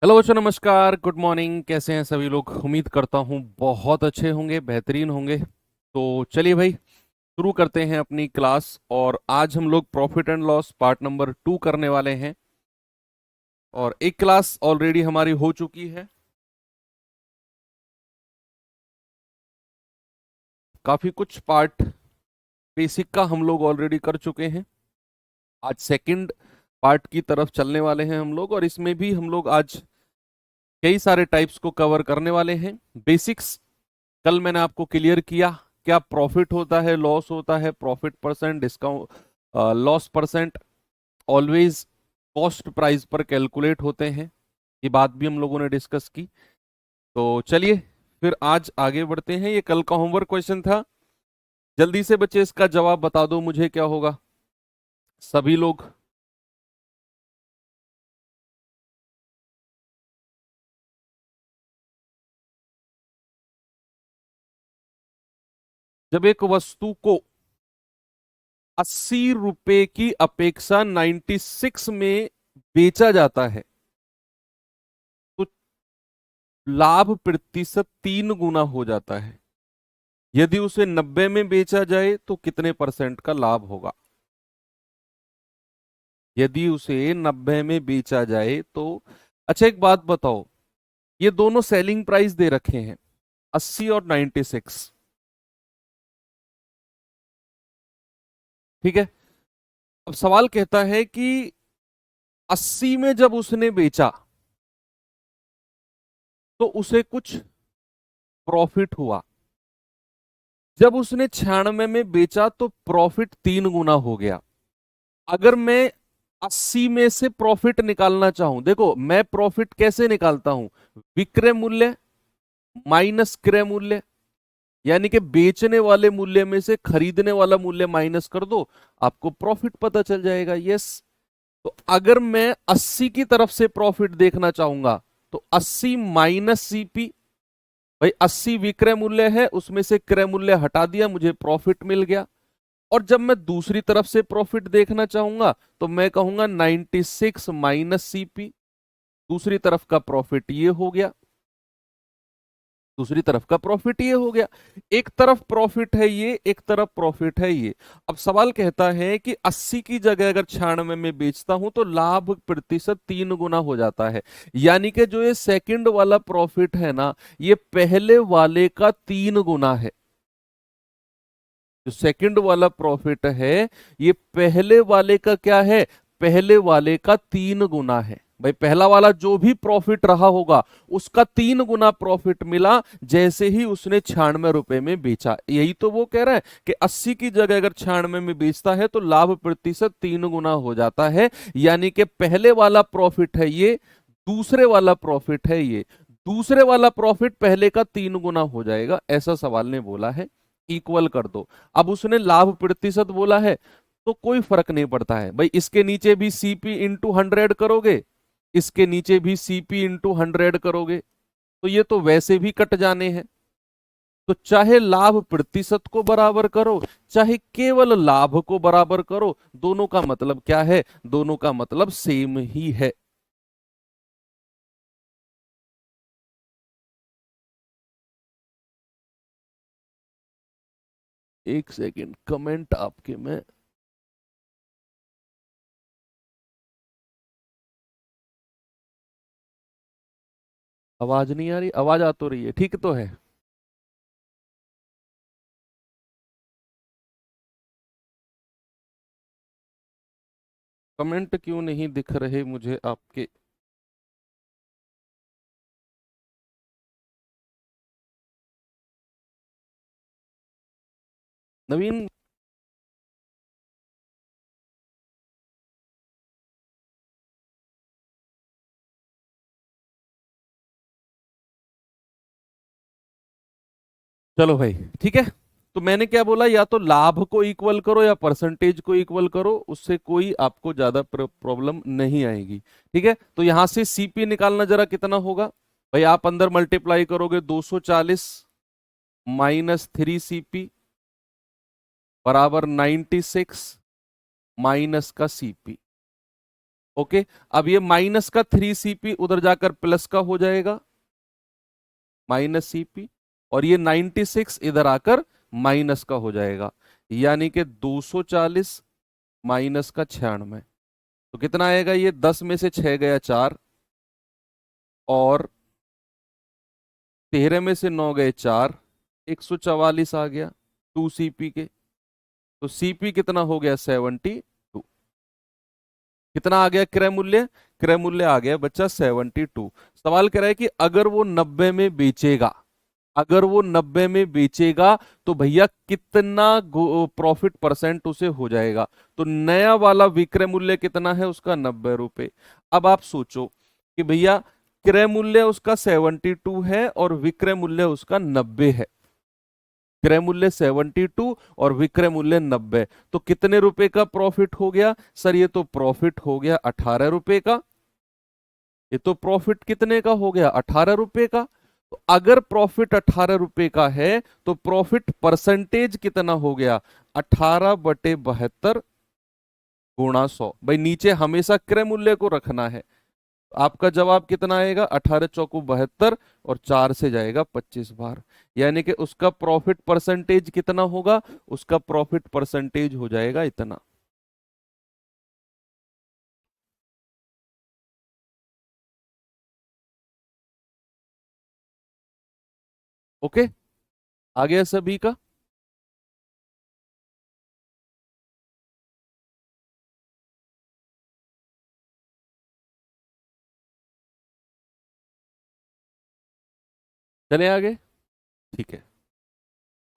Hello बच्चों, नमस्कार, good morning. कैसे हैं सभी लोग? उम्मीद करता हूँ बहुत अच्छे होंगे, बेहतरीन होंगे। तो चलिए भाई, शुरू करते हैं अपनी क्लास। और आज हम लोग profit and loss part number 2 करने वाले हैं। और एक क्लास ऑलरेडी हमारी हो चुकी है। काफी कुछ पार्ट बेसिक का हम लोग ऑलरेडी कर चुके हैं। आज सेकंड पार्ट की तरफ चलने वाले हैं हम लोग, और इसमें भी हम लोग आज कई सारे टाइप्स को कवर करने वाले हैं। बेसिक्स कल मैंने आपको क्लियर किया। क्या प्रॉफिट होता है, लॉस होता है, profit percent, discount, loss percent always cost price पर कैलकुलेट होते हैं। ये बात भी हम लोगों ने डिस्कस की। तो चलिए फिर आज आगे बढ़ते हैं। ये कल का होमवर्क क्वेश्चन था। जल्दी से बच्चे इसका जवाब बता दो मुझे, क्या होगा सभी लोग। जब एक वस्तु को 80 रुपए की अपेक्षा 96 में बेचा जाता है, तो लाभ प्रतिशत 3 गुना हो जाता है। यदि उसे 90 में बेचा जाए तो कितने परसेंट का लाभ होगा? यदि उसे 90 में बेचा जाए तो, अच्छा एक बात बताओ, ये दोनों सेलिंग प्राइस दे रखे हैं, 80 और 96। ठीक है। अब सवाल कहता है कि 80 में जब उसने बेचा तो उसे कुछ प्रॉफिट हुआ। जब उसने 96 में बेचा तो प्रॉफिट 3 गुना हो गया। अगर मैं 80 में से प्रॉफिट निकालना चाहूं, देखो मैं प्रॉफिट कैसे निकालता हूं, विक्रय मूल्य माइनस क्रय मूल्य, यानी कि बेचने वाले मूल्य में से खरीदने वाला मूल्य माइनस कर दो, आपको प्रॉफिट पता चल जाएगा। यस। तो अगर मैं 80 की तरफ से प्रॉफिट देखना चाहूंगा तो 80 माइनस सीपी, भाई 80 विक्रय मूल्य है, उसमें से क्रय मूल्य हटा दिया, मुझे प्रॉफिट मिल गया। और जब मैं दूसरी तरफ से प्रॉफिट देखना चाहूंगा तो मैं कहूंगा 96 माइनस सीपी, दूसरी तरफ का प्रॉफिट ये हो गया, दूसरी तरफ का प्रॉफिट ये हो गया। एक तरफ प्रॉफिट है ये, एक तरफ प्रॉफिट है ये। अब सवाल कहता है कि 80 की जगह अगर 96 में बेचता हूं तो लाभ प्रतिशत 3 गुना हो जाता है। यानी कि जो ये सेकंड वाला प्रॉफिट है ना, ये पहले वाले का 3 गुना है। जो सेकंड वाला प्रॉफिट है, ये पहले वाले का क्या है, पहले वाले का 3 गुना है। भाई पहला वाला जो भी प्रॉफिट रहा होगा उसका 3 गुना प्रॉफिट मिला जैसे ही उसने 96 रुपए में बेचा। यही तो वो कह रहा है कि 80 की जगह अगर 96 में बेचता है तो लाभ प्रतिशत 3 गुना हो जाता है। यानी कि पहले वाला प्रॉफिट है ये, दूसरे वाला प्रॉफिट है ये, दूसरे वाला प्रॉफिट पहले का 3 गुना हो जाएगा, ऐसा सवाल ने बोला है। इक्वल कर दो। अब उसने लाभ प्रतिशत बोला है तो कोई फर्क नहीं पड़ता है भाई, इसके नीचे भी सीपी इंटू 100 करोगे, इसके नीचे भी सीपी इंटू 100 करोगे, तो ये तो वैसे भी कट जाने हैं। तो चाहे लाभ प्रतिशत को बराबर करो, चाहे केवल लाभ को बराबर करो, दोनों का मतलब क्या है, दोनों का मतलब सेम ही है। एक सेकेंड, कमेंट आपके में आवाज नहीं आ रही, आवाज आ तो रही है, ठीक तो है। कमेंट क्यों नहीं दिख रहे मुझे आपके? नवीन, चलो भाई, ठीक है। तो मैंने क्या बोला, या तो लाभ को इक्वल करो या परसेंटेज को इक्वल करो, उससे कोई आपको ज्यादा प्रॉब्लम नहीं आएगी। ठीक है। तो यहां से सीपी निकालना जरा कितना होगा। भाई आप अंदर मल्टीप्लाई करोगे, 240 माइनस 3 सीपी बराबर 96 माइनस का सीपी। ओके, अब ये माइनस का 3 CP उधर जाकर प्लस का हो जाएगा, -CP, और ये 96 इधर आकर माइनस का हो जाएगा, यानी कि 240 माइनस का 96। तो कितना आएगा ये, 10 में से 6 गया 4, और 13 में से 9 गए 4, 144 आ गया 2 CP के। तो CP कितना हो गया, 72। कितना आ गया क्रय मूल्य, क्रय मूल्य आ गया बच्चा 72। सवाल कह रहा है कि अगर वो 90 में बेचेगा, अगर वो 90 में बेचेगा तो भैया कितना प्रॉफिट परसेंट उसे हो जाएगा। तो नया वाला विक्रय मूल्य कितना है उसका, 90 रुपए। अब आप सोचो कि भैया क्रय मूल्य उसका 72 है और विक्रय मूल्य उसका 90 है, क्रय मूल्य 72 और विक्रय मूल्य 90, तो कितने रुपए का प्रॉफिट हो गया सर, ये तो प्रॉफिट हो गया 18 रुपए का। ये तो प्रॉफिट कितने का हो गया, 18 रुपए का। तो अगर प्रॉफिट 18 रुपए का है तो प्रॉफिट परसेंटेज कितना हो गया, 18/72 गुणा 100। भाई नीचे हमेशा क्रय मूल्य को रखना है। आपका जवाब कितना आएगा, 18 चौको 72, और 4 से जाएगा 25 बार, यानी कि उसका प्रॉफिट परसेंटेज कितना होगा, उसका प्रॉफिट परसेंटेज हो जाएगा इतना। ओके, आ गया सभी का। चले आगे, ठीक है,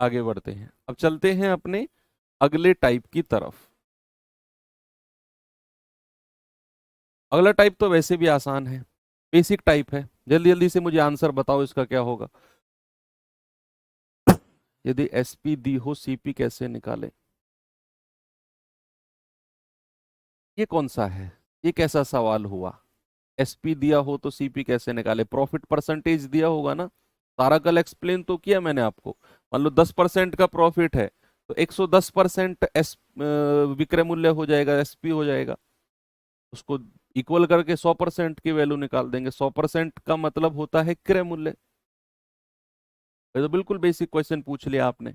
आगे बढ़ते हैं। अब चलते हैं अपने अगले टाइप की तरफ। अगला टाइप तो वैसे भी आसान है, बेसिक टाइप है। जल्दी जल्दी से मुझे आंसर बताओ इसका क्या होगा। यदि SP दी हो CP कैसे निकाले, ये कौन सा है, ये कैसा सवाल हुआ। SP दिया हो तो CP कैसे निकाले, प्रॉफिट परसेंटेज दिया होगा ना। सारा कल एक्सप्लेन तो किया मैंने आपको। मान लो 10% का प्रॉफिट है तो 110% विक्रय मूल्य हो जाएगा, SP हो जाएगा। उसको इक्वल करके 100% की वैल्यू निकाल देंगे। 100% का मतलब होता है क्रय मूल्य। ये तो बिल्कुल बेसिक क्वेश्चन पूछ लिया आपने।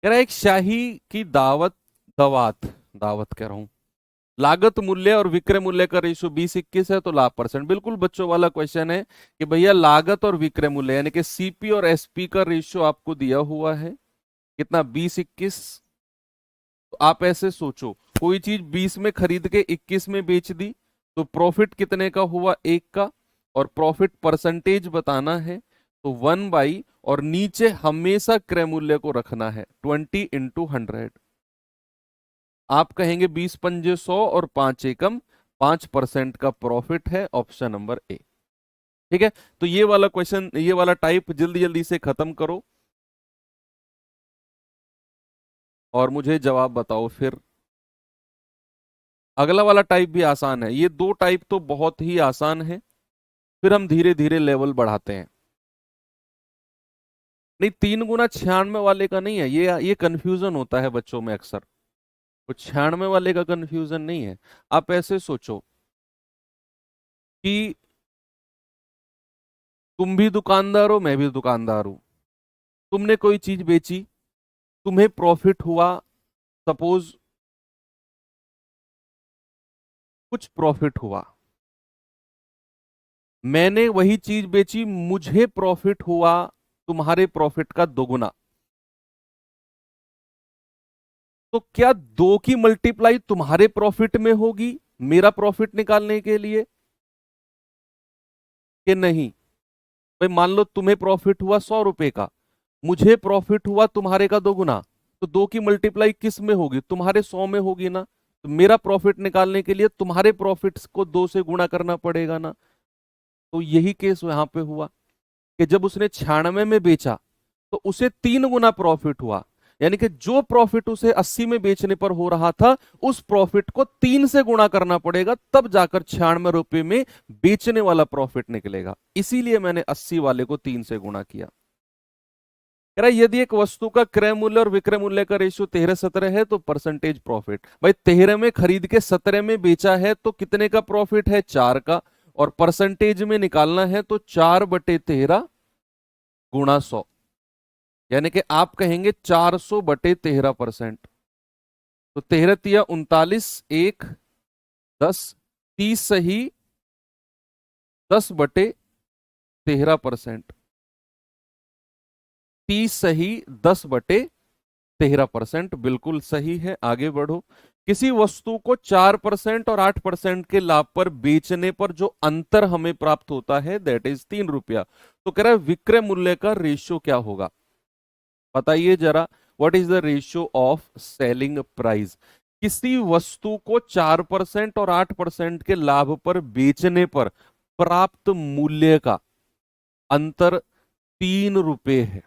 कह रहा है एक शाही की दावत, दवात, दावत कह रहा हूं, लागत मूल्य और विक्रय मूल्य का रेशियो 20-21 है तो लाभ परसेंट। बिल्कुल बच्चों वाला क्वेश्चन है कि भैया लागत और विक्रय मूल्य यानी कि CP और SP का रेशियो आपको दिया हुआ है कितना, 20-21। तो आप ऐसे सोचो, कोई चीज 20 में खरीद के 21 में बेच दी तो प्रॉफिट कितने का हुआ, 1 का, और प्रॉफिट परसेंटेज बताना है तो 1/, और नीचे हमेशा क्रय मूल्य को रखना है 20 × 100। आप कहेंगे 20 × 5 = 100 और 5 एकम 5% का प्रॉफिट है, ऑप्शन नंबर ए। ठीक है, तो ये वाला क्वेश्चन, ये वाला टाइप जल्दी जल्दी से खत्म करो और मुझे जवाब बताओ फिर। अगला वाला टाइप भी आसान है, ये दो टाइप तो बहुत ही आसान है, फिर हम धीरे धीरे लेवल बढ़ाते हैं। नहीं, 3 × 96 वाले का नहीं है, ये कंफ्यूजन होता है बच्चों में अक्सर। वो 96 वाले का कंफ्यूजन नहीं है। आप ऐसे सोचो कि तुम भी दुकानदार हो, मैं भी दुकानदार हूं। तुमने कोई चीज बेची, तुम्हें प्रॉफिट हुआ, सपोज कुछ प्रॉफिट हुआ। मैंने वही चीज बेची, मुझे प्रॉफिट हुआ तुम्हारे प्रॉफिट का दोगुना। तो क्या 2 की मल्टीप्लाई तुम्हारे प्रॉफिट में होगी मेरा प्रॉफिट निकालने के लिए, कि नहीं। भाई मान लो तुम्हें प्रॉफिट हुआ 100 रुपए का, मुझे प्रॉफिट हुआ तुम्हारे का दोगुना, तो 2 की मल्टीप्लाई किस में होगी, तुम्हारे 100 में होगी ना। तो मेरा प्रॉफिट निकालने के लिए तुम्हारे प्रॉफिट्स को 2 से गुणा करना पड़ेगा ना। तो यही केस यहां पे हुआ कि जब उसने 96 में बेचा तो उसे 3 गुना प्रॉफिट हुआ, यानी कि जो प्रॉफिट उसे 80 में बेचने पर हो रहा था, उस प्रॉफिट को 3 से गुणा करना पड़ेगा, तब जाकर 96 रुपए में बेचने वाला प्रॉफिट निकलेगा। इसीलिए मैंने 80 वाले को 3 से गुणा किया। कह रहा है यदि एक वस्तु का क्रय मूल्य और विक्रय मूल्य का रेशियो 13-17 है तो परसेंटेज प्रॉफिट। भाई 13 में खरीद के 17 में बेचा है तो कितने का प्रॉफिट है? 4 का। और परसेंटेज में निकालना है तो 4/13 गुणा 100, यानी कि आप कहेंगे 400/13%। तो 13 तिया 39, 1 10, 30 सही 10/13%, 30 सही 10/13%, बिल्कुल सही है। आगे बढ़ो। किसी वस्तु को 4% और 8% के लाभ पर बेचने पर जो अंतर हमें प्राप्त होता है दैट इज 3 रुपया। तो कह रहा है विक्रय मूल्य का रेशियो क्या होगा? बताइए जरा, what is the ratio of selling price? किसी वस्तु को 4% और 8% के लाभ पर बेचने पर प्राप्त मूल्य का अंतर 3 रुपए है।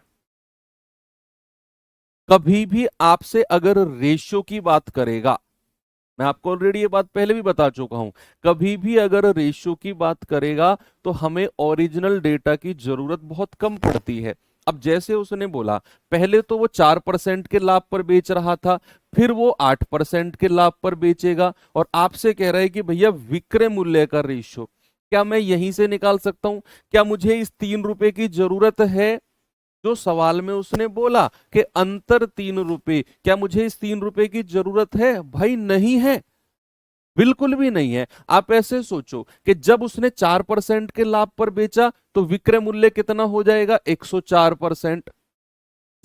कभी भी आपसे अगर रेशियो की बात करेगा, मैं आपको ऑलरेडी ये बात पहले भी बता चुका हूं, कभी भी अगर रेशियो की बात करेगा तो हमें ओरिजिनल डेटा की जरूरत बहुत कम पड़ती है। अब जैसे उसने बोला, पहले तो वो 4% के लाभ पर बेच रहा था, फिर वो 8% के लाभ पर बेचेगा, और आपसे कह रहा है कि भैया विक्रय मूल्य का रेशियो क्या मैं यहीं से निकाल सकता हूं? क्या मुझे इस 3 रुपए की जरूरत है जो सवाल में उसने बोला कि अंतर 3 रुपए? क्या मुझे इस 3 रुपए की जरूरत है? भाई नहीं है, बिल्कुल भी नहीं है। आप ऐसे सोचो कि जब उसने 4% के लाभ पर बेचा तो विक्रय मूल्य कितना हो जाएगा? 104%।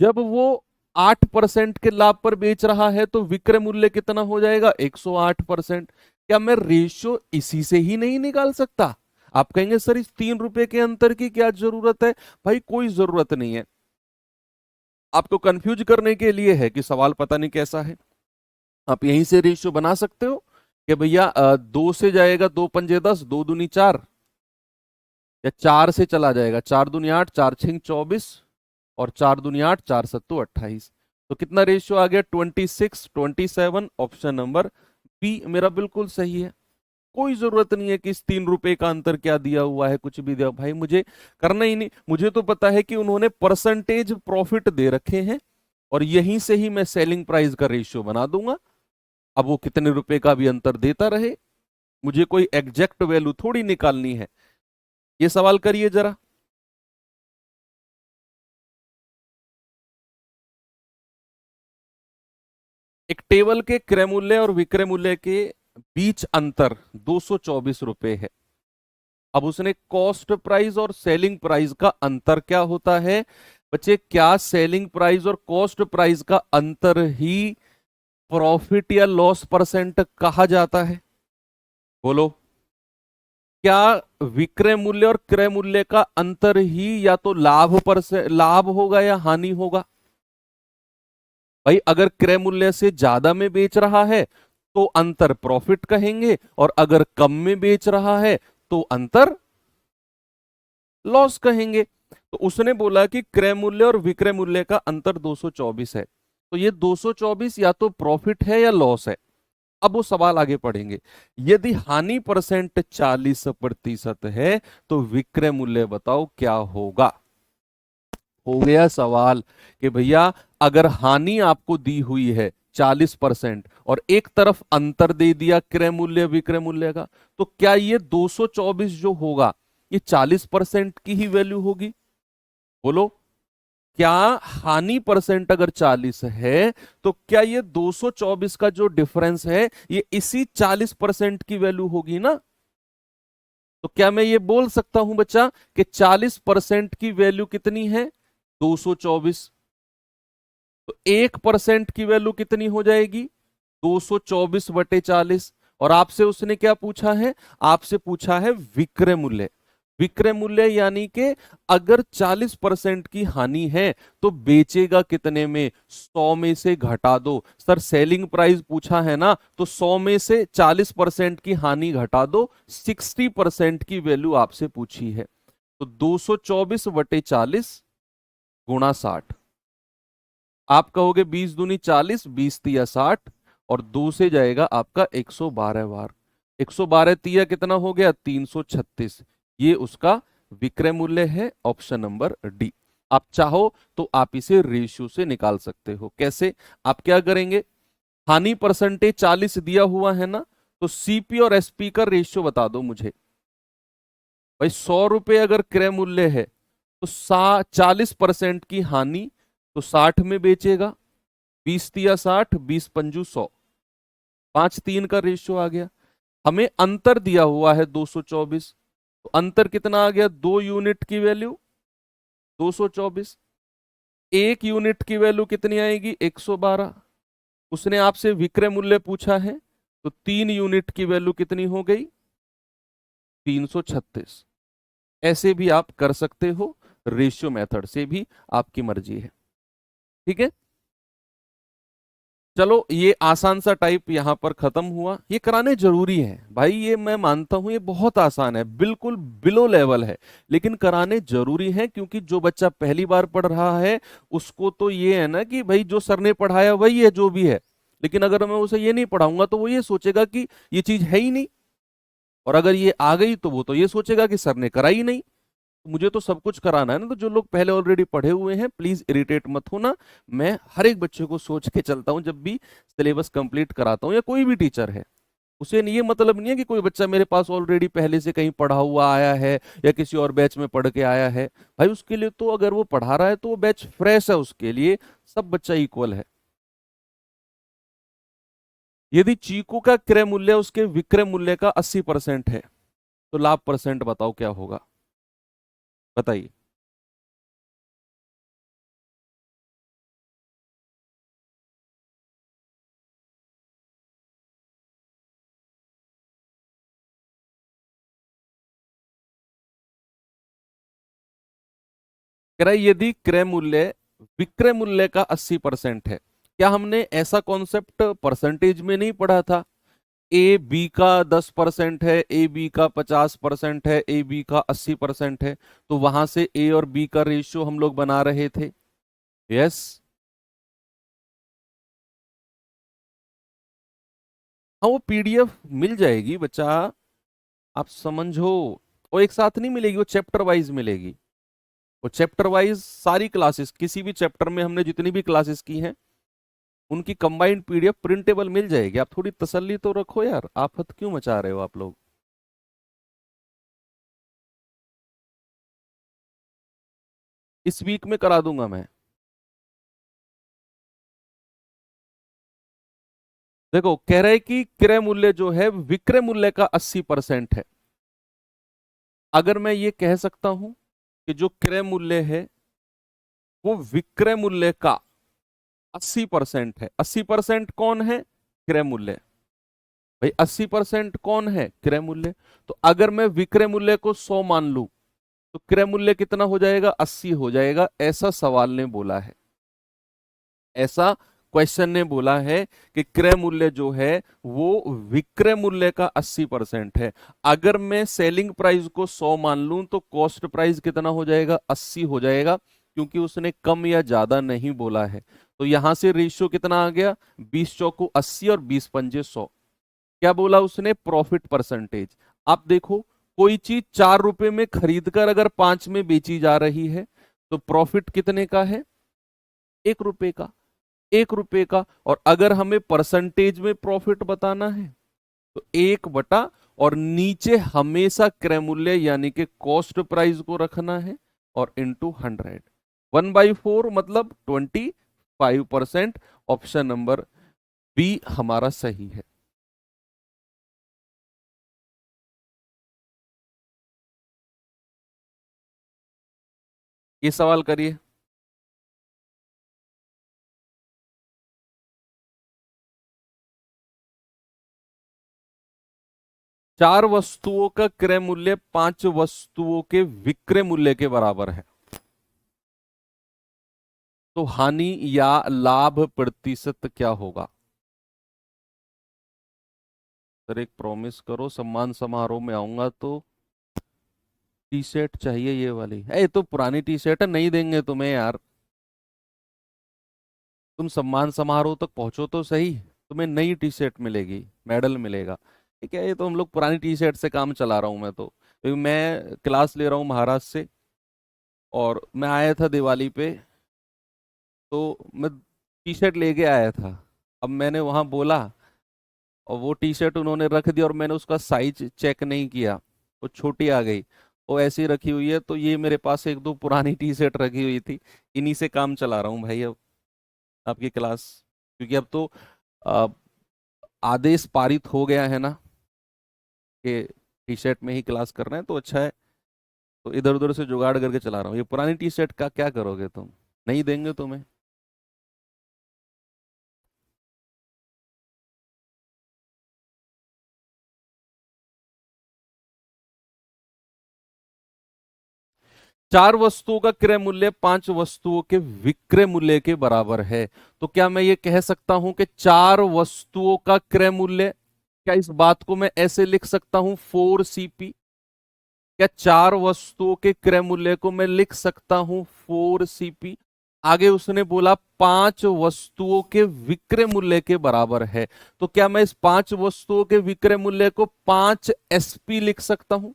जब वो 8% के लाभ पर बेच रहा है तो विक्रय मूल्य कितना हो जाएगा? 108%। क्या मैं रेशियो इसी से ही नहीं निकाल सकता? आप कहेंगे सर इस 3 रुपए के अंतर की क्या जरूरत है? भाई कोई जरूरत नहीं है, आपको कंफ्यूज करने के लिए है कि सवाल पता नहीं कैसा है। आप यहीं से रेशियो बना सकते हो कि भैया 2 से जाएगा 2×5 = 10, 2×2 = 4, या 4 से चला जाएगा 4×2 = 8, 4×6 = 24, और 4×2 = 8, 4×7 = 28। तो कितना रेशियो आ गया? 26:27। ऑप्शन नंबर बी मेरा बिल्कुल सही है। कोई जरूरत नहीं है कि इस 3 रुपए का अंतर क्या दिया हुआ है, कुछ भी दिया, भाई मुझे करना ही नहीं। मुझे तो पता है कि उन्होंने परसेंटेज प्रॉफिट दे रखे हैं और यहीं से ही मैं सेलिंग प्राइस का रेशियो बना दूंगा। अब वो कितने रुपए का भी अंतर देता रहे, मुझे कोई एग्जैक्ट वैल्यू थोड़ी निकालनी है। ये सवाल करिए जरा। एक टेबल के क्रय मूल्य और विक्रय मूल्य के बीच अंतर 224 रुपए है। अब उसने कॉस्ट प्राइस और सेलिंग प्राइस का अंतर क्या होता है? बच्चे क्या सेलिंग प्राइस और कॉस्ट प्राइस का अंतर ही प्रॉफिट या लॉस परसेंट कहा जाता है? बोलो, क्या विक्रय मूल्य और क्रय मूल्य का अंतर ही या तो लाभ पर से लाभ होगा या हानि होगा? भाई अगर क्रय मूल्य से ज्यादा में बेच रहा है तो अंतर प्रॉफिट कहेंगे, और अगर कम में बेच रहा है तो अंतर लॉस कहेंगे। तो उसने बोला कि क्रय मूल्य और विक्रय मूल्य का अंतर 224 है, तो ये 224 या तो प्रॉफिट है या लॉस है। अब वो सवाल आगे पढ़ेंगे। यदि हानि परसेंट 40% है तो विक्रय मूल्य बताओ क्या होगा? हो गया सवाल कि भैया अगर हानि आपको दी हुई है 40% और एक तरफ अंतर दे दिया क्रय मूल्य विक्रय मूल्य का, तो क्या ये 224 जो होगा ये 40% की ही वैल्यू होगी? बोलो, क्या हानि परसेंट अगर 40 है तो क्या ये 224 का जो डिफरेंस है ये इसी 40% की वैल्यू होगी ना? तो क्या मैं ये बोल सकता हूं बच्चा कि 40% की वैल्यू कितनी है? 224। तो 1% की वैल्यू कितनी हो जाएगी? 224/40। और आपसे उसने क्या पूछा है? आपसे पूछा है विक्रय मूल्य। विक्रय मूल्य यानी कि अगर 40% की हानि है तो बेचेगा कितने में? 100 में से घटा दो। सर सेलिंग प्राइस पूछा है ना, तो 100 में से 40% की हानि घटा दो, 60% की वैल्यू आपसे पूछी है। तो 224/40 × 60। आप कहोगे 20 दूनी 40, 20 तिया 60, और 2 से जाएगा आपका 112 बार। 112 तिया कितना हो गया? 336। ये उसका विक्रय मूल्य है, ऑप्शन नंबर डी। आप चाहो तो आप इसे रेशियो से निकाल सकते हो। कैसे? आप क्या करेंगे, हानि परसेंटेज 40 दिया हुआ है ना, तो सीपी और एसपी का रेशियो बता दो मुझे। भाई 100 रुपए अगर क्रय मूल्य है तो 40% की हानि, तो 60 में बेचेगा। 20 तिया 60, 20 पंजू 100, 5:3 का रेशियो आ गया। हमें अंतर दिया हुआ है 224, तो अंतर कितना आ गया? 2 यूनिट की वैल्यू 224। 1 यूनिट की वैल्यू कितनी आएगी? 112। उसने आपसे विक्रय मूल्य पूछा है, तो 3 यूनिट की वैल्यू कितनी हो गई? 336। ऐसे भी आप कर सकते हो, रेशियो मेथड से भी, आपकी मर्जी है। ठीक है, चलो ये आसान सा टाइप यहां पर खत्म हुआ। ये कराने जरूरी है भाई, ये मैं मानता हूं, ये बहुत आसान है, बिल्कुल बिलो लेवल है, लेकिन कराने जरूरी है, क्योंकि जो बच्चा पहली बार पढ़ रहा है उसको तो ये है ना कि भाई जो सर ने पढ़ाया वही है जो भी है, लेकिन अगर मैं उसे ये नहीं पढ़ाऊंगा तो वो ये सोचेगा कि ये चीज है ही नहीं, और अगर ये आ गई तो वो तो ये सोचेगा कि सर ने कराई नहीं। मुझे तो सब कुछ कराना है ना, तो जो लोग पहले ऑलरेडी पढ़े हुए हैं प्लीज इरिटेट मत होना। मैं हर एक बच्चे को सोच के चलता हूं जब भी सिलेबस कंप्लीट कराता हूं, या कोई भी टीचर है, उसे ये मतलब नहीं है कि कोई बच्चा मेरे पास ऑलरेडी पहले से कहीं पढ़ा हुआ आया है या किसी और बैच में पढ़ के आया है। भाई उसके लिए तो अगर वो पढ़ा रहा है तो वो बैच फ्रेश है, उसके लिए सब बच्चा इक्वल है। यदि चीकू का क्रय मूल्य उसके विक्रय मूल्य का 80% है, तो लाभ परसेंट बताओ क्या होगा? बताइए। क्रय यदि क्रय मूल्य विक्रय मूल्य का 80% है, क्या हमने ऐसा कॉन्सेप्ट परसेंटेज में नहीं पढ़ा था? ए बी का 10% है, ए बी का 50% है, ए बी का 80% है, तो वहां से ए और बी का रेशियो हम लोग बना रहे थे। यस। हाँ वो पीडीएफ मिल जाएगी बच्चा, आप समझो, वो एक साथ नहीं मिलेगी, वो चैप्टर वाइज मिलेगी। वो चैप्टर वाइज सारी क्लासेस, किसी भी चैप्टर में हमने जितनी भी क्लासेस की हैं उनकी कंबाइंड पीडीएफ प्रिंटेबल मिल जाएगी। आप थोड़ी तसल्ली तो रखो यार, आफत क्यों मचा रहे हो आप लोग? इस वीक में करा दूंगा मैं। देखो कह रहे कि क्रय मूल्य जो है विक्रय मूल्य का 80% है। अगर मैं ये कह सकता हूं कि जो क्रय मूल्य है वो विक्रय मूल्य का 80% है। 80% कौन है? क्रय मूल्य। भाई 80% कौन है? क्रय मूल्य। तो अगर मैं विक्रय मूल्य को 100 मान लूं, तो क्रय मूल्य कितना हो जाएगा? 80 हो जाएगा। ऐसा सवाल ने बोला है, ऐसा क्वेश्चन ने बोला है कि क्रय मूल्य जो है वो विक्रय मूल्य का 80% है। अगर मैं सेलिंग प्राइस को 100 मान लूं तो कॉस्ट प्राइस कितना हो जाएगा? 80 हो जाएगा, क्योंकि उसने कम या ज्यादा नहीं बोला है। तो यहां से रेशियो कितना आ गया? 20 चौको 80 और 20 पंजे 100। क्या बोला उसने? Profit percentage. आप देखो, कोई चीज 4 रुपए में खरीद कर अगर 5 में बेची जा रही है तो प्रॉफिट कितने का है? 1 रुपए का। 1 रुपए का। और अगर हमें परसेंटेज में प्रॉफिट बताना है तो 1 बटा, और नीचे हमेशा क्रय मूल्य यानी कि कॉस्ट प्राइस को रखना है, और इंटू 100। 1/4 मतलब 25%। ऑप्शन नंबर बी हमारा सही है। ये सवाल करिए। चार वस्तुओं का क्रय मूल्य 5 वस्तुओं के विक्रय मूल्य के बराबर है, तो हानि या लाभ प्रतिशत क्या होगा? सर एक प्रॉमिस करो, सम्मान समारोह में आऊंगा तो टी शर्ट चाहिए ये वाली। ये तो पुरानी टी शर्ट है, नहीं देंगे तुम्हें यार। तुम सम्मान समारोह तक पहुंचो तो सही, तुम्हें नई टी शर्ट मिलेगी, मेडल मिलेगा। ठीक है, ये तो हम लोग पुरानी टी शर्ट से काम चला रहा हूँ मैं तो, क्योंकि मैं क्लास ले रहा हूँ महाराष्ट्र से, और मैं आया था दिवाली पे, तो मैं टी शर्ट लेके आया था। अब मैंने वहां बोला, और वो टी शर्ट उन्होंने रख दी, और मैंने उसका साइज चेक नहीं किया, वो छोटी आ गई। वो ऐसी रखी हुई है, तो ये मेरे पास एक दो पुरानी टी शर्ट रखी हुई थी, इन्हीं से काम चला रहा हूँ भाई अब आपकी क्लास। क्योंकि अब तो अ, आदेश पारित हो गया है ना कि टी शर्ट में ही क्लास करना है, तो अच्छा है। तो इधर उधर से जुगाड़ करके चला रहा हूँ। ये पुरानी टी शर्ट का क्या करोगे तुम, नहीं देंगे तुम्हें। 4 वस्तुओं का क्रय मूल्य 5 वस्तुओं के विक्रय मूल्य के बराबर है। तो क्या मैं ये कह सकता हूं कि 4 वस्तुओं का क्रय मूल्य, क्या इस बात को मैं ऐसे लिख सकता हूं 4 CP? क्या 4 वस्तुओं के क्रय मूल्य को मैं लिख सकता हूं 4 CP? आगे उसने बोला 5 वस्तुओं के विक्रय मूल्य के बराबर है। तो क्या मैं इस 5 वस्तुओं के विक्रय मूल्य को 5 SP लिख सकता हूं?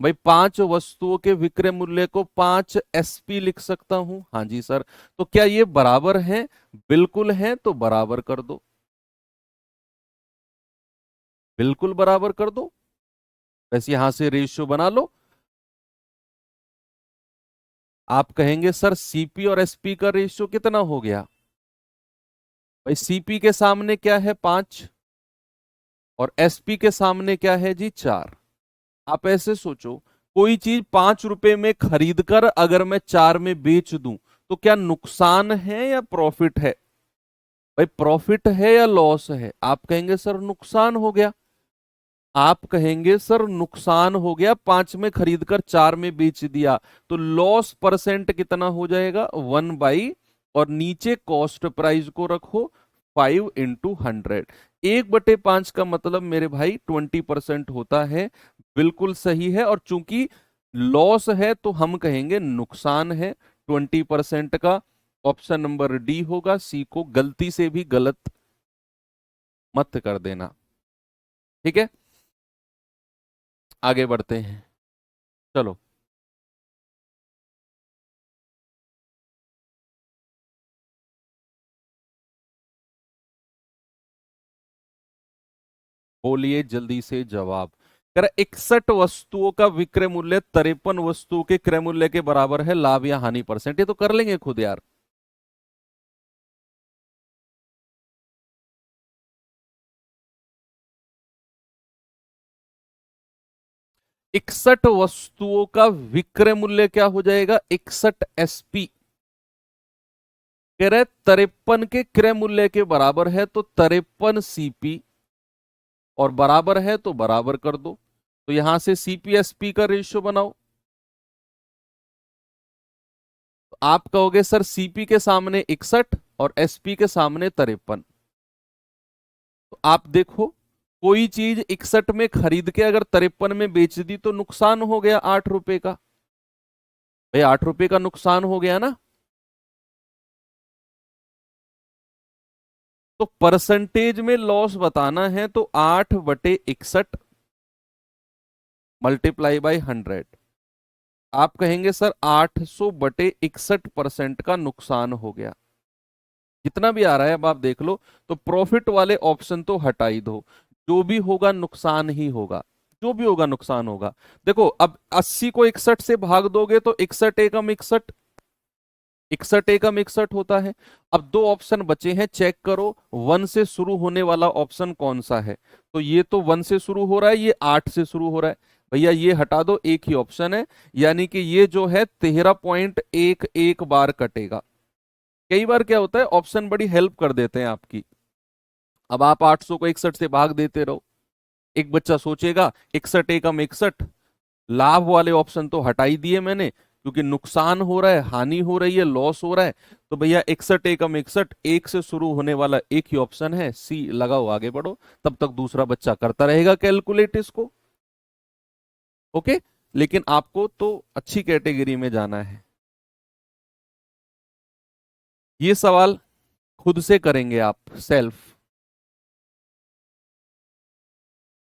भाई 5 वस्तुओं के विक्रय मूल्य को 5 SP लिख सकता हूं, हाँ जी सर। तो क्या ये बराबर है? बिल्कुल है, तो बराबर कर दो, बिल्कुल बराबर कर दो। वैसे यहां से रेशियो बना लो। आप कहेंगे सर सीपी और एसपी का रेशियो कितना हो गया? भाई सीपी के सामने क्या है 5, और एसपी के सामने क्या है जी 4। आप ऐसे सोचो, कोई चीज 5 रुपए में खरीद कर अगर मैं 4 में बेच दूं, तो क्या नुकसान है या प्रॉफिट है? भाई प्रॉफिट है या लॉस है? आप कहेंगे सर नुकसान हो गया। आप कहेंगे सर नुकसान हो गया, 5 में खरीद कर 4 में बेच दिया, तो लॉस परसेंट कितना हो जाएगा 1/, और नीचे कॉस्ट प्राइस को रखो 5 × 100। 1/5 का मतलब मेरे भाई 20% होता है। बिल्कुल सही है, और चूंकि लॉस है तो हम कहेंगे नुकसान है 20% का। ऑप्शन नंबर डी होगा, सी को गलती से भी गलत मत कर देना। ठीक है, आगे बढ़ते हैं, चलो। बोलिए जल्दी से जवाब। कह रहा 61 वस्तुओं का विक्रय मूल्य 53 वस्तुओं के क्रय मूल्य के बराबर है, लाभ या हानि परसेंट। ये तो कर लेंगे खुद यार। 61 वस्तुओं का विक्रय मूल्य क्या हो जाएगा? 61 SP। कह रहे 53 के क्रय मूल्य के बराबर है, तो 53 CP, और बराबर है तो बराबर कर दो। तो यहां से CP/SP का रेशियो बनाओ। तो आप कहोगे सर सीपी के सामने 61 और एसपी के सामने 53। तो आप देखो, कोई चीज 61 में खरीद के अगर 53 में बेच दी तो नुकसान हो गया 8 रुपए का। भाई 8 रुपए का नुकसान हो गया ना। तो परसेंटेज में लॉस बताना है, तो 8/61 × 100। आप कहेंगे सर 800/61% का नुकसान हो गया। जितना भी आ रहा है अब आप देख लो। तो प्रॉफिट वाले ऑप्शन तो हटा ही दो, जो भी होगा नुकसान ही होगा, जो भी होगा नुकसान होगा। देखो अब 80 को 61 से भाग दोगे तो 61 एकम 61, 61 एकम 61 होता है। अब दो ऑप्शन बचे हैं, चेक करो 1 से शुरू होने वाला ऑप्शन कौन सा है। तो ये तो 1 से शुरू हो रहा है, ये 8 से शुरू हो रहा है। भैया ये हटा दो, एक ही ऑप्शन है, यानी कि ये जो है 13.11 बार कटेगा। कई बार क्या होता है, ऑप्शन बड़ी हेल्प कर देते हैं आपकी। अब आप 800 को 61 से भाग देते रहो, एक बच्चा सोचेगा 61 एकम 61, लाभ वाले ऑप्शन तो हटा ही दिए मैंने, क्योंकि नुकसान हो रहा है, हानि हो रही है, लॉस हो रहा है। तो भैया 61 एकम 61, एक से शुरू होने वाला एक ही ऑप्शन है, सी लगाओ, आगे बढ़ो। तब तक दूसरा बच्चा करता रहेगा कैलकुलेट इसको। ओके, लेकिन आपको तो अच्छी कैटेगरी में जाना है। ये सवाल खुद से करेंगे आप सेल्फ।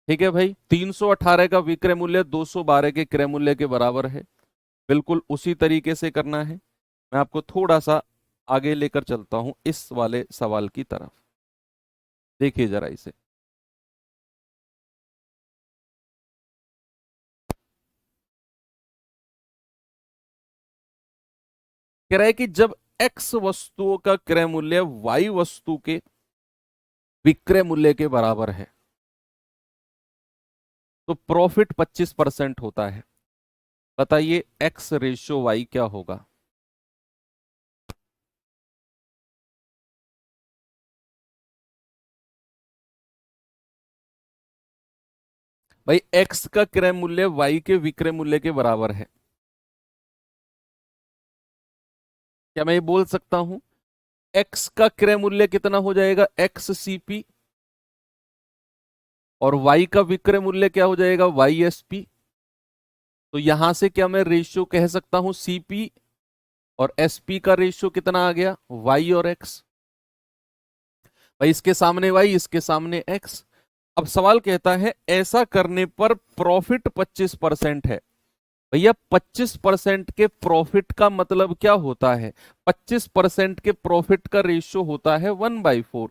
ठीक है भाई, 318 का विक्रय मूल्य 212 के क्रय मूल्य के बराबर है। बिल्कुल उसी तरीके से करना है। मैं आपको थोड़ा सा आगे लेकर चलता हूं इस वाले सवाल की तरफ। देखिए जरा इसे। कह रहा है कि जब एक्स वस्तुओं का क्रय मूल्य वाई वस्तु के विक्रय मूल्य के बराबर है तो प्रॉफिट 25% होता है। बताइए एक्स रेशियो वाई क्या होगा। भाई एक्स का क्रय मूल्य वाई के विक्रय मूल्य के बराबर है। क्या मैं ये बोल सकता हूं एक्स का क्रय मूल्य कितना हो जाएगा, एक्स सीपी, और वाई का विक्रय मूल्य क्या हो जाएगा, वाई एस पी। तो यहां से क्या मैं रेशियो कह सकता हूं सीपी और एसपी का रेशियो कितना आ गया, वाई और एक्स। भाई इसके सामने वाई, इसके सामने एक्स। अब सवाल कहता है ऐसा करने पर प्रॉफिट 25% है। भैया 25% के प्रॉफिट का मतलब क्या होता है, 25% के प्रॉफिट का रेशियो होता है 1/4।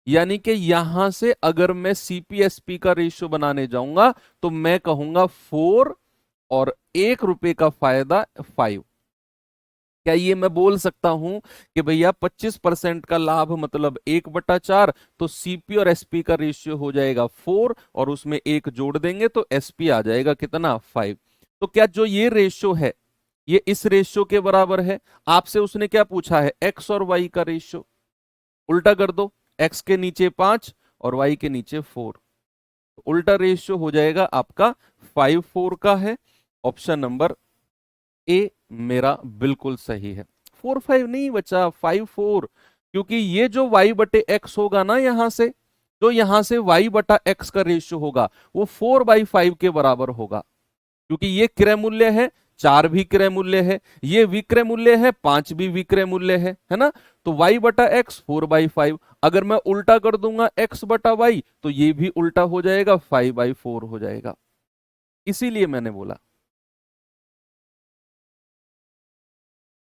यानी कि यहां से अगर मैं सीपीएसपी का रेशियो बनाने जाऊंगा तो मैं कहूंगा 4 और 1 रुपए का फायदा 5। क्या ये मैं बोल सकता हूं कि भैया 25% का लाभ मतलब 1/4, तो सीपी और एसपी का रेशियो हो जाएगा 4 और उसमें 1 जोड़ देंगे तो एसपी आ जाएगा कितना, 5। तो क्या जो ये रेशियो है ये इस रेशियो के बराबर है। आपसे उसने क्या पूछा है, एक्स और वाई का रेशियो। उल्टा कर दो, एक्स के नीचे 5 और वाई के नीचे 4, तो उल्टा रेशियो हो जाएगा आपका 5/4 का है। ऑप्शन नंबर ए मेरा बिल्कुल सही है। 4/5 नहीं बचा, 5/4, क्योंकि ये जो y बटे एक्स होगा ना यहां से, जो यहां से y बटा एक्स का रेशियो होगा वो 4/5 के बराबर होगा। क्योंकि ये क्रय मूल्य है, 4 भी क्रय मूल्य है, ये विक्रय मूल्य है, 5 भी विक्रय मूल्य है ना। तो y बटा एक्स 4/5। अगर मैं उल्टा कर दूंगा x बटा वाई तो ये भी उल्टा हो जाएगा, 5/4 हो जाएगा। इसीलिए मैंने बोला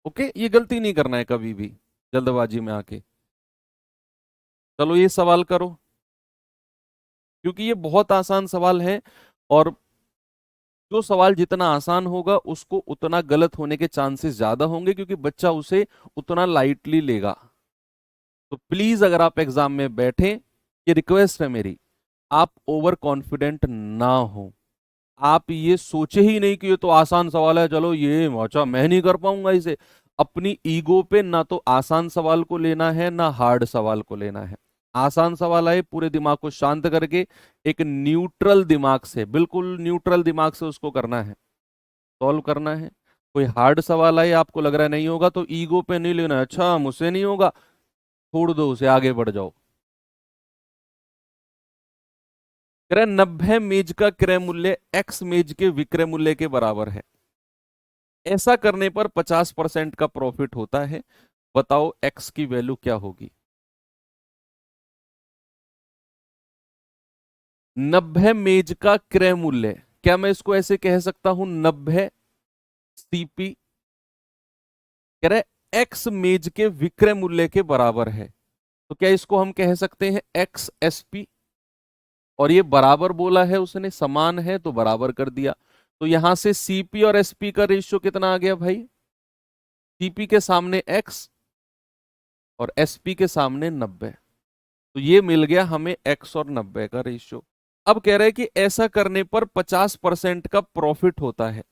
ओके, ये गलती नहीं करना है कभी भी जल्दबाजी में आके। चलो ये सवाल करो, क्योंकि ये बहुत आसान सवाल है, और जो सवाल जितना आसान होगा उसको उतना गलत होने के चांसेस ज्यादा होंगे, क्योंकि बच्चा उसे उतना लाइटली लेगा। तो प्लीज अगर आप एग्जाम में बैठे, ये रिक्वेस्ट है मेरी, आप ओवर कॉन्फिडेंट ना हो। आप ये सोचे ही नहीं कि ये तो आसान सवाल है, चलो ये अच्छा मैं नहीं कर पाऊंगा इसे। अपनी ईगो पे ना तो आसान सवाल को लेना है ना हार्ड सवाल को लेना है। आसान सवाल आए पूरे दिमाग को शांत करके एक न्यूट्रल दिमाग से, बिल्कुल न्यूट्रल दिमाग से उसको करना है, सॉल्व करना है। कोई हार्ड सवाल आए आपको लग रहा है नहीं होगा तो ईगो पे नहीं लेना है, अच्छा मुझसे नहीं होगा, छोड़ दो उसे, आगे बढ़ जाओ। क्रय 90 मेज का क्रय मूल्य एक्स मेज के विक्रय मूल्य के बराबर है। ऐसा करने पर 50% का प्रॉफिट होता है। बताओ एक्स की वैल्यू क्या होगी। 90 मेज का क्रय मूल्य, क्या मैं इसको ऐसे कह सकता हूं 90 सीपी, कह रहे एक्स मेज के विक्रय मूल्य के बराबर है, तो क्या इसको हम कह सकते हैं एक्स एसपी। और ये बराबर बोला है उसने, समान है तो बराबर कर दिया। तो यहां से सीपी और एसपी का रेशियो कितना आ गया भाई, सीपी के सामने एक्स और एसपी के सामने 90, तो ये मिल गया हमें एक्स और 90 का रेशियो। अब कह रहे हैं कि ऐसा करने पर 50% का प्रॉफिट होता है।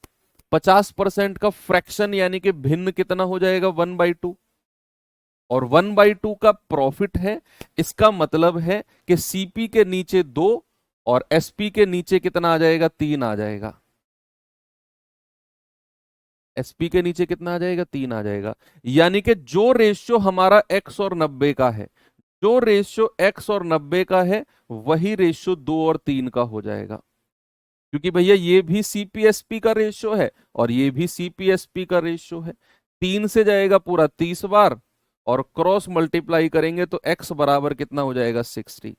50% का फ्रैक्शन यानी कि भिन्न कितना हो जाएगा, 1/2, और 1/2 का प्रॉफिट है। इसका मतलब है कि सीपी के नीचे 2 और एसपी के नीचे कितना आ जाएगा, 3 आ जाएगा। एसपी के नीचे कितना आ जाएगा, 3 आ जाएगा। यानी कि जो रेशियो हमारा एक्स और 90 का है, जो रेशियो एक्स और 90 का है वही रेशियो 2 और 3 का हो जाएगा। क्योंकि भैया ये भी सीपीएसपी का रेशियो है और ये भी सीपीएसपी का रेशियो है। 3 से जाएगा पूरा 30 बार और क्रॉस मल्टीप्लाई करेंगे तो x बराबर कितना हो जाएगा 60,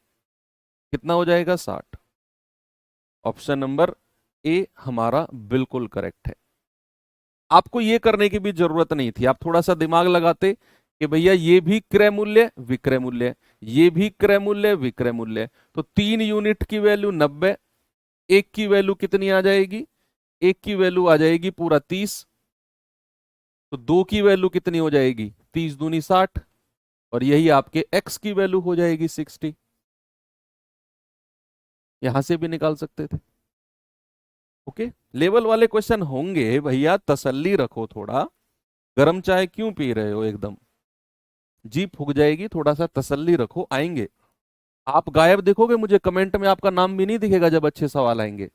कितना हो जाएगा 60। ऑप्शन नंबर ए हमारा बिल्कुल करेक्ट है। आपको ये करने की भी जरूरत नहीं थी, आप थोड़ा सा दिमाग लगाते कि भैया ये भी क्रय मूल्य विक्रय मूल्य, ये भी क्रय मूल्य विक्रय मूल्य, तो 3 यूनिट की वैल्यू 90, एक की वैल्यू कितनी आ जाएगी, एक की वैल्यू आ जाएगी पूरा 30, तो दो की वैल्यू कितनी हो जाएगी 30 दूनी 60, और यही आपके x की वैल्यू हो जाएगी 60। यहां से भी निकाल सकते थे। ओके, लेवल वाले क्वेश्चन होंगे भैया, तसल्ली रखो थोड़ा। गरम चाय क्यों पी रहे हो, एकदम जी फूक जाएगी, थोड़ा सा तसल्ली रखो, आएंगे। आप गायब देखोगे, मुझे कमेंट में आपका नाम भी नहीं दिखेगा जब अच्छे सवाल आएंगे।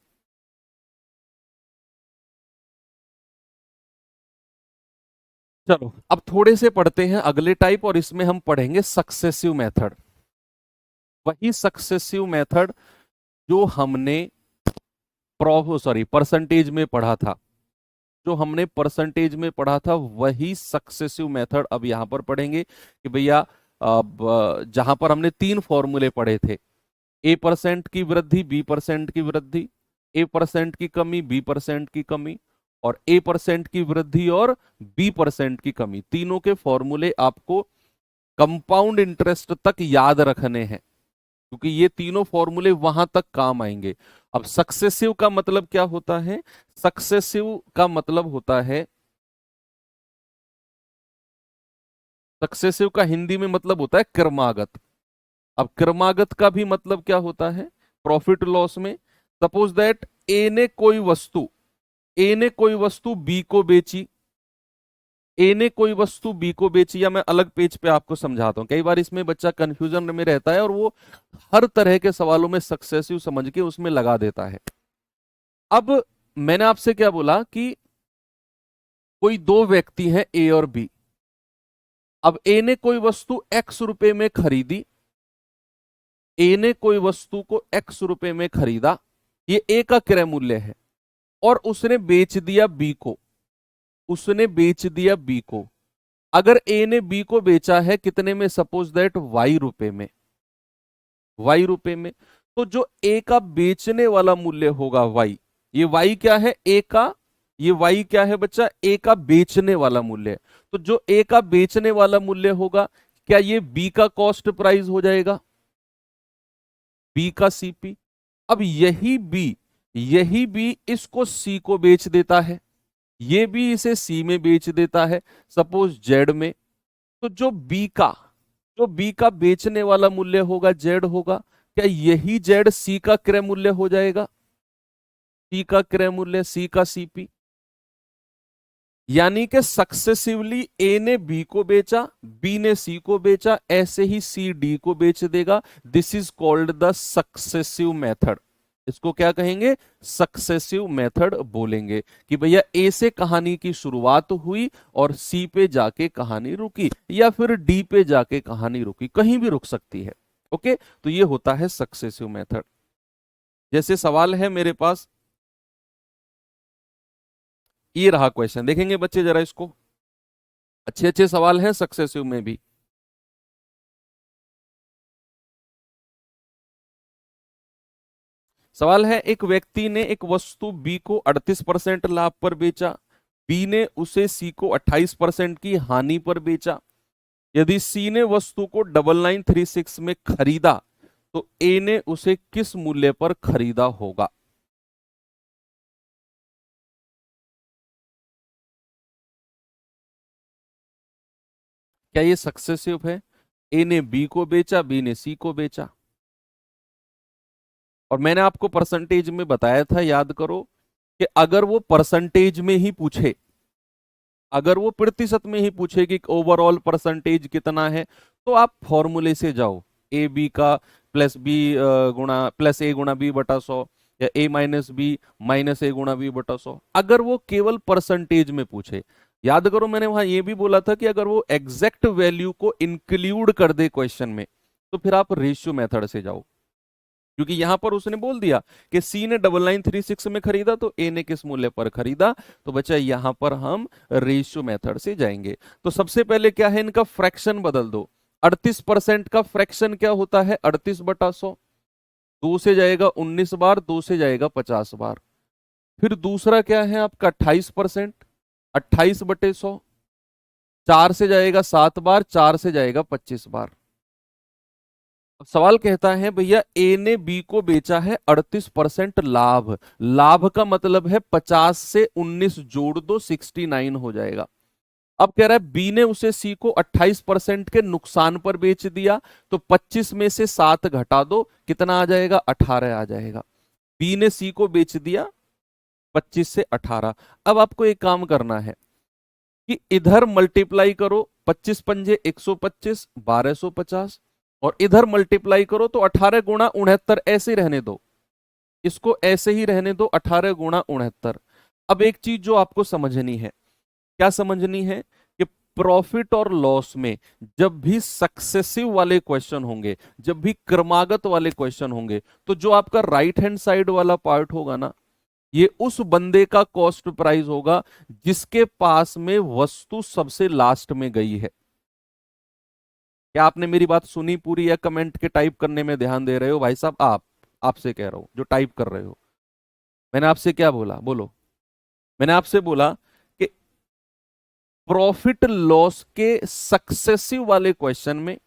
चलो अब थोड़े से पढ़ते हैं अगले टाइप, और इसमें हम पढ़ेंगे सक्सेसिव मेथड। वही सक्सेसिव मेथड जो हमने परसेंटेज में पढ़ा था, जो हमने परसेंटेज में पढ़ा था, वही सक्सेसिव मेथड अब यहां पर पढ़ेंगे कि भैया जहां पर हमने 3 फॉर्मूले पढ़े थे, A% की वृद्धि, B% की वृद्धि, A% की कमी, B% की कमी, और A% की वृद्धि और B% की कमी, तीनों के फॉर्मूले आपको कंपाउंड इंटरेस्ट तक याद रखने हैं, क्योंकि ये तीनों फॉर्मूले वहां तक काम आएंगे। अब सक्सेसिव का मतलब क्या होता है, सक्सेसिव का मतलब होता है, सक्सेसिव का हिंदी में मतलब होता है क्रमागत। अब क्रमागत का भी मतलब क्या होता है प्रॉफिट लॉस में, सपोज दैट ए ने कोई वस्तु बी को बेची, ए ने कोई वस्तु बी को बेची, या मैं अलग पेज पे आपको समझाता हूं, कई बार इसमें बच्चा कंफ्यूजन में रहता है और वो हर तरह के सवालों में सक्सेसिव समझ के उसमें लगा देता है। अब मैंने आपसे क्या बोला कि कोई दो व्यक्ति हैं ए और बी। अब ए ने कोई वस्तु एक्स रुपए में खरीदी, ए ने कोई वस्तु को एक्स रुपए में खरीदा, ये ए का क्रय मूल्य है, और उसने बेच दिया बी को, उसने बेच दिया बी को। अगर ए ने बी को बेचा है कितने में, सपोज दैट वाई रुपए में, वाई रुपए में, तो जो ए का बेचने वाला मूल्य होगा वाई, ये वाई क्या है ए का, ये वाई क्या है बच्चा, ए का बेचने वाला मूल्य है। तो जो ए का बेचने वाला मूल्य होगा, क्या ये बी का कॉस्ट प्राइस हो जाएगा, बी का सीपी। अब यही बी इसको सी को बेच देता है, ये भी इसे सी में बेच देता है, सपोज जेड में। तो जो बी का बेचने वाला मूल्य होगा जेड होगा, क्या यही जेड सी का क्रय मूल्य हो जाएगा, सी का क्रय मूल्य, सी का सीपी। यानी कि सक्सेसिवली ए ने बी को बेचा, बी ने सी को बेचा, ऐसे ही सी डी को बेच देगा। This is called the successive method. इसको क्या कहेंगे, सक्सेसिव मेथड बोलेंगे कि भैया ए से कहानी की शुरुआत हुई और सी पे जाके कहानी रुकी, या फिर डी पे जाके कहानी रुकी, कहीं भी रुक सकती है। ओके, तो ये होता है सक्सेसिव मेथड। जैसे सवाल है मेरे पास, ये रहा क्वेश्चन, देखेंगे बच्चे जरा इसको, अच्छे अच्छे सवाल हैं सक्सेसिव में भी। सवाल है, एक व्यक्ति ने एक वस्तु बी को 38% लाभ पर बेचा, बी ने उसे सी को 28% की हानि पर बेचा। यदि सी ने वस्तु को 9936 में खरीदा, तो ए ने उसे किस मूल्य पर खरीदा होगा। क्या ये सक्सेसिव है, ए ने बी को बेचा, बी ने सी को बेचा। और मैंने आपको परसेंटेज में बताया था, याद करो, कि अगर वो परसेंटेज में ही पूछे, अगर वो प्रतिशत में ही पूछे कि ओवरऑल परसेंटेज कितना है, तो आप फॉर्मूले से जाओ, ए बी का प्लस बी गुणा प्लस ए गुणा बी बटा 100, या ए माइनस बी माइनस ए गुणा बी बटा 100। अगर वो केवल परसेंटेज में पूछे, याद करो मैंने वहां ये भी बोला था कि अगर वो एग्जैक्ट वैल्यू को इंक्लूड कर दे क्वेश्चन में, तो फिर आप रेशियो मेथड से जाओ। क्योंकि यहां पर उसने बोल दिया कि सी ने 9936 में खरीदा तो ए ने किस मूल्य पर खरीदा। तो बच्चा यहां पर हम रेशियो मेथड से जाएंगे। तो सबसे पहले क्या है, इनका फ्रैक्शन बदल दो। 38% का फ्रैक्शन क्या होता है, 38/100। 2 से जाएगा 19 बार, 2 से जाएगा 50 बार। फिर दूसरा क्या है आपका 28%, 28/100। 4 से जाएगा 7 बार, 4 से जाएगा 25 बार। अब सवाल कहता है भैया ए ने बी को बेचा है 38% लाभ। लाभ का मतलब है 50 से 19 जोड़ दो, 69 हो जाएगा। अब कह रहा है बी ने उसे सी को 28% के नुकसान पर बेच दिया, तो 25 में से 7 घटा दो, कितना आ जाएगा, 18 आ जाएगा। बी ने सी को बेच दिया 25 से 18। अब आपको एक काम करना है कि इधर मल्टीप्लाई करो, 25 पंजे 125, 1250, और इधर मल्टीप्लाई करो तो 18 गुणा 69 ऐसे ही रहने दो, इसको ऐसे ही रहने दो, 18 गुणा 69। अब एक चीज जो आपको समझनी है, क्या समझनी है कि प्रॉफिट और लॉस में जब भी सक्सेसिव वाले क्वेश्चन होंगे, जब भी क्रमागत वाले क्वेश्चन होंगे, तो जो आपका राइट हैंड साइड वाला पार्ट होगा ना, ये उस बंदे का कॉस्ट प्राइस होगा जिसके पास में वस्तु सबसे लास्ट में गई है। क्या आपने मेरी बात सुनी पूरी, या कमेंट के टाइप करने में ध्यान दे रहे हो भाई साहब? आपसे कह रहा हूं जो टाइप कर रहे हो, मैंने आपसे क्या बोला, बोलो। मैंने आपसे बोला कि प्रॉफिट लॉस के सक्सेसिव वाले क्वेश्चन में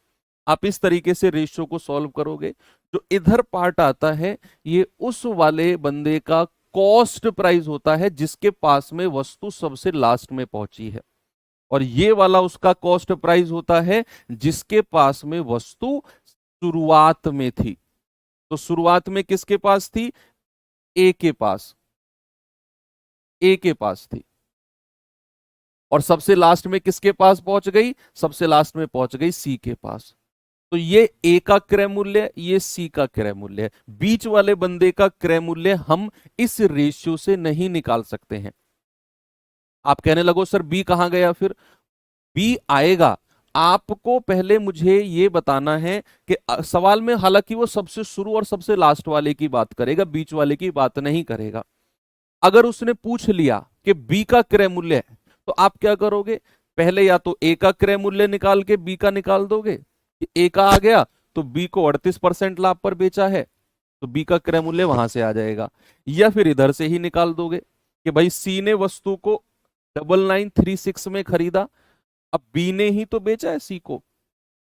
आप इस तरीके से रेशियो को सॉल्व करोगे। जो इधर पार्ट आता है ये उस वाले बंदे का कॉस्ट प्राइस होता है जिसके पास में वस्तु सबसे लास्ट में पहुंची है, और ये वाला उसका कॉस्ट प्राइस होता है जिसके पास में वस्तु शुरुआत में थी। तो शुरुआत में किसके पास थी, ए के पास, ए के पास थी, और सबसे लास्ट में किसके पास पहुंच गई, सबसे लास्ट में पहुंच गई सी के पास। तो ये ए का क्रय मूल्य, ये सी का क्रय मूल्य है। बीच वाले बंदे का क्रय मूल्य हम इस रेशियो से नहीं निकाल सकते हैं। आप कहने लगो सर बी कहां गया, फिर बी आएगा। आपको पहले मुझे ये बताना है कि सवाल में हालांकि वो सबसे शुरू और सबसे लास्ट वाले की बात करेगा, बीच वाले की बात नहीं करेगा। अगर उसने पूछ लिया कि बी का क्रय मूल्य है, तो आप क्या करोगे, पहले या तो ए का क्रय मूल्य निकाल के बी का निकाल दोगे, कि ए का आ गया तो बी को 38% लाभ पर बेचा है, तो बी का क्रय मूल्य वहां से आ जाएगा। या फिर इधर से ही निकाल दोगे कि भाई सी ने वस्तु को 9936 में खरीदा, अब बी ने ही तो बेचा है सी को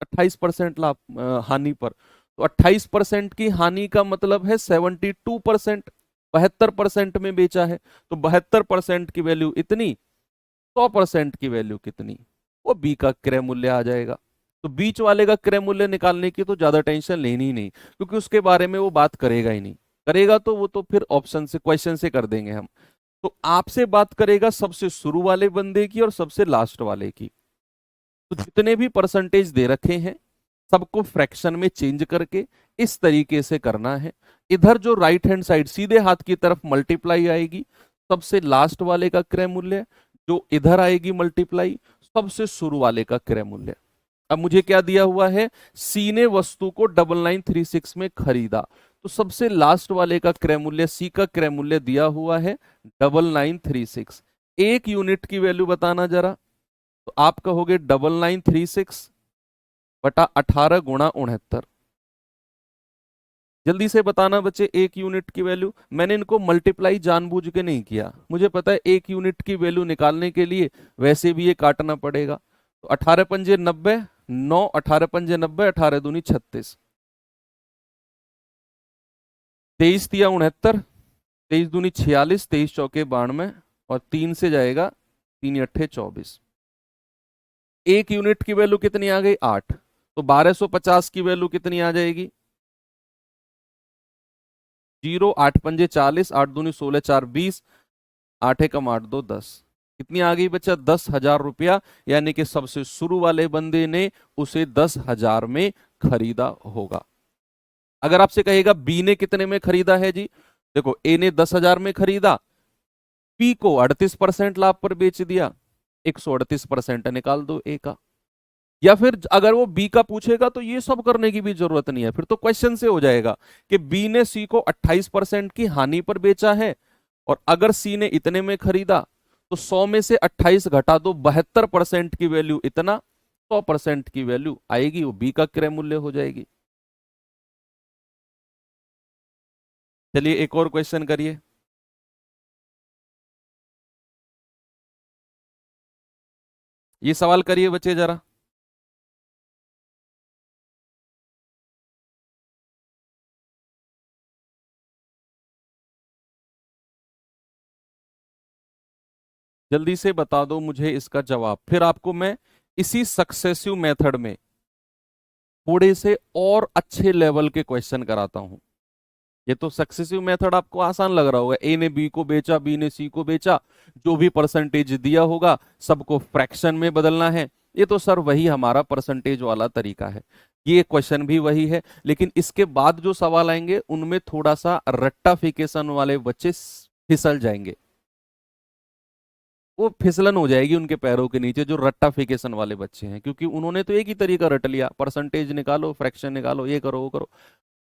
28% लाभ हानि पर, तो 28% की हानि का मतलब है 72%, 72% में बेचा है, तो 72% की वैल्यू इतनी, 100% की वैल्यू कितनी, वो बी का क्रय मूल्य आ जाएगा। तो बीच वाले का क्रय मूल्य निकालने की तो ज्यादा टेंशन लेनी ही नहीं, क्योंकि उसके बारे में वो बात करेगा ही नहीं। करेगा तो वो तो फिर ऑप्शन से, क्वेश्चन से कर देंगे हम। तो आपसे बात करेगा सबसे शुरू वाले बंदे की और सबसे लास्ट वाले की। तो जितने भी परसेंटेज दे रखे हैं सबको फ्रैक्शन में चेंज करके इस तरीके से करना है। इधर जो राइट हैंड साइड सीधे हाथ की तरफ मल्टीप्लाई आएगी सबसे लास्ट वाले का क्रय मूल्य, जो इधर आएगी मल्टीप्लाई सबसे शुरू वाले का क्रय मूल्य। अब मुझे क्या दिया हुआ है, सी ने वस्तु को 9936 में खरीदा, तो सबसे लास्ट वाले का क्रय मूल्य, सी का क्रय मूल्य दिया हुआ है 9936। एक यूनिट की वैल्यू बताना जरा, तो आप कहोगे 9936 बटा 18 गुणा 69। जल्दी से बताना बच्चे एक यूनिट की वैल्यू। मैंने इनको मल्टीप्लाई जानबूझ के नहीं किया, मुझे पता है एक यूनिट की वैल्यू निकालने के लिए वैसे भी ये काटना पड़ेगा। तो 18 पंजे 90, 9, 18 पंजे 90, 18 दूनी 36, 23 तिया 69, 23 दूनी 46, 23 चौके 92, और 3 से जाएगा 3 अट्ठे 24। एक यूनिट की वैल्यू कितनी आ गई, 8। तो 1250 की वैल्यू कितनी आ जाएगी, 0, 8 पंजे 40, 8 दूनी 16, 4 20, 8 एकम 8 2 10। कितनी आ गई बच्चा, 10,000 रुपया। यानी कि सबसे शुरू वाले बंदे ने उसे 10,000 में खरीदा होगा। अगर आपसे कहेगा बी ने कितने में खरीदा है जी, देखो ए ने 10,000 में खरीदा, पी को 38% लाभ पर बेच दिया, 138% निकाल दो ए का। या फिर अगर वो बी का पूछेगा तो ये सब करने की भी जरूरत नहीं है, फिर तो क्वेश्चन से हो जाएगा कि बी ने सी को 28% की हानि पर बेचा है, और अगर सी ने इतने में खरीदा तो 100 में से 28 घटा दो, 72% की वैल्यू इतना, 100% की वैल्यू आएगी वो बी का क्रय मूल्य हो जाएगी। चलिए एक और क्वेश्चन करिए। ये सवाल करिए बच्चे जरा। जल्दी से बता दो मुझे इसका जवाब, फिर आपको मैं इसी सक्सेसिव मेथड में थोड़े से और अच्छे लेवल के क्वेश्चन कराता हूं। ये तो सक्सेसिव मेथड आपको आसान लग रहा होगा, ए ने बी को बेचा, बी ने सी को बेचा, जो भी परसेंटेज दिया होगा सबको फ्रैक्शन में बदलना है। ये तो सर वही हमारा परसेंटेज वाला तरीका है, ये क्वेश्चन भी वही है, लेकिन इसके बाद जो सवाल आएंगे उनमें थोड़ा सा रट्टाफिकेशन वाले बच्चे फिसल जाएंगे, वो फिसलन हो जाएगी उनके पैरों के नीचे, जो रट्टाफिकेशन वाले बच्चे हैं, क्योंकि उन्होंने तो एक ही तरीका रट लिया, परसेंटेज निकालो, फ्रैक्शन निकालो, ये करो वो करो।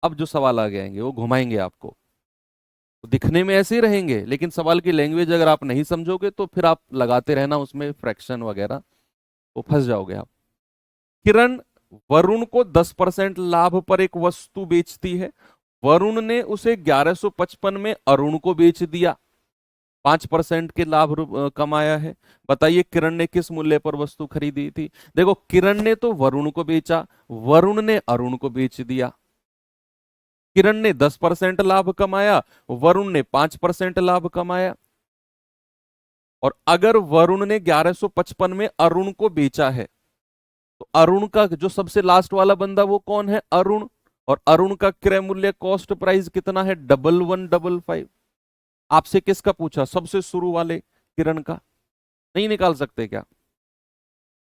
अब जो सवाल आगे आएंगे वो घुमाएंगे आपको, दिखने में ऐसे ही रहेंगे, लेकिन सवाल की लैंग्वेज अगर आप नहीं समझोगे तो फिर आप लगाते रहना उसमें फ्रैक्शन वगैरह, तो फंस जाओगे आप। किरण वरुण को 10% लाभ पर एक वस्तु बेचती है, वरुण ने उसे 1155 में अरुण को बेच दिया, 5% के लाभ कमाया है। बताइए किरण ने किस मूल्य पर वस्तु खरीदी थी। देखो किरण ने तो वरुण को बेचा, वरुण ने अरुण को बेच दिया। किरण ने 10% लाभ कमाया, वरुण ने 5% लाभ कमाया। और अगर वरुण ने 1155 में अरुण को बेचा है, तो अरुण का जो सबसे लास्ट वाला बंदा वो कौन है, अरुण। और अरुण का क्रय मूल्य कॉस्ट प्राइस कितना है, 1155। आपसे किसका पूछा, सबसे शुरू वाले किरण का। नहीं निकाल सकते क्या,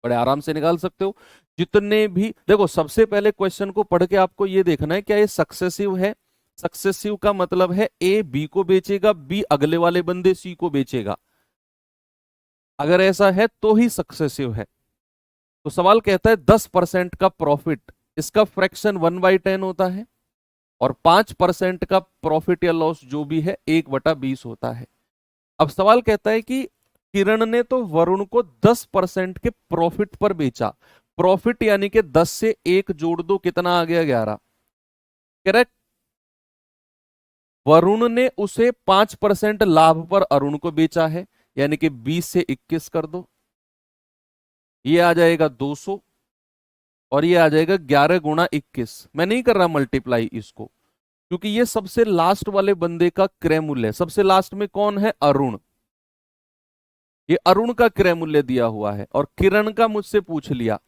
बड़े आराम से निकाल सकते हो। जितने भी देखो, सबसे पहले क्वेश्चन को पढ़ के आपको ये देखना है क्या ये सक्सेसिव है। सक्सेसिव का मतलब है ए बी को बेचेगा, बी अगले वाले बंदे सी को बेचेगा, अगर ऐसा है तो ही सक्सेसिव है। तो सवाल कहता है 10% का प्रॉफिट, इसका फ्रैक्शन 1/10 होता है, और 5% का प्रॉफिट या लॉस जो भी है 1/20 होता है। अब सवाल कहता है कि किरण ने तो वरुण को 10% के प्रॉफिट पर बेचा, प्रॉफिट यानी कि 10 से 1 जोड़ दो, कितना आ गया, 11। करेक्ट। वरुण ने उसे 5% लाभ पर अरुण को बेचा है, यानी कि 20 से 21 कर दो, ये आ जाएगा 200, और ये आ जाएगा 11 × 21। मैं नहीं कर रहा मल्टीप्लाई इसको, क्योंकि ये सबसे लास्ट वाले बंदे का क्रय मूल्य है। सबसे लास्ट में कौन है, अरुण, ये अरुण का क्रय मूल्य दिया हुआ है, और किरण का मुझसे पूछ लिया,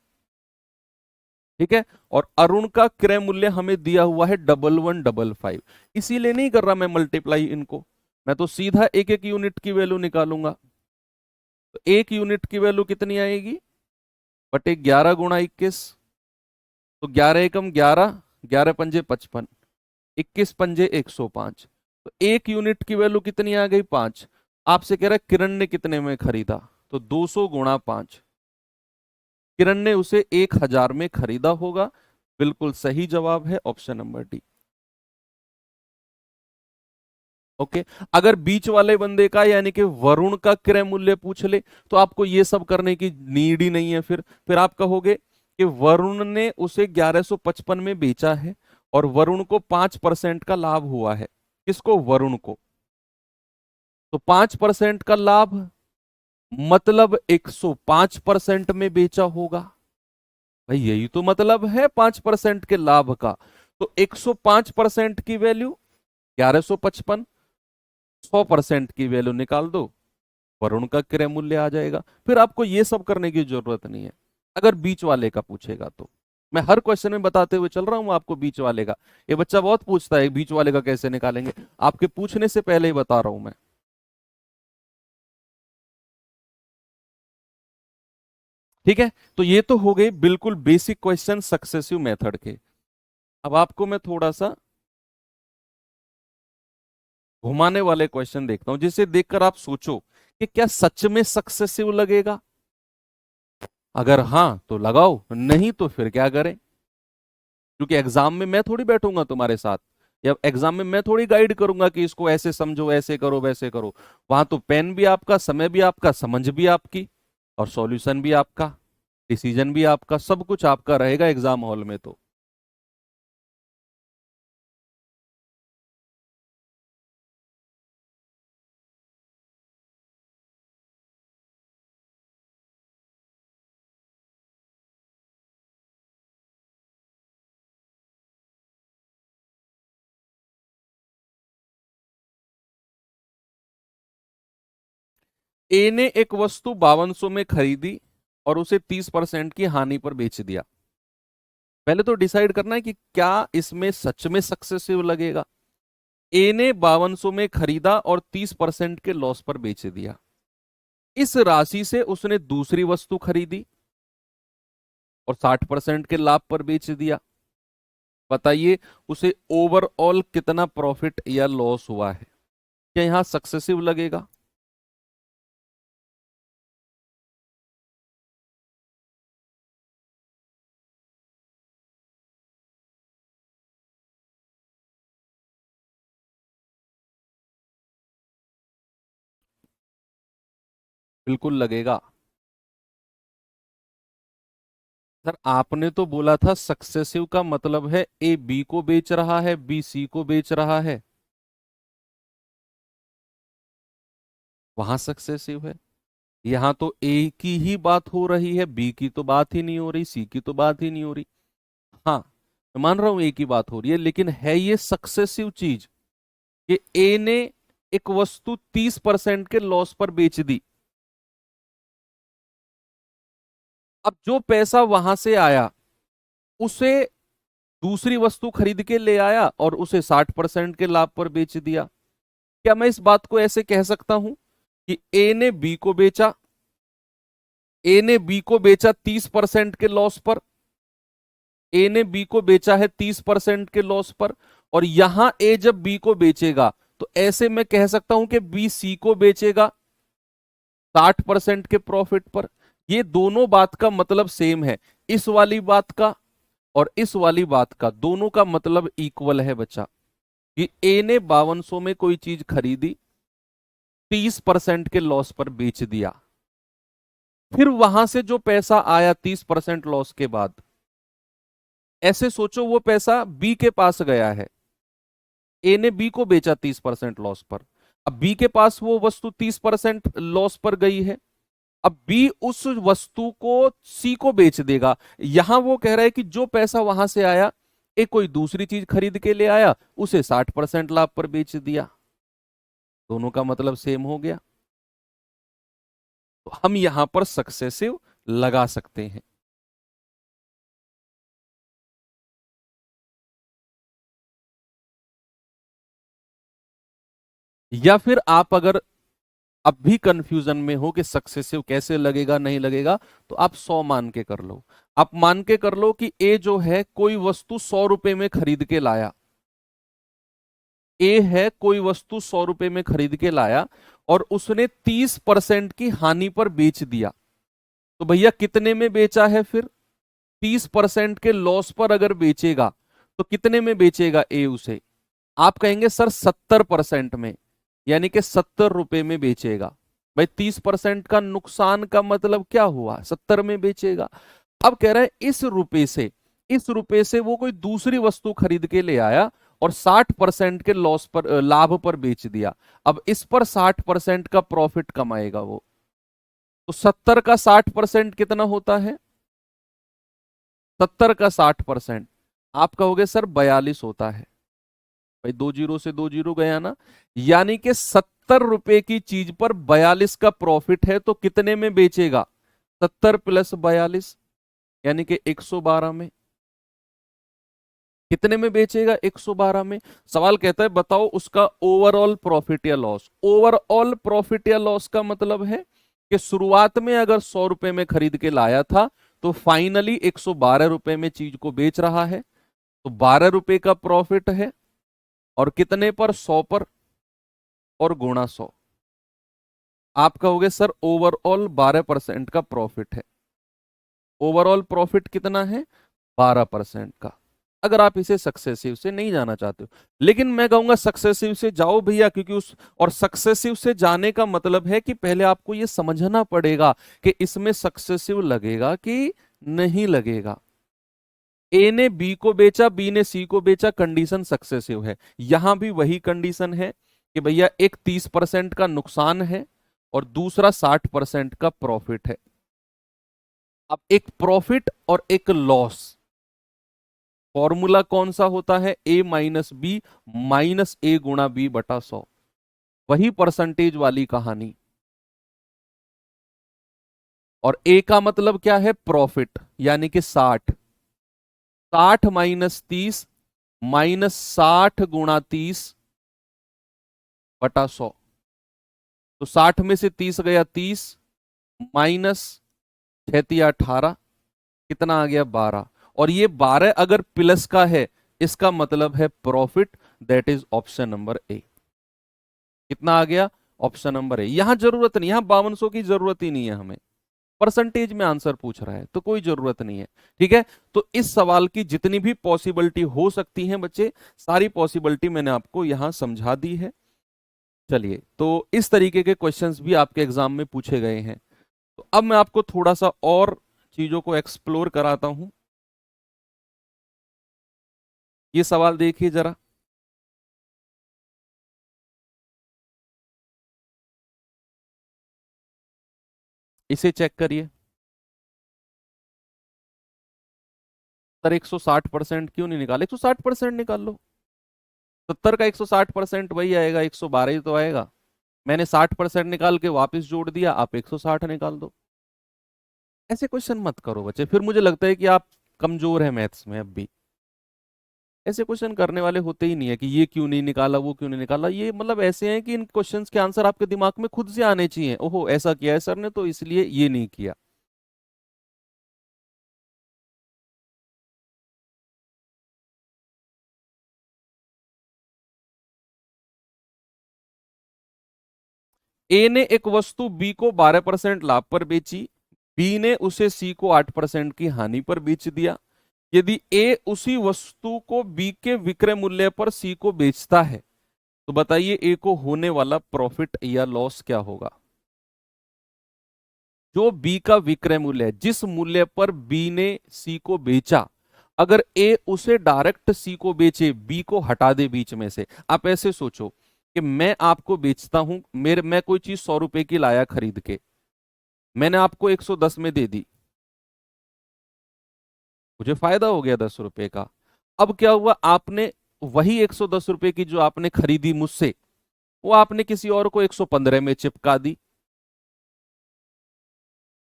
ठीक है। और अरुण का क्रय मूल्य हमें दिया हुआ है 1155, इसीलिए नहीं कर रहा मैं मल्टीप्लाई इनको, मैं तो सीधा एक एक यूनिट की वैल्यू निकालूंगा। तो एक यूनिट की वैल्यू कितनी आएगी, बटे 11 × 21, तो 11 × 11, 11 × 5 = 55, 21 × 5 = 105। तो एक यूनिट की वैल्यू कितनी आ गई, 5। आपसे कह रहा है किरण ने कितने में खरीदा, तो 200 × 5, किरण ने उसे 1000 में खरीदा होगा। बिल्कुल सही जवाब है ऑप्शन नंबर डी। ओके। अगर बीच वाले बंदे का यानी कि वरुण का क्रय मूल्य पूछ ले तो आपको ये सब करने की नीड ही नहीं है। फिर आप कहोगे कि वरुण ने उसे 1155 में बेचा है, और वरुण को 5% का लाभ हुआ है। किसको, वरुण को। तो 5% का लाभ मतलब 105% में बेचा होगा, भाई यही तो मतलब है 5% के लाभ का। तो 105% की वैल्यू 1155, 100% की वैल्यू निकाल दो, वरुण का क्रय मूल्य आ जाएगा। फिर आपको ये सब करने की जरूरत नहीं है। अगर बीच वाले का पूछेगा तो मैं हर क्वेश्चन में बताते हुए चल रहा हूं आपको बीच वाले का। ये बच्चा बहुत पूछता है बीच वाले का कैसे निकालेंगे, आपके पूछने से पहले ही बता रहा हूं मैं। ठीक है, तो ये तो हो गए बिल्कुल बेसिक क्वेश्चन सक्सेसिव मेथड के। अब आपको मैं थोड़ा सा घुमाने वाले क्वेश्चन देखता हूं, जिसे देखकर आप सोचो कि क्या सच में सक्सेसिव लगेगा। अगर हाँ तो लगाओ, नहीं तो फिर क्या करें? क्योंकि एग्जाम में मैं थोड़ी बैठूंगा तुम्हारे साथ, या एग्जाम में मैं थोड़ी गाइड करूंगा कि इसको ऐसे समझो, ऐसे करो, वैसे करो। वहां तो पेन भी आपका, समय भी आपका, समझ भी आपकी, और सॉल्यूशन भी आपका, डिसीजन भी आपका, सब कुछ आपका रहेगा एग्जाम हॉल में तो। ए ने एक वस्तु 5200 में खरीदी और उसे 30% की हानि पर बेच दिया। पहले तो डिसाइड करना है कि क्या इसमें सच में सक्सेसिव लगेगा। ए ने 5200 में खरीदा और 30% के लॉस पर बेच दिया। इस राशि से उसने दूसरी वस्तु खरीदी और 60% के लाभ पर बेच दिया। बताइए उसे ओवरऑल कितना प्रॉफिट या लॉस हुआ है? क्या यहां सक्सेसिव लगेगा? बिल्कुल लगेगा। सर आपने तो बोला था सक्सेसिव का मतलब है ए बी को बेच रहा है, बी सी को बेच रहा है, वहां सक्सेसिव है। यहां तो ए की ही बात हो रही है, बी की तो बात ही नहीं हो रही, सी की तो बात ही नहीं हो रही। हाँ मैं मान रहा हूं ए की बात हो रही है, लेकिन है ये सक्सेसिव चीज कि ए ने एक वस्तु 30% के लॉस पर बेच दी। अब जो पैसा वहां से आया उसे दूसरी वस्तु खरीद के ले आया और उसे 60% के लाभ पर बेच दिया। क्या मैं इस बात को ऐसे कह सकता हूं कि ए ने बी को बेचा, ए ने बी को बेचा 30% के लॉस पर, ए ने बी को बेचा है 30% के लॉस पर, और यहां ए जब बी को बेचेगा तो ऐसे मैं कह सकता हूं कि बी सी को बेचेगा 60% के प्रॉफिट पर। ये दोनों बात का मतलब सेम है। इस वाली बात का और इस वाली बात का दोनों का मतलब इक्वल है बच्चा, कि ए ने 5200 में कोई चीज खरीदी, 30% के लॉस पर बेच दिया। फिर वहां से जो पैसा आया 30% लॉस के बाद, ऐसे सोचो वो पैसा बी के पास गया है। ए ने बी को बेचा 30% लॉस पर, अब बी के पास वो वस्तु 30% लॉस पर गई है। अब बी उस वस्तु को सी को बेच देगा। यहां वो कह रहा है कि जो पैसा वहां से आया, एक कोई दूसरी चीज खरीद के ले आया, उसे 60% लाभ पर बेच दिया। दोनों का मतलब सेम हो गया, तो हम यहां पर सक्सेसिव लगा सकते हैं। या फिर आप अगर अब भी कंफ्यूजन में हो कि सक्सेसिव कैसे लगेगा नहीं लगेगा, तो आप 100 मान के कर लो। आप मान के कर लो कि ए जो है कोई वस्तु 100 रुपए में खरीद के लाया। ए है कोई वस्तु 100 रुपए में खरीद के लाया और उसने 30% की हानि पर बेच दिया। तो भैया कितने में बेचा है फिर? 30% के लॉस पर अगर बेचेगा तो कितने में बेचेगा ए उसे? आप कहेंगे सर 70% में, यानी कि 70 रुपए में बेचेगा। भाई 30% का नुकसान का मतलब क्या हुआ? 70 में बेचेगा। अब कह रहा है इस रुपए से वो कोई दूसरी वस्तु खरीद के ले आया और 60% के लॉस पर लाभ पर बेच दिया। अब इस पर 60% का प्रॉफिट कमाएगा वो। तो 70 का 60% कितना होता है? 70 का 60% आप कहोगे सर 42 होता है। भाई दो जीरो से दो जीरो गया ना, यानी कि 70 रुपए की चीज पर 42 का प्रॉफिट है, तो कितने में बेचेगा? 70 + 42 यानी कि 112 में। कितने में बेचेगा? 112 में। सवाल कहता है बताओ उसका ओवरऑल प्रॉफिट या लॉस। ओवरऑल प्रॉफिट या लॉस का मतलब है कि शुरुआत में अगर 100 रुपए में खरीद के लाया था, तो फाइनली 112 रुपए में चीज को बेच रहा है, तो 12 रुपए का प्रॉफिट है। और कितने पर? 100 पर, और गुणा 100। आप कहोगे सर ओवरऑल 12% का प्रॉफिट है। ओवरऑल प्रॉफिट कितना है? 12% का। अगर आप इसे सक्सेसिव से नहीं जाना चाहते हो, लेकिन मैं कहूंगा सक्सेसिव से जाओ भैया, क्योंकि उस और सक्सेसिव से जाने का मतलब है कि पहले आपको यह समझना पड़ेगा कि इसमें सक्सेसिव लगेगा कि नहीं लगेगा। ए ने बी को बेचा, बी ने सी को बेचा, कंडीशन सक्सेसिव है। यहां भी वही कंडीशन है कि भैया एक 30% का नुकसान है और दूसरा 60% का प्रॉफिट है। अब एक प्रॉफिट और एक लॉस, फॉर्मूला कौन सा होता है? ए माइनस बी माइनस ए गुणा बी बटा 100। वही परसेंटेज वाली कहानी। और ए का मतलब क्या है? प्रॉफिट, यानी कि 60। 60 माइनस 30 माइनस 60 गुणा 30 बटा 100। तो 60 में से 30 गया 30 माइनस 6 × 18, कितना आ गया? 12। और ये 12 अगर प्लस का है, इसका मतलब है profit. That is option number A. कितना आ गया? Option number A. यहां जरूरत नहीं, यहां 5200 की जरूरत ही नहीं है हमें, परसेंटेज में आंसर पूछ रहा है तो कोई जरूरत नहीं है। ठीक है, तो इस सवाल की जितनी भी पॉसिबिलिटी हो सकती है बच्चे, सारी पॉसिबिलिटी मैंने आपको यहां समझा दी है। चलिए, तो इस तरीके के क्वेश्चंस भी आपके एग्जाम में पूछे गए हैं। तो अब मैं आपको थोड़ा सा और चीजों को एक्सप्लोर कराता हूं। ये सवाल देखिए जरा, इसे चेक करिए। सर 160% क्यों नहीं निकाले? 160% निकाल लो। 70 का 160% वही आएगा, 112 ही तो आएगा। मैंने 60% निकाल के वापस जोड़ दिया, आप 160 निकाल दो। ऐसे क्वेश्चन मत करो बच्चे, फिर मुझे लगता है कि आप कमजोर है मैथ्स में अब भी। ऐसे क्वेश्चन करने वाले होते ही नहीं है कि ये क्यों नहीं निकाला, वो क्यों नहीं निकाला। ये मतलब ऐसे हैं कि इन क्वेश्चंस के आंसर आपके दिमाग में खुद से आने चाहिए। ओहो, ऐसा किया है सर ने तो इसलिए ये नहीं किया। ए ने एक वस्तु बी को 12% लाभ पर बेची, बी ने उसे सी को 8% की हानि पर बेच दिया। यदि ए उसी वस्तु को बी के विक्रय मूल्य पर सी को बेचता है, तो बताइए ए को होने वाला प्रॉफिट या लॉस क्या होगा? जो बी का विक्रय मूल्य है, जिस मूल्य पर बी ने सी को बेचा, अगर ए उसे डायरेक्ट सी को बेचे, बी को हटा दे बीच में से। आप ऐसे सोचो कि मैं आपको बेचता हूं, मेरे मैं कोई चीज 100 रुपए की लाया खरीद के, मैंने आपको 110 में दे दी, मुझे फायदा हो गया 10 रुपए का। अब क्या हुआ? आपने वही 110 रुपए की जो आपने खरीदी मुझसे, वो आपने किसी और को 115 में चिपका दी।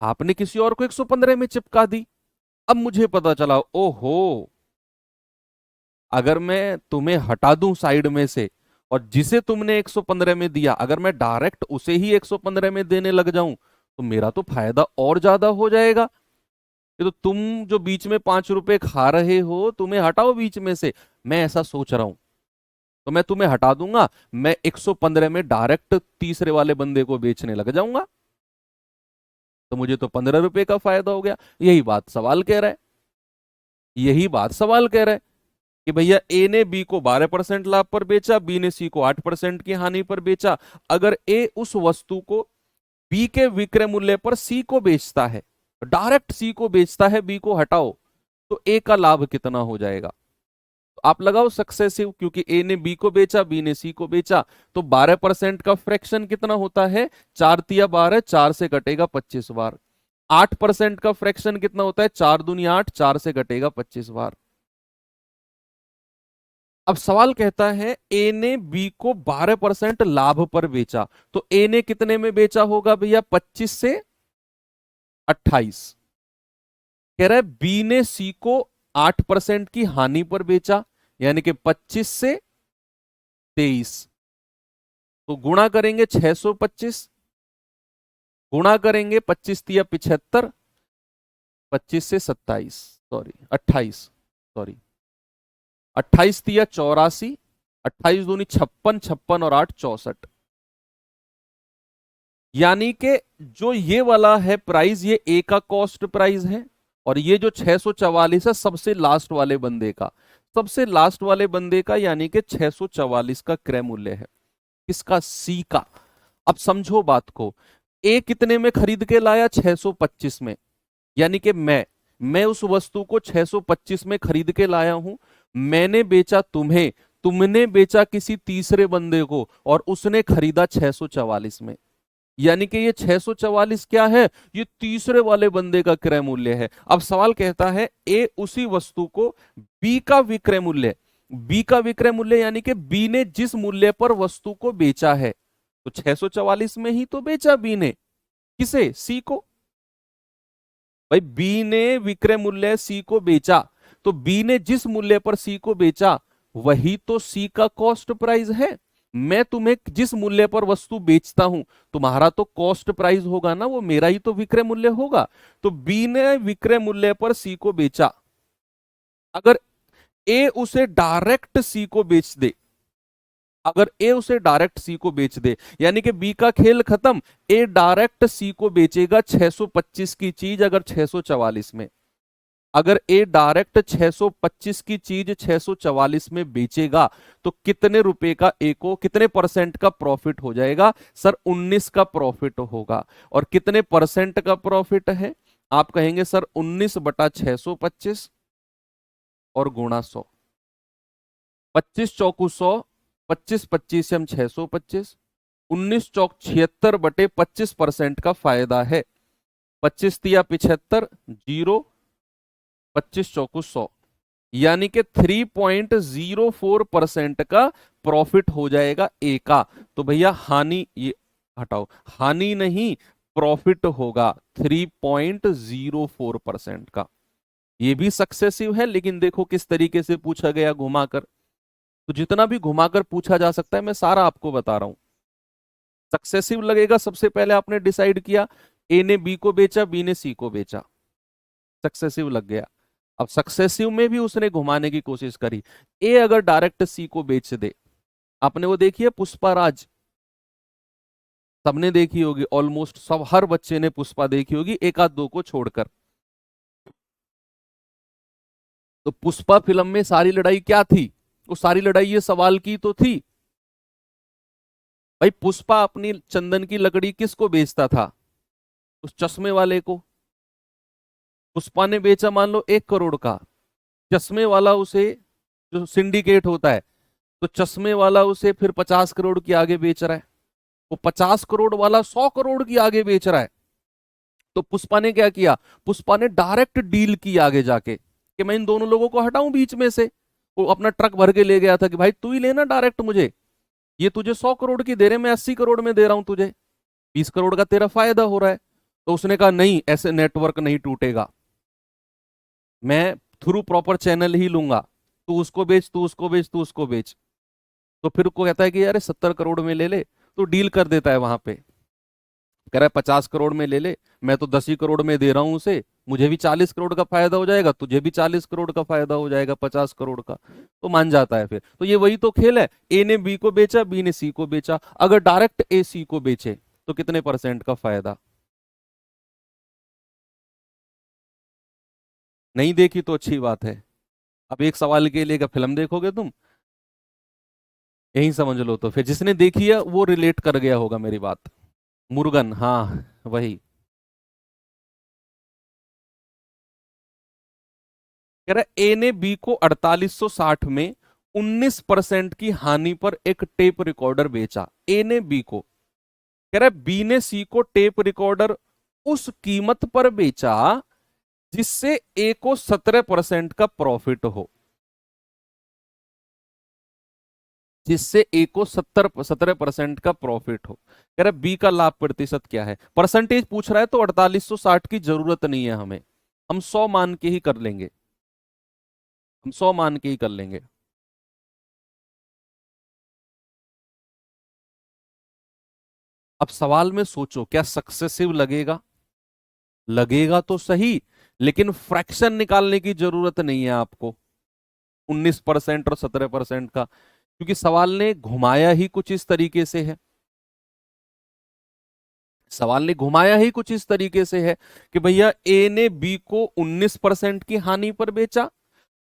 आपने किसी और को 115 में चिपका दी। अब मुझे पता चला, ओहो, अगर मैं तुम्हें हटा दूं साइड में से और जिसे तुमने 115 में दिया, अगर मैं डायरेक्ट उसे ही 115 में देने लग जाऊं, तो मेरा तो फायदा और ज्यादा हो जाएगा। ये तो तुम जो बीच में 5 रुपए खा रहे हो, तुम्हें हटाओ बीच में से। मैं ऐसा सोच रहा हूं, तो मैं तुम्हें हटा दूंगा, मैं 115 में डायरेक्ट तीसरे वाले बंदे को बेचने लग जाऊंगा, तो मुझे तो 15 रुपए का फायदा हो गया। यही बात सवाल कह रहा है, यही बात सवाल कह रहा है कि भैया ए ने बी को 12% लाभ पर बेचा, बी ने सी को 8% की हानि पर बेचा। अगर ए उस वस्तु को बी के विक्रय मूल्य पर सी को बेचता है, डायरेक्ट सी को बेचता है, बी को हटाओ, तो ए का लाभ कितना हो जाएगा? तो आप लगाओ सक्सेसिव, क्योंकि ए ने बी को बेचा, बी ने सी को बेचा। तो 12% का फ्रैक्शन कितना होता है? 4×3 = 12, 4 से कटेगा 25 बार। 8% का फ्रैक्शन कितना होता है? 4×2 = 8, 4 से कटेगा 25 बार। अब सवाल कहता है ए ने बी को 12% लाभ पर बेचा, तो ए ने कितने में बेचा होगा भैया? 25 से 28। कह रहा है बी ने सी को 8% की हानि पर बेचा, यानी कि 25 से 23। तो गुणा करेंगे 625, गुणा करेंगे 25×3 = 75, 25 से 27, सॉरी 28, सॉरी 28×3 = 84, 28×2 = 56, 56 और 8 = 64। यानी कि जो ये वाला है प्राइस, ये ए का कॉस्ट प्राइस है, और ये जो 644 है सबसे लास्ट वाले बंदे का, सबसे लास्ट वाले बंदे का, यानी कि 644 का क्रय मूल्य है। किसका? सी का। अब समझो बात को, ए कितने में खरीद के लाया? 625 में। यानी कि मैं उस वस्तु को 625 में खरीद के लाया हूं, मैंने बेचा तुम्हें, तुमने बेचा किसी तीसरे बंदे को, और उसने खरीदा 644 में। यानी कि ये 644 क्या है? ये तीसरे वाले बंदे का क्रय मूल्य है। अब सवाल कहता है ए उसी वस्तु को बी का विक्रय मूल्य, बी का विक्रय मूल्य यानी कि बी ने जिस मूल्य पर वस्तु को बेचा है, तो 644 में ही तो बेचा बी ने। किसे? सी को। भाई बी ने विक्रय मूल्य सी को बेचा, तो बी ने जिस मूल्य पर सी को बेचा वही तो सी का कॉस्ट प्राइस है। मैं तुम्हें जिस मूल्य पर वस्तु बेचता हूं, तुम्हारा तो कॉस्ट प्राइस होगा ना, वो मेरा ही तो विक्रय मूल्य होगा। तो बी ने विक्रय मूल्य पर सी को बेचा, अगर ए उसे डायरेक्ट सी को बेच दे, अगर ए उसे डायरेक्ट सी को बेच दे, यानी कि बी का खेल खत्म, ए डायरेक्ट सी को बेचेगा 625 की चीज अगर 644 में, अगर ए डायरेक्ट 625 की चीज 644 में बेचेगा, तो कितने रुपए का ए को, कितने परसेंट का प्रॉफिट हो जाएगा? सर 19 का प्रॉफिट होगा। और कितने परसेंट का प्रॉफिट है? आप कहेंगे सर 19 बटा 625 और गुणा 100, 25 चौकू 100, 25 25 से हम 625, 19 चौक 76 बटे 25% का फायदा है। 25 तिया 75, जीरो, 25 चौकू 100, यानी कि 3.04% का प्रॉफिट हो जाएगा ए का। तो भैया हानि, ये हटाओ, हानि नहीं प्रॉफिट होगा 3.04% का। ये भी सक्सेसिव है, लेकिन देखो किस तरीके से पूछा गया, घुमाकर। तो जितना भी घुमाकर पूछा जा सकता है मैं सारा आपको बता रहा हूं। सक्सेसिव लगेगा, सबसे पहले आपने डिसाइड किया, ए ने बी को बेचा, बी ने सी को बेचा, सक्सेसिव लग गया। अब सक्सेसिव में भी उसने घुमाने की कोशिश करी, ए अगर डायरेक्ट सी को बेच दे, आपने वो देखी है पुष्पा राज, सबने देखी होगी, ऑलमोस्ट सब, हर बच्चे ने पुष्पा देखी होगी एक आध दो को छोड़कर। तो पुष्पा फिल्म में सारी लड़ाई क्या थी? वो सारी लड़ाई ये सवाल की तो थी, भाई पुष्पा अपनी चंदन की लकड़ी किसको बेचता था? उस चश्मे वाले को। पुष्पा ने बेचा मान लो 1 करोड़ का, चश्मे वाला उसे, जो सिंडिकेट होता है, तो चश्मे वाला उसे फिर 50 करोड़ की आगे बेच रहा है, वो 50 करोड़ वाला 100 करोड़ की आगे बेच रहा है। तो पुष्पा ने क्या किया? पुष्पा ने डायरेक्ट डील की आगे जाके कि मैं इन दोनों लोगों को हटाऊं बीच में से। वो अपना ट्रक भर के ले गया था कि भाई तू ही लेना डायरेक्ट मुझे, ये तुझे 100 करोड़ की दे रहे, मैं 80 करोड़ में दे रहा हूं तुझे, 20 करोड़ का तेरा फायदा हो रहा है। तो उसने कहा नहीं, ऐसे नेटवर्क नहीं टूटेगा, मैं थ्रू प्रॉपर चैनल ही लूंगा, तू उसको बेच, तू उसको बेच, तू उसको बेच। तो फिर को कहता है कि यार 70 करोड़ में ले ले, तो डील कर देता है वहां पे, कह रहा है 50 करोड़ में ले ले, मैं तो 10 ही करोड़ में दे रहा हूं उसे, मुझे भी 40 करोड़ का फायदा हो जाएगा, तुझे भी 40 करोड़ का फायदा हो जाएगा 50 करोड़ का। तो मान जाता है फिर। तो ये वही तो खेल है, ए ने बी को बेचा, बी ने सी को बेचा, अगर डायरेक्ट ए सी को बेचे तो कितने परसेंट का फायदा? नहीं देखी तो अच्छी बात है। अब एक सवाल के लिए क्या फिल्म देखोगे तुम? यही समझ लो, तो फिर जिसने देखी है वो रिलेट कर गया होगा मेरी बात। मुर्गन, हाँ वही। कह रहा ए ने बी को 4860 में 19% की हानि पर एक टेप रिकॉर्डर बेचा। ए ने बी को, कह रहा है बी ने सी को टेप रिकॉर्डर उस कीमत पर बेचा जिससे ए को 17% का प्रॉफिट हो, जिससे ए को 17% का प्रॉफिट हो। कह रहा है बी का लाभ प्रतिशत क्या है? परसेंटेज पूछ रहा है, तो 4860 की जरूरत नहीं है हमें, हम 100 मान के ही कर लेंगे, हम 100 मान के ही कर लेंगे। अब सवाल में सोचो, क्या सक्सेसिव लगेगा? लगेगा तो सही, लेकिन फ्रैक्शन निकालने की जरूरत नहीं है आपको 19% और 17% का, क्योंकि सवाल ने घुमाया ही कुछ इस तरीके से है। सवाल ने घुमाया ही कुछ इस तरीके से है कि भैया ए ने बी को 19% की हानि पर बेचा।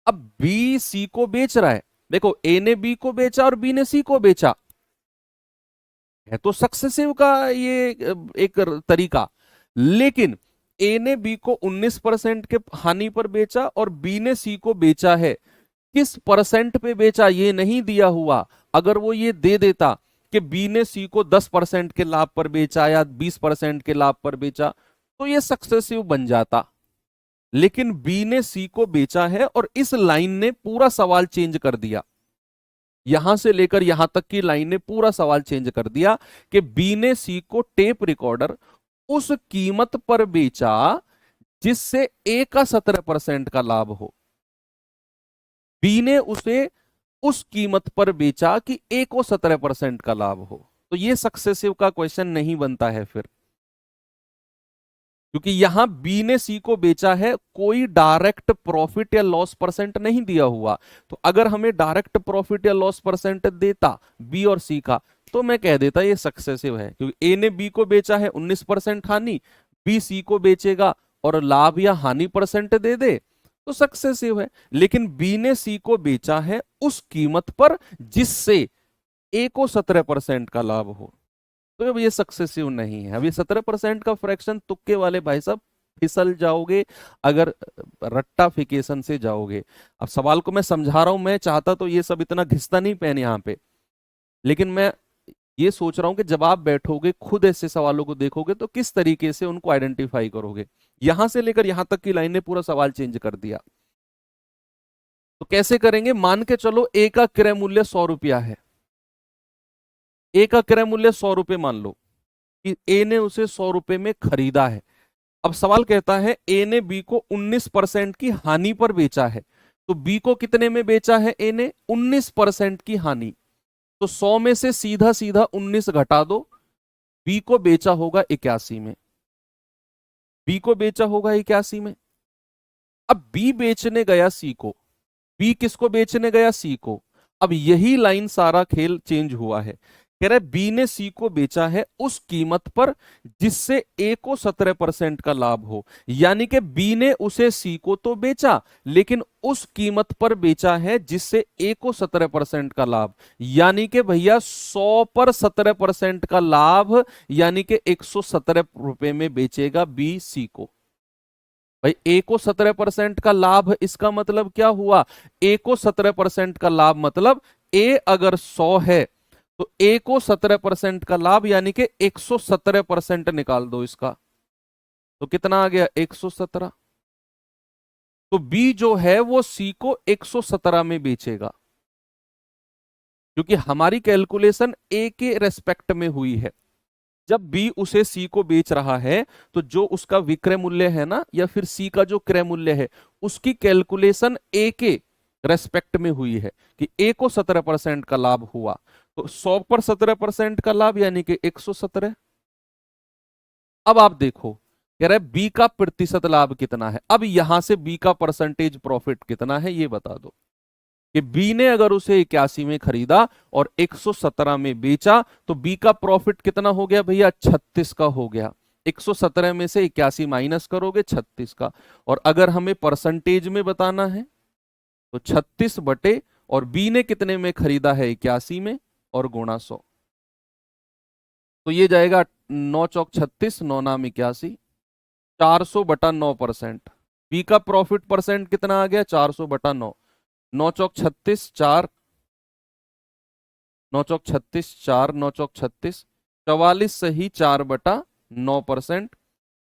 अब बी सी को बेच रहा है। देखो, ए ने बी को बेचा और बी ने सी को बेचा, है तो सक्सेसिव का ये एक तरीका। लेकिन ए ने बी को 19% के हानि पर बेचा और बी ने सी को बेचा है। किस परसेंट पे बेचा ये नहीं दिया हुआ। अगर वो ये दे देता कि बी ने सी को 10% के लाभ पर बेचा या 20% के लाभ पर बेचा, तो ये सक्सेसिव बन जाता। लेकिन बी ने सी को बेचा है और इस लाइन ने पूरा सवाल चेंज कर दिया। यहां से लेकर यहां तक की लाइन ने पूरा सवाल चेंज कर दिया कि बी ने सी को टेप रिकॉर्डर उस कीमत पर बेचा जिससे ए का 17% का लाभ हो। बी ने उसे उस कीमत पर बेचा कि ए को 17% का लाभ हो। तो ये सक्सेसिव का क्वेश्चन नहीं बनता है फिर, क्योंकि यहां बी ने सी को बेचा है, कोई डायरेक्ट प्रॉफिट या लॉस परसेंट नहीं दिया हुआ। तो अगर हमें डायरेक्ट प्रॉफिट या लॉस परसेंट देता बी और सी का, तो मैं कह देता ये सक्सेसिव है, क्योंकि ए ने बी को बेचा है 19% हानि, बी सी को बेचेगा और लाभ या हानि परसेंट दे दे तो सक्सेसिव है। लेकिन बी ने सी को बेचा है उस कीमत पर जिससे ए को 17% का लाभ हो, तो अब ये सक्सेसिव नहीं है। अब ये 17% का फ्रैक्शन तुक्के वाले भाई साहब फिसल जाओगे अगर रट्टाफिकेशन से जाओगे। अब सवाल को मैं समझा रहा हूं, मैं चाहता तो ये सब इतना घिसता नहीं पेन यहाँ पे, लेकिन मैं ये सोच रहा हूं कि जब आप बैठोगे खुद ऐसे सवालों को देखोगे तो किस तरीके से उनको आइडेंटिफाई करोगे। यहां से लेकर यहां तक की लाइन ने पूरा सवाल चेंज कर दिया। तो कैसे करेंगे, मान के चलो ए का क्रय मूल्य 100 रुपया है। ए का क्रय मूल्य 100 रुपये मान लो कि ए ने उसे 100 रुपये में खरीदा है। अब सवाल कहता है ए ने बी को 19% की हानि पर बेचा है। तो बी को कितने में बेचा है ए ने, 19% की हानि। तो 100 में से सीधा सीधा 19 घटा दो, बी को बेचा होगा 81 में। बी को बेचा होगा 81 में। अब बी बेचने गया सी को, बी किसको बेचने गया, सी को। अब यही लाइन सारा खेल चेंज हुआ है। कह रहे बी ने सी को बेचा है उस कीमत पर जिससे ए को 17% का लाभ हो। यानी कि बी ने उसे सी को तो बेचा, लेकिन उस कीमत पर बेचा है जिससे ए को 17% का लाभ। यानी कि भैया 100 पर 17% का लाभ, यानी कि 117 रुपए में बेचेगा बी सी को। भाई ए को 17% का लाभ, इसका मतलब क्या हुआ, ए को 17% का लाभ मतलब ए अगर 100 है तो ए को 17% का लाभ यानी कि 117% निकाल दो इसका, तो कितना आ गया 117। तो बी जो है वो सी को 117 में बेचेगा, क्योंकि हमारी कैलकुलेशन ए के रेस्पेक्ट में हुई है। जब बी उसे सी को बेच रहा है तो जो उसका विक्रय मूल्य है ना, या फिर सी का जो क्रय मूल्य है, उसकी कैलकुलेशन ए के रेस्पेक्ट में हुई है कि ए को 17% का लाभ हुआ। तो 100 पर 17% का लाभ यानी कि 117। अब आप देखो, कह रहे बी का प्रतिशत लाभ कितना है। अब यहां से बी का परसेंटेज प्रॉफिट कितना है ये बता दो, कि बी ने अगर उसे 81 में खरीदा और 117 में बेचा तो बी का प्रॉफिट कितना हो गया भैया, 36 का हो गया। 117 में से 81 माइनस करोगे 36 का। और अगर हमें परसेंटेज में बताना है तो 36 बटे, और बी ने कितने में खरीदा है 81 में, और गुणा 100। तो ये जाएगा 9 चौक 36, 9 नाम 81, 400/9%। बी का प्रॉफिट परसेंट कितना आ गया, 400/9। 9 चौक 36, 4, 9 चौक 36, 4, 9 चौक 36, 44 सही 4/9%।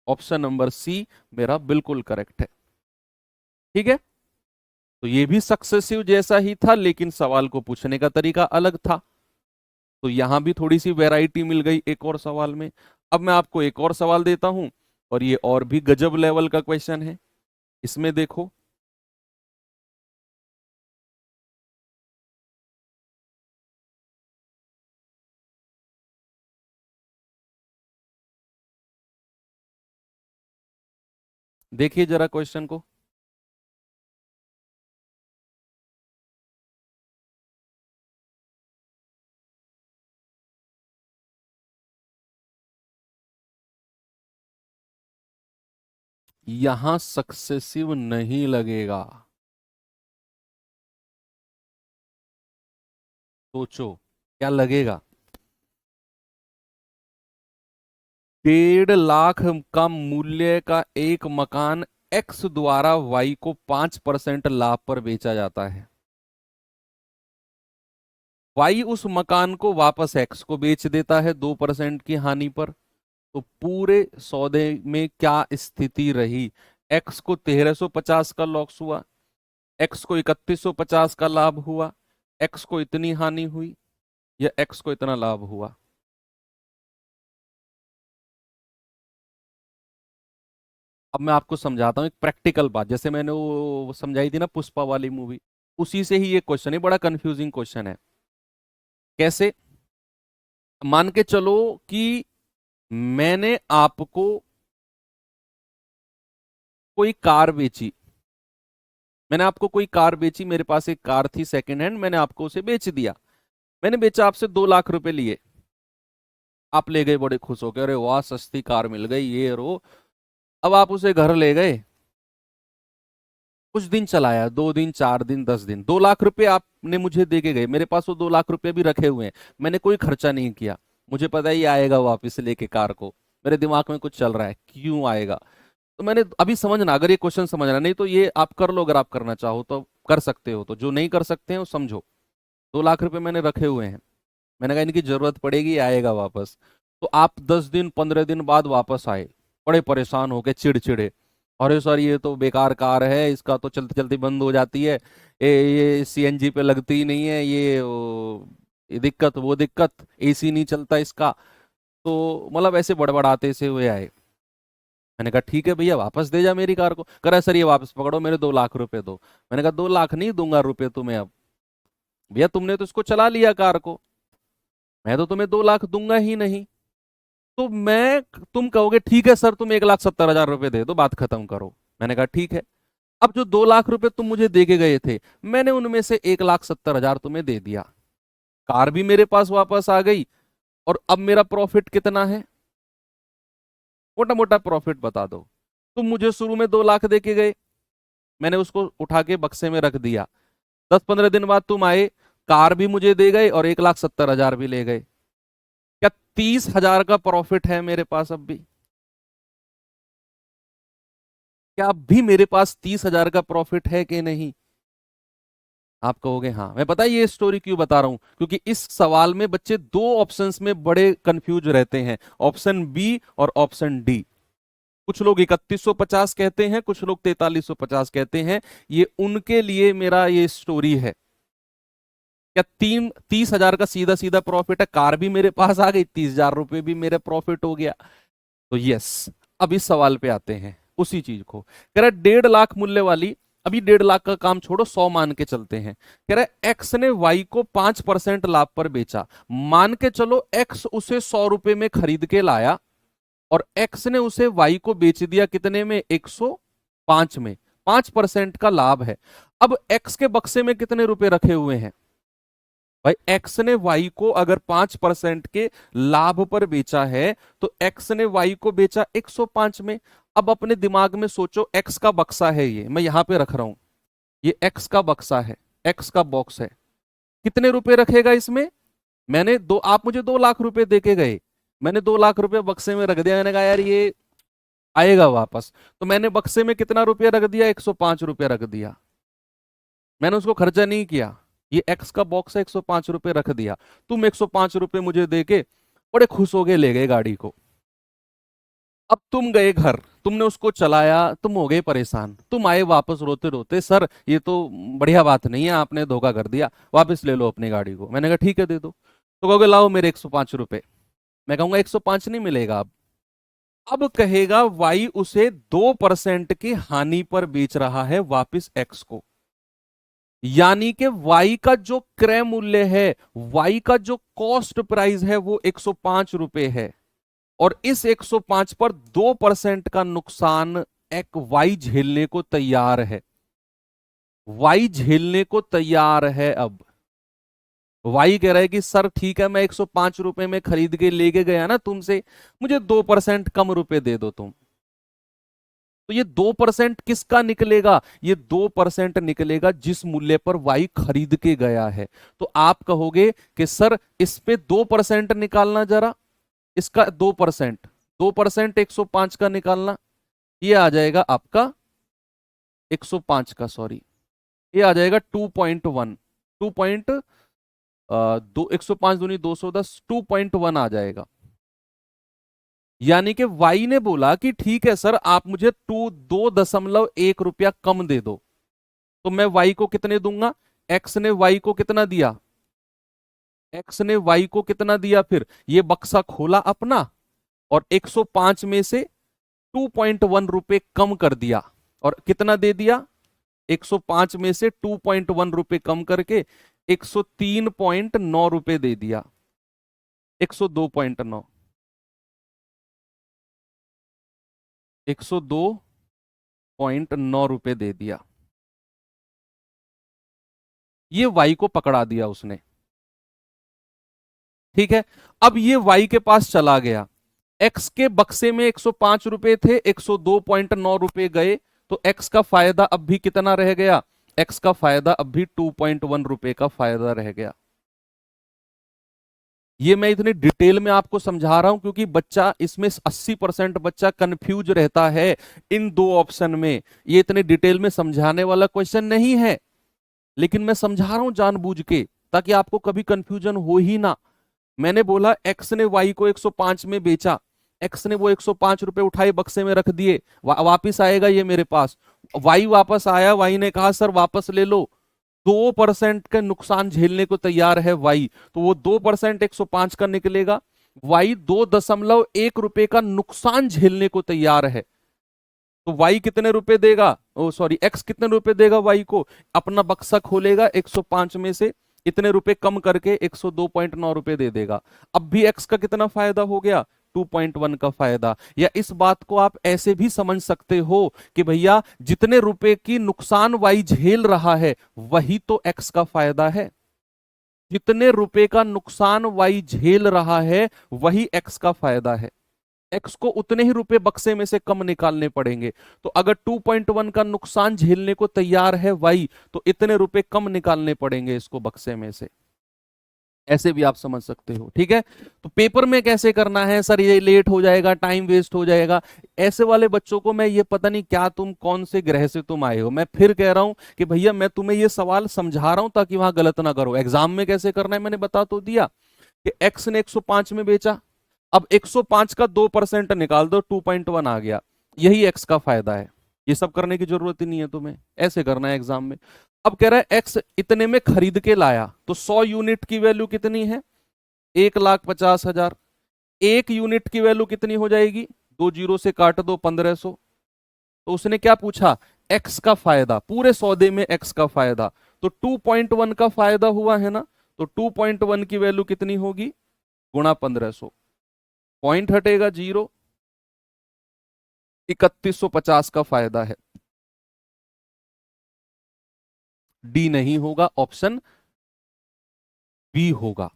ऑप्शन नंबर सी मेरा बिल्कुल करेक्ट है। ठीक है, तो ये भी सक्सेसिव जैसा ही था, लेकिन सवाल को पूछने का तरीका अलग था। तो यहां भी थोड़ी सी वैरायटी मिल गई एक और सवाल में। अब मैं आपको एक और सवाल देता हूं, और ये और भी गजब लेवल का क्वेश्चन है। इसमें देखो, देखिए जरा क्वेश्चन को। यहां सक्सेसिव नहीं लगेगा। सोचो क्या लगेगा। 1.5 लाख का मूल्य का एक मकान एक्स द्वारा वाई को 5% लाभ पर बेचा जाता है। वाई उस मकान को वापस एक्स को बेच देता है 2% की हानि पर। तो पूरे सौदे में क्या स्थिति रही? एक्स को 1350 का लॉस हुआ, एक्स को 3150 का लाभ हुआ, एक्स को इतनी हानि हुई, या एक्स को इतना लाभ हुआ। अब मैं आपको समझाता हूँ एक प्रैक्टिकल बात, जैसे मैंने वो समझाई थी ना पुष्पा वाली मूवी, उसी से ही ये क्वेश्चन है, बड़ा कंफ्यूजिंग क्वेश्चन है। कैसे? मान के चलो कि मैंने आपको कोई कार बेची, मैंने आपको कोई कार बेची, मेरे पास एक कार थी सेकंड हैंड, मैंने आपको उसे बेच दिया। मैंने बेचा आपसे 2 लाख रुपए लिए, आप ले गए बड़े खुश हो गए, अरे वाह सस्ती कार मिल गई ये रो। अब आप उसे घर ले गए, कुछ दिन चलाया, 2 दिन 4 दिन 10 दिन, 2 लाख रुपए आपने मुझे दे के गए, मेरे पास वो 2 लाख रुपए भी रखे हुए हैं, मैंने कोई खर्चा नहीं किया। मुझे पता है ये आएगा वापस लेके कार को, मेरे दिमाग में कुछ चल रहा है क्यों आएगा। तो मैंने अभी समझना, अगर ये क्वेश्चन समझना, नहीं तो ये आप कर लो, अगर आप करना चाहो तो कर सकते हो, तो जो नहीं कर सकते हैं वो समझो। 2 लाख रुपए मैंने रखे हुए हैं, मैंने कहा इनकी जरूरत पड़ेगी आएगा वापस। तो आप 10 दिन 15 दिन बाद वापस आए, बड़े परेशान हो गए, चिड़चिड़े, अरे सर ये तो बेकार कार है, इसका तो चलते चलते बंद हो जाती है, ये सीएनजी पे लगती ही नहीं है, ये दिक्कत वो दिक्कत, एसी नहीं चलता इसका। तो मतलब ऐसे बड़बड़ाते से हुए आए। मैंने कहा ठीक है भैया वापस दे जा मेरी कार को। कह रहा है, सर ये वापस पकड़ो, मेरे 2 लाख रुपए दो। मैंने कहा 2 लाख नहीं दूंगा रुपए तुम्हें अब, भैया तुमने तो इसको चला लिया कार को, मैं तो तुम्हें 2 लाख दूंगा ही नहीं। तो मैं, तुम कहोगे ठीक है सर तुम 1,70,000 रुपए दे दो, बात खत्म करो। मैंने कहा ठीक है। अब जो 2 लाख रुपए तुम मुझे दे के गए थे, मैंने उनमें से 1,70,000 तुम्हें दे दिया, कार भी मेरे पास वापस आ गई, और अब मेरा प्रॉफिट कितना है? मोटा मोटा प्रॉफिट बता दो। तुम मुझे शुरू में 2 लाख दे के गए, मैंने उसको उठा के बक्से में रख दिया, 10-15 दिन बाद तुम आए, कार भी मुझे दे गए और 1,70,000 भी ले गए। क्या 30,000 का प्रॉफिट है मेरे पास अब भी? क्या अब भी मेरे पास 30,000 का प्रॉफिट है कि नहीं? आप कहोगे हाँ। मैं पता है ये स्टोरी क्यों बता रहा हूं, क्योंकि इस सवाल में बच्चे दो ऑप्शंस में बड़े कंफ्यूज रहते हैं, ऑप्शन बी और ऑप्शन डी। कुछ लोग 3,150 कहते हैं, कुछ लोग 4,350 कहते हैं। ये उनके लिए मेरा ये स्टोरी है। क्या 30,000 का सीधा सीधा प्रॉफिट है, कार भी मेरे पास आ गई, 30,000 रुपए भी मेरा प्रॉफिट हो गया। तो यस। अब इस सवाल पे आते हैं, उसी चीज को कह रहा है 1.5 लाख मूल्य वाली, अभी 1.5 लाख का काम छोड़ो, 100 मान के चलते हैं। कह रहा है एक्स ने वाई को 5% लाभ पर बेचा, मान के चलो एक्स उसे 100 रुपए में खरीद के लाया, और एक्स ने उसे वाई को बेच दिया कितने में? 105 में। 5% का लाभ है। अब एक्स के बक्से में कितने रुपए रखे हुए हैं? भाई एक्स ने वाई को अगर 5% के लाभ पर बेचा है, तो एक्स ने वाई को बेचा 105 में। अब अपने दिमाग में सोचो, एक्स का बक्सा है, ये मैं यहां पे रख रहा हूं, ये एक्स का बक्सा है, एक्स का बॉक्स है, कितने रुपए रखेगा इसमें? मैंने दो, आप मुझे 2 लाख रुपए दे के गए, मैंने 2 लाख रुपए बक्से में रख दिया, मैंने कहा यार ये आएगा वापस। तो मैंने बक्से में कितना रुपया रख दिया? 105 रुपया रख दिया, मैंने उसको खर्चा नहीं किया। ये एक्स का बॉक्स है, 105 रुपये रख दिया। तुम 105 रुपये मुझे दे के बड़े खुश हो गए, ले गए गाड़ी को। अब तुम गए घर, तुमने उसको चलाया, तुम हो गए परेशान, तुम आए वापस रोते रोते, सर ये तो बढ़िया बात नहीं है, आपने धोखा कर दिया, वापस ले लो अपनी गाड़ी को। मैंने कहा ठीक है दे दो। तो कहोगे लाओ मेरे 105 रुपये। मैं कहूंगा 105 नहीं मिलेगा अब कहेगा वाई उसे 2% की हानि पर बेच रहा है वापिस एक्स को, यानी कि वाई का जो क्रय मूल्य है, वाई का जो कॉस्ट प्राइस है वो 105 रुपए है, और इस 105 पर 2% का नुकसान एक वाई झेलने को तैयार है, वाई झेलने को तैयार है। अब वाई कह रहा है कि सर ठीक है, मैं 105 रुपए में खरीद के लेके गया ना तुमसे, मुझे 2% कम रुपए दे दो तुम। तो ये 2% किसका निकलेगा? ये 2% निकलेगा जिस मूल्य पर वाई खरीद के गया है। तो आप कहोगे कि सर इस पे 2% निकालना जरा, इसका 2%, 2% 105 का निकालना, ये आ जाएगा आपका 105 का, सॉरी, ये आ जाएगा 2.1, 105 दूनी 210, 2.1 आ जाएगा। यानी कि वाई ने बोला कि ठीक है सर, आप मुझे 2.1 रुपया कम दे दो। तो मैं वाई को कितने दूंगा? एक्स ने वाई को कितना दिया? एक्स ने वाई को कितना दिया? फिर ये बक्सा खोला अपना और 105 में से 2.1 रुपए कम कर दिया, और कितना दे दिया? 105 में से 2.1 रुपए कम करके 103.9 रुपए दे दिया, 102.9, 102.9 रुपए दे दिया। ये वाई को पकड़ा दिया उसने, ठीक है। अब ये वाई के पास चला गया, एक्स के बक्से में 105 रुपए थे, 102.9 रुपए गए, तो एक्स का फायदा अब भी कितना रह गया? एक्स का फायदा अब भी 2.1 रुपए का फायदा रह गया। ये मैं इतनी डिटेल में आपको समझा रहा हूं क्योंकि बच्चा इसमें 80% बच्चा कंफ्यूज रहता है इन दो ऑप्शन में। ये इतने डिटेल में समझाने वाला क्वेश्चन नहीं है, लेकिन मैं समझा रहा हूं जानबूझ के, ताकि आपको कभी कंफ्यूजन हो ही ना। मैंने बोला एक्स ने वाई को 105 में बेचा, एक्स ने वो 105 रुपए उठाए बक्से में रख दिए, वापिस आएगा ये मेरे पास। वाई वापस आया, वाई ने कहा सर वापस ले लो। 2% का नुकसान झेलने को तैयार है वाई, तो वो 2% 105 का निकलेगा। वाई 2.1 रुपए का नुकसान झेलने को तैयार है, तो वाई कितने रुपए देगा? ओ सॉरी, एक्स कितने रुपए देगा वाई को? अपना बक्सा खोलेगा, 105 में से इतने रुपए कम करके 102.9 रुपए दे देगा। अब भी एक्स का कितना फायदा हो गया? 2.1 का फायदा। या इस बात को आप ऐसे भी समझ सकते हो कि भैया जितने रुपए की नुकसान वाई झेल रहा है वही तो एक्स का फायदा है। जितने रुपए का नुकसान वाई झेल रहा है वही एक्स का फायदा है। एक्स को उतने ही रुपए बक्से में से कम निकालने पड़ेंगे। तो अगर 2.1 का नुकसान झेलने को तैयार है वाई, तो इतने रुपए कम निकालने पड़ेंगे इसको बक्से में से। ऐसे भी आप समझ सकते हो, ठीक है। तो पेपर में कैसे करना है सर, ये लेट हो जाएगा, टाइम वेस्ट हो जाएगा, ऐसे वाले बच्चों को मैं ये पता नहीं क्या तुम कौन से ग्रह से तुम आए हो। मैं फिर कह रहा हूं कि भैया मैं तुम्हें ये सवाल समझा रहा हूं ताकि वहां गलत ना करो। एग्जाम में कैसे करना है मैंने बता तो दिया कि एक्स ने 105 में बेचा, अब 105 का 2% निकाल दो, 2.1 आ गया, यही एक्स का फायदा है। ये सब करने की जरूरत ही नहीं है तुम्हें, ऐसे करना है एग्जाम में। अब कह रहा है एक्स इतने में खरीद के लाया, तो 100 यूनिट की वैल्यू कितनी है? 1,50,000। एक यूनिट की वैल्यू कितनी हो जाएगी? 2 जीरो से काट दो, 1500। तो उसने क्या पूछा? एक्स का फायदा, पूरे सौदे में एक्स का फायदा। तो 2.1 का फायदा हुआ है ना, तो 2.1 की वैल्यू कितनी होगी? गुणा 1500, पॉइंट हटेगा जीरो, 3150 का फायदा है। डी नहीं होगा, ऑप्शन बी होगा।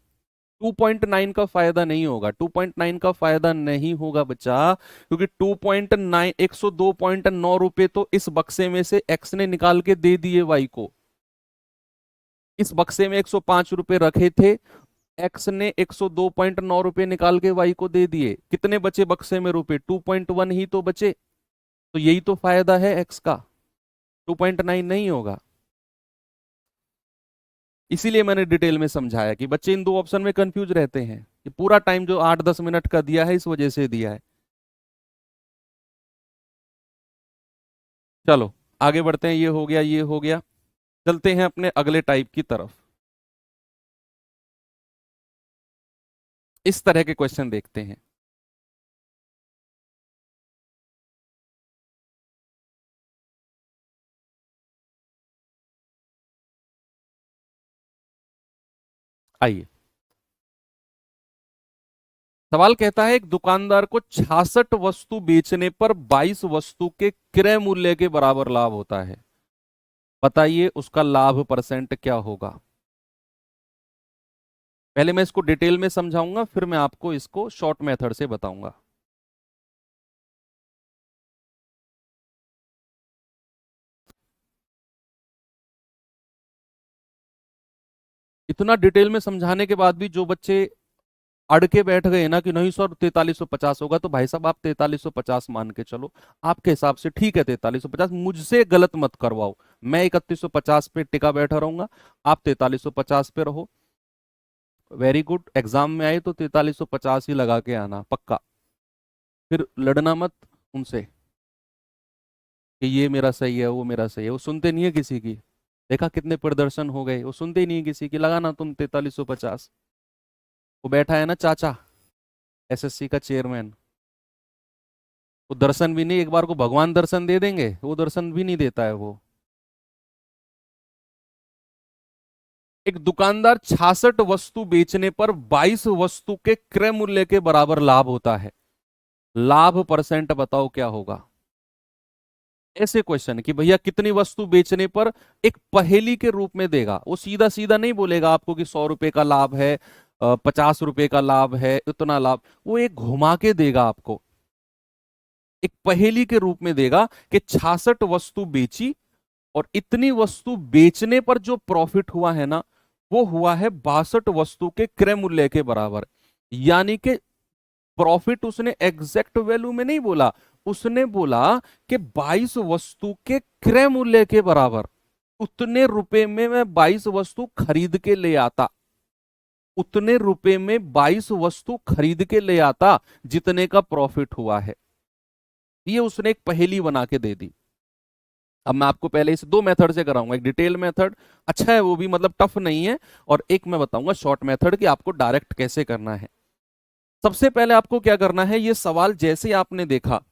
2.9 का फायदा नहीं होगा, 2.9 का फायदा नहीं होगा बच्चा, क्योंकि 2.9 102.9 रुपए तो इस बक्से में से एक्स ने निकाल के दे दिए वाई को। इस बक्से में 105 रुपए रखे थे, एक्स ने 102.9 रुपए निकाल के वाई को दे दिए। कितने बचे बक्से में रुपए? 2.1 ही तो बचे। तो यही तो फायदा है एक्स का, 2.9 नहीं होगा। इसीलिए मैंने डिटेल में समझाया कि बच्चे इन दो ऑप्शन में कंफ्यूज रहते हैं। ये पूरा टाइम जो 8-10 मिनट का दिया है इस वजह से दिया है। चलो आगे बढ़ते हैं, ये हो गया, ये हो गया। चलते हैं अपने अगले टाइप की तरफ। इस तरह के क्वेश्चन देखते हैं। आइए, सवाल कहता है एक दुकानदार को 66 वस्तु बेचने पर 22 वस्तु के क्रय मूल्य के बराबर लाभ होता है। बताइए उसका लाभ परसेंट क्या होगा। पहले मैं इसको डिटेल में समझाऊंगा, फिर मैं आपको इसको शॉर्ट मेथड से बताऊंगा। इतना डिटेल में समझाने के बाद भी जो बच्चे अड़ के बैठ गए ना कि नहीं सर 4350 होगा, तो भाई साहब आप 4350 मान के चलो, आपके हिसाब से ठीक है 4350, मुझसे गलत मत करवाओ। मैं 3150 पे टिका बैठा रहूंगा, आप 4350 पे रहो। वेरी गुड, एग्जाम में आए तो 4350 ही लगा के आना पक्का। फिर लड़ना मत उनसे कि ये मेरा सही है वो मेरा सही है, वो सुनते नहीं है किसी की। देखा कितने प्रदर्शन हो गए, वो सुनते ही नहीं है किसी की, लगाना तुम 4350। वो बैठा है ना चाचा, एसएससी का चेयरमैन, वो दर्शन भी नहीं, एक बार को भगवान दर्शन दे देंगे, वो दर्शन भी नहीं देता है वो। एक दुकानदार 66 वस्तु बेचने पर 22 वस्तु के क्रय मूल्य के बराबर लाभ होता है, लाभ परसेंट बताओ क्या होगा। ऐसे क्वेश्चन कि भैया कितनी वस्तु बेचने पर, एक पहेली के रूप में देगा, वो सीधा सीधा नहीं बोलेगा आपको कि 100 रुपए का लाभ है, 50 रुपए का लाभ है, इतना लाभ, वो एक घुमा के देगा आपको, एक पहेली के रूप में देगा कि 66 वस्तु बेची और इतनी वस्तु बेचने पर जो प्रॉफिट हुआ है ना, वो हुआ है 62 वस्तु के क्रय मूल्य के बराबर। यानी कि प्रॉफिट उसने एग्जैक्ट वैल्यू में नहीं बोला, उसने बोला कि 22 वस्तु के क्रय मूल्य के बराबर, उतने रुपए में मैं 22 वस्तु खरीद के ले आता, उतने रुपए में 22 वस्तु खरीद के ले आता जितने का प्रॉफिट हुआ है। ये उसने एक पहेली बना के दे दी। अब मैं आपको पहले इस दो मेथड से कराऊंगा, एक डिटेल मेथड अच्छा है वो भी, मतलब टफ नहीं है, और एक मैं बताऊंगा शॉर्ट मेथड कि आपको डायरेक्ट कैसे करना है। सबसे पहले आपको क्या करना है, ये सवाल जैसे आपने देखा,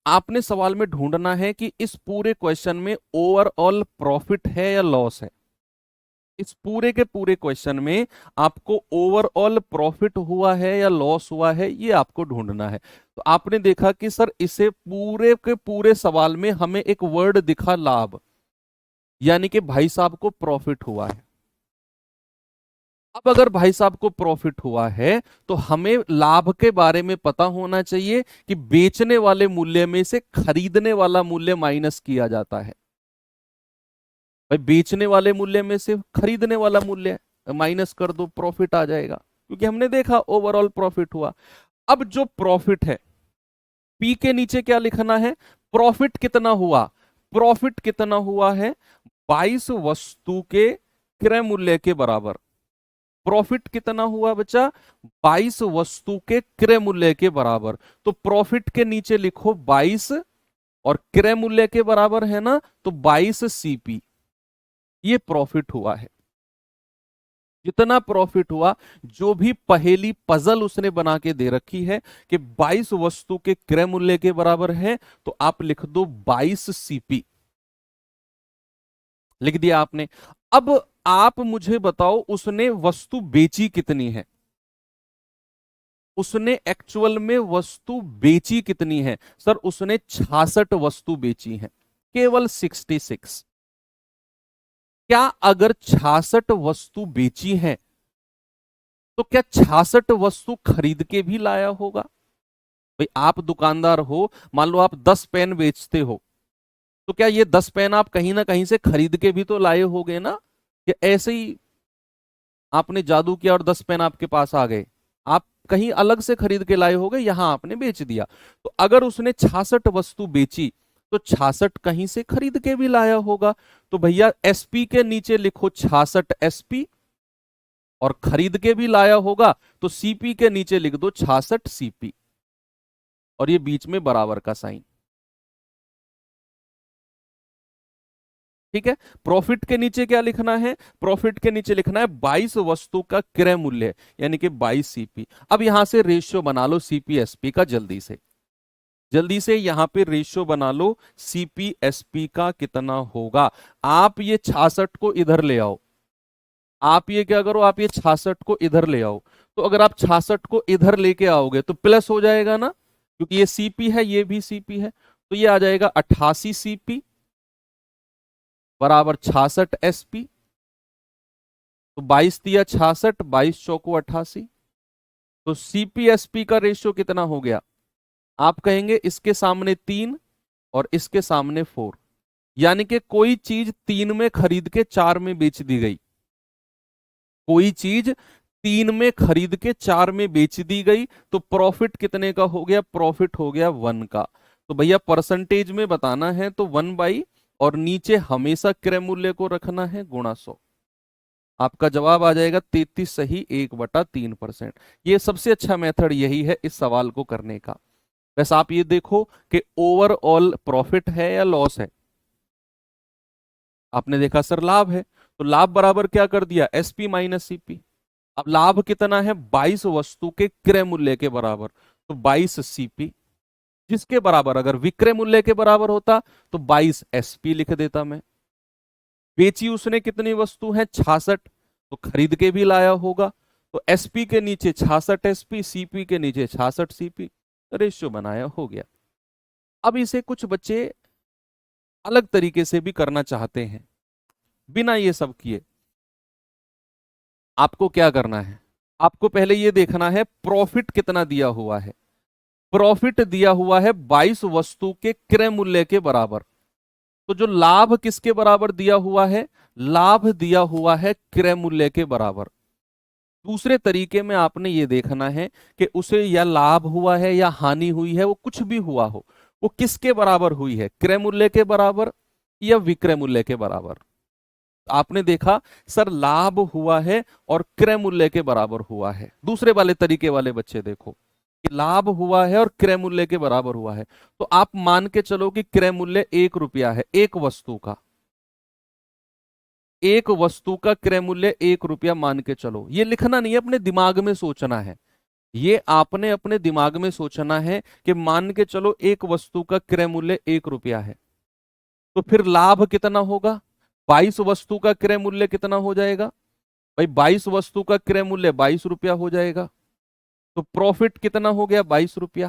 आपने सवाल में ढूंढना है कि इस पूरे क्वेश्चन में ओवरऑल प्रॉफिट है या लॉस है। इस पूरे के पूरे क्वेश्चन में आपको ओवरऑल प्रॉफिट हुआ है या लॉस हुआ है, ये आपको ढूंढना है। तो आपने देखा कि सर इसे पूरे के पूरे सवाल में हमें एक वर्ड दिखा लाभ, यानी कि भाई साहब को प्रॉफिट हुआ है। अब अगर भाई साहब को प्रॉफिट हुआ है तो हमें लाभ के बारे में पता होना चाहिए कि बेचने वाले मूल्य में से खरीदने वाला मूल्य माइनस किया जाता है। भाई बेचने वाले मूल्य में से खरीदने वाला मूल्य माइनस कर दो, प्रॉफिट आ जाएगा, क्योंकि हमने देखा ओवरऑल प्रॉफिट हुआ। अब जो प्रॉफिट है, पी के नीचे क्या लिखना है, प्रॉफिट कितना हुआ, प्रॉफिट कितना हुआ है 22 वस्तु के क्रय मूल्य के बराबर। प्रॉफिट कितना हुआ बच्चा, 22 वस्तु के क्रय मूल्य के बराबर। तो प्रॉफिट के नीचे लिखो 22 और क्रय मूल्य के बराबर है ना, तो 22 सीपी, ये प्रॉफिट हुआ है। जितना प्रॉफिट हुआ, जो भी पहेली पजल उसने बना के दे रखी है कि 22 वस्तु के क्रय मूल्य के बराबर है, तो आप लिख दो 22 सीपी, लिख दिया आपने। अब आप मुझे बताओ उसने वस्तु बेची कितनी है, उसने एक्चुअल में वस्तु बेची कितनी है। सर उसने 66 वस्तु बेची है, केवल 66। क्या अगर 66 वस्तु बेची है तो क्या 66 वस्तु खरीद के भी लाया होगा। भाई आप दुकानदार हो, मान लो आप 10 पेन बेचते हो, तो क्या ये 10 पेन आप कहीं ना कहीं से खरीद के भी तो लाए होगे ना, कि ऐसे ही आपने जादू किया और 10 पेन आपके पास आ गए, आप कहीं अलग से खरीद के लाए होगे, यहां आपने बेच दिया। तो अगर उसने 66 वस्तु बेची तो 66 कहीं से खरीद के भी लाया होगा। तो भैया एसपी के नीचे लिखो 66 एसपी, और खरीद के भी लाया होगा तो सीपी के नीचे लिख दो 66 सीपी, और ये बीच में बराबर का साइन। ठीक है, प्रॉफिट के नीचे क्या लिखना है, प्रॉफिट के नीचे लिखना है 22 वस्तु का क्रय मूल्य, यानी कि 22 सीपी। अब यहां से रेशियो बना लो सीपी एसपी का, जल्दी से जल्दी से यहां पे रेशियो बना लो, सीपी एसपी का कितना होगा। आप ये 66 को इधर ले आओ, आप ये क्या करो, आप ये 66 को इधर ले आओ। तो अगर आप 66 को इधर लेके आओगे तो प्लस हो जाएगा ना, क्योंकि ये सीपी है ये भी सीपी है, तो ये आ जाएगा 88 सीपी बराबर 66 एसपी। तो 22 दिया 66, 22 चौको 88, तो सीपीएसपी का रेशियो कितना हो गया। आप कहेंगे इसके सामने 3 और इसके सामने 4, यानी कि कोई चीज 3 में खरीद के 4 में बेच दी गई। कोई चीज 3 में खरीद के 4 में बेच दी गई तो प्रॉफिट कितने का हो गया? प्रॉफिट हो गया 1 का। तो भैया परसेंटेज में बताना है तो 1/, और नीचे हमेशा क्रय मूल्य को रखना है गुणा 100। आपका जवाब आ जाएगा 33 सही 1/3%। ये सबसे अच्छा मेथड यही है इस सवाल को करने का। बस आप ये देखो कि ओवरऑल प्रॉफिट है या लॉस है। आपने देखा सर लाभ है, तो लाभ बराबर क्या कर दिया? SP minus CP. अब लाभ कितना है? 22 वस्तु के क्रय मूल्य के बराबर, तो 22 सीपी, जिसके बराबर अगर विक्रय मूल्य के बराबर होता तो 22 एसपी लिख देता मैं। बेची उसने कितनी वस्तु है? 66, तो खरीद के भी लाया होगा, तो एसपी के नीचे 66 एसपी, सीपी के नीचे 66 सीपी, रेशियो बनाया, हो गया। अब इसे कुछ बच्चे अलग तरीके से भी करना चाहते हैं बिना ये सब किए। आपको क्या करना है? आपको पहले ये देखना है प्रॉफिट कितना दिया हुआ है। प्रॉफिट दिया हुआ है 22 वस्तु के क्रय मूल्य के बराबर। तो जो लाभ किसके बराबर दिया हुआ है? लाभ दिया हुआ है क्रय मूल्य के बराबर। दूसरे तरीके में आपने ये देखना है कि उसे या लाभ हुआ है या हानि हुई है, वो कुछ भी हुआ हो, वो किसके बराबर हुई है? क्रय मूल्य के बराबर या विक्रय मूल्य के बराबर? आपने देखा सर लाभ हुआ है और क्रय मूल्य के बराबर हुआ है। दूसरे वाले तरीके वाले बच्चे देखो कि लाभ हुआ है और क्रय मूल्य के बराबर हुआ है, तो आप मान के चलो कि क्रय मूल्य 1 रुपया है, एक वस्तु का, एक वस्तु का क्रय मूल्य 1 रुपया मान के चलो। ये लिखना नहीं है, अपने दिमाग में सोचना है। ये आपने अपने दिमाग में सोचना है कि मान के चलो एक वस्तु का क्रय मूल्य 1 रुपया है, तो फिर लाभ कितना होगा? 22 वस्तु का क्रय मूल्य कितना हो जाएगा भाई? 22 वस्तु का क्रय मूल्य 22 रुपया हो जाएगा। तो प्रॉफिट कितना हो गया? 22 रुपया।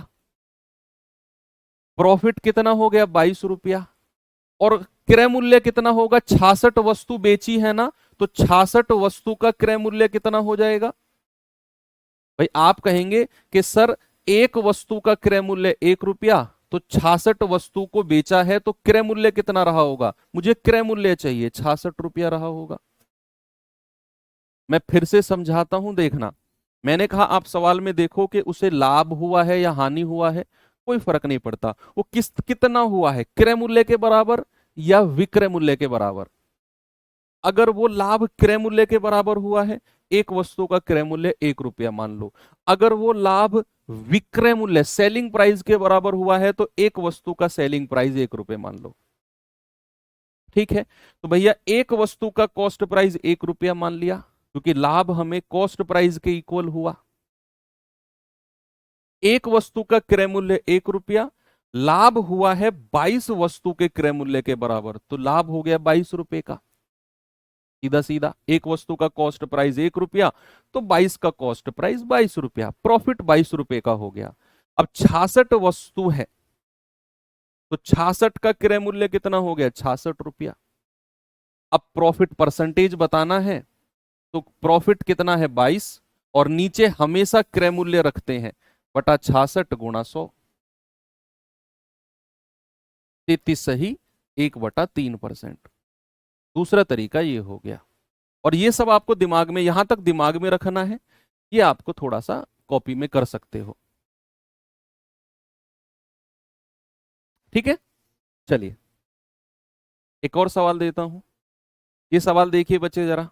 प्रॉफिट कितना हो गया? 22 रुपया। और क्रय मूल्य कितना होगा? 66 वस्तु बेची है ना, तो 66 वस्तु का क्रय मूल्य कितना हो जाएगा भाई? आप कहेंगे कि सर एक वस्तु का क्रय मूल्य 1 रुपया, तो 66 वस्तु को बेचा है तो क्रय मूल्य कितना रहा होगा? मुझे क्रय मूल्य चाहिए, 66 रुपया रहा होगा। मैं फिर से समझाता हूं, देखना। मैंने कहा आप सवाल में देखो कि उसे लाभ हुआ है या हानि हुआ है, कोई फर्क नहीं पड़ता, वो कितना हुआ है, क्रय मूल्य के बराबर या विक्रय मूल्य के बराबर। अगर वो लाभ क्रय मूल्य के बराबर हुआ है, एक वस्तु का क्रय मूल्य 1 रुपया मान लो। अगर वो लाभ विक्रय मूल्य सेलिंग प्राइस के बराबर हुआ है, तो एक वस्तु का सेलिंग प्राइस 1 रुपये मान लो। ठीक है, तो भैया एक वस्तु का कॉस्ट प्राइस 1 रुपया मान लिया, क्योंकि लाभ हमें कॉस्ट प्राइस के इक्वल हुआ। एक वस्तु का क्रय मूल्य 1 रुपया, लाभ हुआ है 22 वस्तु के क्रय मूल्य के बराबर, तो लाभ हो गया 22 रुपए का। सीधा सीधा, एक वस्तु का कॉस्ट प्राइस 1 रुपया, तो 22 का कॉस्ट प्राइस 22 रुपया, प्रॉफिट 22 रुपए का हो गया। अब 66 वस्तु है, तो 66 का क्रय मूल्य कितना हो गया? 66 रुपया। अब प्रॉफिट परसेंटेज बताना है, तो प्रॉफिट कितना है? 22, और नीचे हमेशा क्रय मूल्य रखते हैं, बटा 66 गुणा 100, 33 सही 1/3%। दूसरा तरीका ये हो गया। और ये सब आपको दिमाग में, यहां तक दिमाग में रखना है, ये आपको थोड़ा सा कॉपी में कर सकते हो। ठीक है, चलिए एक और सवाल देता हूं। ये सवाल देखिए बच्चे जरा।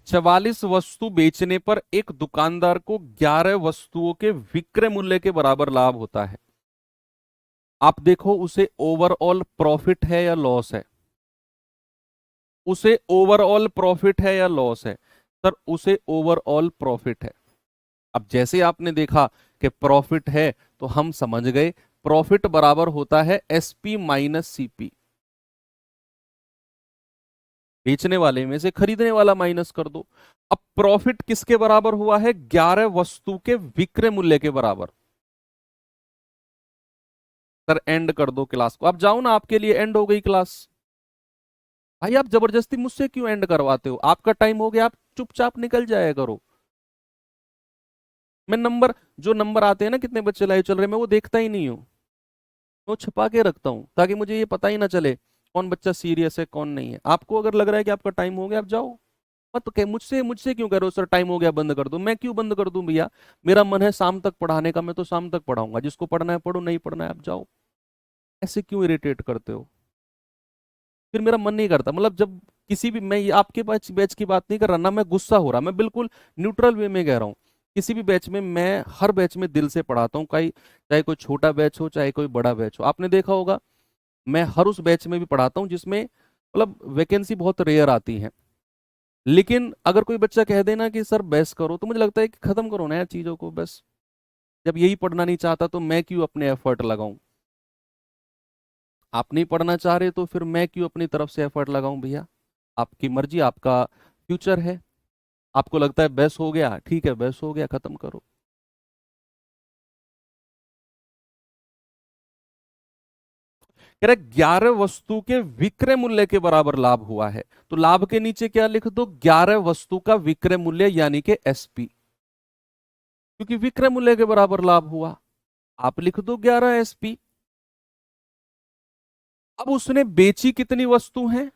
44 वस्तु बेचने पर एक दुकानदार को 11 वस्तुओं के विक्रय मूल्य के बराबर लाभ होता है। आप देखो उसे ओवरऑल प्रॉफिट है या लॉस है? उसे ओवरऑल प्रॉफिट है या लॉस है? सर उसे ओवरऑल प्रॉफिट है। अब जैसे आपने देखा कि प्रॉफिट है, तो हम समझ गए प्रॉफिट बराबर होता है एसपी माइनस सीपी। बेचने वाले में से खरीदने वाला माइनस कर दो। अब प्रॉफिट किसके बराबर हुआ है? 11 वस्तु के विक्रय मूल्य के बराबर। सर एंड कर दो क्लास को, आप जाओ ना, आपके लिए एंड हो गई क्लास। भाई आप जबरदस्ती मुझसे क्यों एंड करवाते हो? आपका टाइम हो गया, आप चुपचाप निकल जाया करो। मैं नंबर, जो नंबर आते हैं ना कितने बच्चे लाइव चल रहे हैं, मैं वो देखता ही नहीं हूँ। वो छुपा के रखता हूँ ताकि मुझे ये पता ही ना चले कौन बच्चा सीरियस है कौन नहीं है। आपको अगर लग रहा है कि आपका टाइम हो गया, आप जाओ। मत तो मुझसे मुझसे क्यों कह रहे हो सर टाइम हो गया बंद कर दो? मैं क्यों बंद कर दूं भैया? मेरा मन है शाम तक पढ़ाने का, मैं तो शाम तक पढ़ाऊंगा। जिसको पढ़ना है पढ़ो, नहीं पढ़ना है आप जाओ। ऐसे क्यों इरिटेट करते हो? फिर मेरा मन नहीं करता। मतलब जब किसी भी, मैं ये आपके बैच बैच की बात नहीं कर रहा ना, मैं गुस्सा हो रहा, मैं बिल्कुल न्यूट्रल वे में कह रहा हूँ। किसी भी बैच में, मैं हर बैच में दिल से पढ़ाता हूँ, कहीं चाहे कोई छोटा बैच हो चाहे कोई बड़ा बैच हो। आपने देखा होगा मैं हर उस बैच में भी पढ़ाता हूँ जिसमें मतलब वैकेंसी बहुत रेयर आती है। लेकिन अगर कोई बच्चा कह देना कि सर बहस करो, तो मुझे लगता है कि खत्म करो ना यार चीजों को बस। जब यही पढ़ना नहीं चाहता तो मैं क्यों अपने एफर्ट लगाऊं? आप नहीं पढ़ना चाह रहे तो फिर मैं क्यों अपनी तरफ से एफर्ट लगाऊं भैया? आपकी मर्जी, आपका फ्यूचर है। आपको लगता है बहस हो गया, ठीक है बहस हो गया, खत्म करो। कह रहे 11 वस्तु के विक्रय मूल्य के बराबर लाभ हुआ है, तो लाभ के नीचे क्या लिख दो? 11 वस्तु का विक्रय मूल्य यानी कि एसपी, क्योंकि विक्रय मूल्य के बराबर लाभ हुआ। आप लिख दो 11 एसपी। अब उसने बेची कितनी वस्तु है?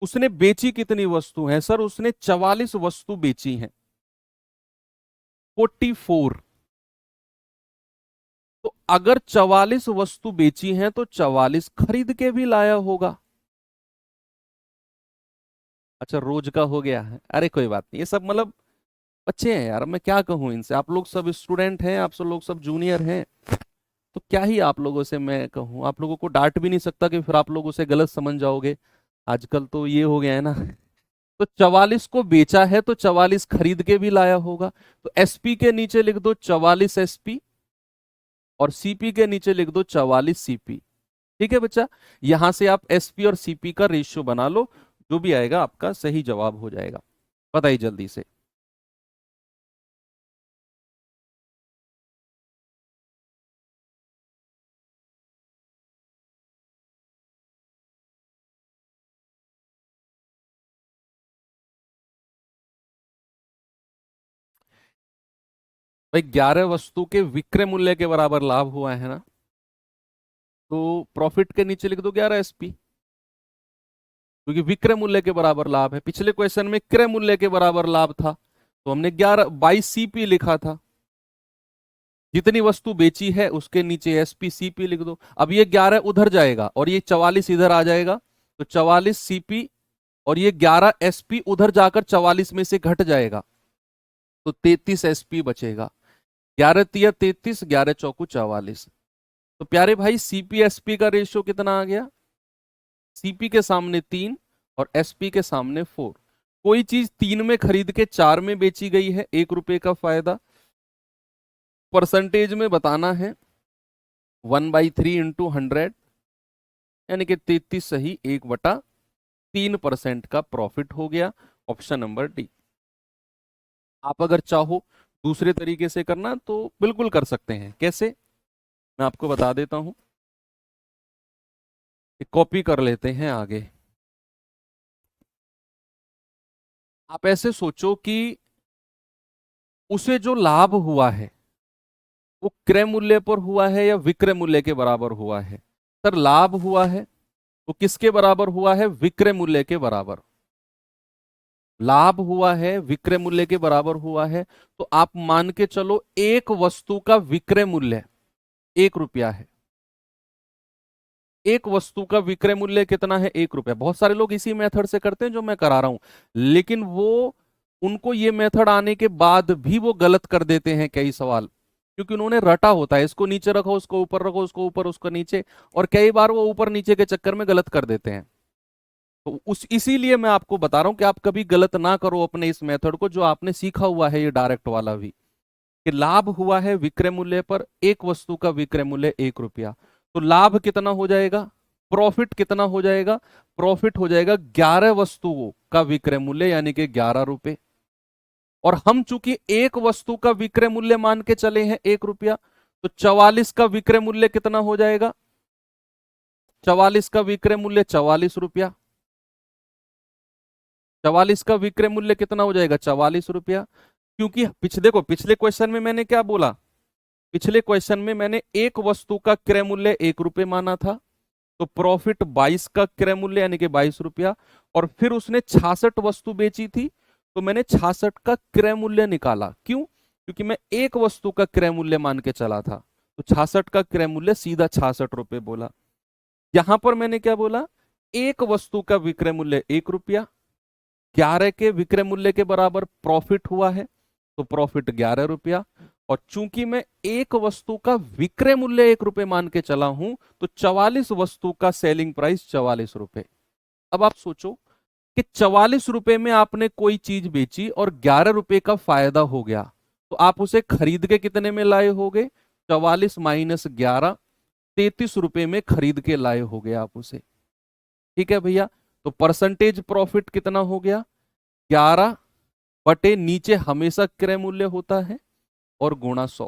उसने बेची कितनी वस्तु है सर? उसने 44 वस्तु बेची हैं, 44। तो अगर 44 वस्तु बेची हैं तो 44 खरीद के भी लाया होगा। अच्छा रोज का हो गया है, अरे कोई बात नहीं, ये सब मतलब बच्चे हैं यार, मैं क्या कहूं इनसे। आप लोग सब स्टूडेंट हैं, आप सब लोग सब जूनियर हैं, तो क्या ही आप लोगों से मैं कहूं। आप लोगों को डांट भी नहीं सकता कि फिर आप लोग उसे गलत समझ जाओगे। आजकल तो ये हो गया है ना। तो 44 को बेचा है तो 44 खरीद के भी लाया होगा। तो एसपी के नीचे लिख दो 44 एसपी, और सीपी के नीचे लिख दो 44 सीपी। ठीक है बच्चा, यहां से आप एसपी और सीपी का रेशियो बना लो, जो भी आएगा आपका सही जवाब हो जाएगा। बताइए जल्दी से। भाई 11 वस्तु के विक्रय मूल्य के बराबर लाभ हुआ है ना, तो प्रॉफिट के नीचे लिख दो 11 एसपी, क्योंकि विक्रय मूल्य के बराबर लाभ है। पिछले क्वेश्चन में क्रय मूल्य के बराबर लाभ था, तो हमने 22 सीपी लिखा था। जितनी वस्तु बेची है उसके नीचे एसपी सीपी लिख दो। अब ये 11 उधर जाएगा और ये 44 इधर आ जाएगा, तो 44 सीपी, और ये 11 एसपी उधर जाकर 44 में से घट जाएगा, तो 33 एसपी बचेगा। 11 तिया 33, 11 चौकू 44। तो प्यारे भाई सीपी एसपी का रेशियो कितना आ गया? सीपी के सामने 3 और एसपी के सामने 4। कोई चीज 3 में खरीद के 4 में बेची गई है, 1 रुपए का फायदा। परसेंटेज में बताना है, 1/3 × 100, यानी कि 33 सही 1/3% का प्रॉफिट हो गया। Option number D. आप अगर चाहो दूसरे तरीके से करना तो बिल्कुल कर सकते हैं। कैसे, मैं आपको बता देता हूं। एक कॉपी कर लेते हैं आगे। आप ऐसे सोचो कि उसे जो लाभ हुआ है वो क्रय मूल्य पर हुआ है या विक्रय मूल्य के बराबर हुआ है? सर लाभ हुआ है तो किसके बराबर हुआ है? विक्रय मूल्य के बराबर। लाभ हुआ है विक्रय मूल्य के बराबर हुआ है, तो आप मान के चलो एक वस्तु का विक्रय मूल्य 1 रुपया है। एक वस्तु का विक्रय मूल्य कितना है? 1 रुपया। बहुत सारे लोग इसी मेथड से करते हैं जो मैं करा रहा हूं, लेकिन वो, उनको ये मेथड आने के बाद भी वो गलत कर देते हैं कई सवाल, क्योंकि उन्होंने रटा होता है इसको नीचे रखो उसको ऊपर रखो, उसको ऊपर उसको नीचे, और कई बार वो ऊपर नीचे के चक्कर में गलत कर देते हैं। तो उस इसीलिए मैं आपको बता रहा हूं कि आप कभी गलत ना करो अपने इस मेथड को, जो आपने सीखा हुआ है ये डायरेक्ट वाला भी, कि लाभ हुआ है विक्रय मूल्य पर, एक वस्तु का विक्रय मूल्य 1 रुपया, तो लाभ कितना हो जाएगा? प्रॉफिट कितना हो जाएगा? प्रॉफिट हो जाएगा 11 वस्तुओं का विक्रय मूल्य यानी कि 11 रुपए। और हम चूंकि एक वस्तु का विक्रय मूल्य मान के चले हैं 1 रुपया, तो 44 का विक्रय मूल्य कितना हो जाएगा? 44 का विक्रय मूल्य 44 रुपया। 44 का विक्रय मूल्य कितना हो जाएगा? 44 रुपया। क्योंकि देखो पिछले क्वेश्चन में मैंने क्या बोला, पिछले क्वेश्चन में मैंने एक वस्तु का क्रय मूल्य 1 रुपये माना था, तो प्रॉफिट 22 का क्रय मूल्य यानी कि 22 रुपया, और फिर उसने 66 वस्तु बेची थी, तो मैंने 66 का क्रय मूल्य निकाला। क्यों? क्योंकि मैं एक वस्तु का क्रय मूल्य मान के चला था, तो 66 का क्रय मूल्य सीधा 66 रुपये बोला। यहां पर मैंने क्या बोला? एक वस्तु का विक्रय मूल्य 1 रुपया, 11 के विक्रय मूल्य के बराबर प्रॉफिट हुआ है, तो प्रॉफिट 11 रुपया। और चूंकि मैं एक वस्तु का विक्रय मूल्य 1 रुपये मान के चला हूं, तो 44 वस्तु का सेलिंग प्राइस 44 रुपये। अब आप सोचो कि 44 रुपये में आपने कोई चीज बेची और 11 रुपये का फायदा हो गया, तो आप उसे खरीद के कितने में लाए होगे? 44 माइनस 11, 33 रुपये में खरीद के लाए होगे आप उसे। ठीक है भैया, तो परसेंटेज प्रॉफिट कितना हो गया? 11 बटे नीचे हमेशा क्रय मूल्य होता है और गुणा 100,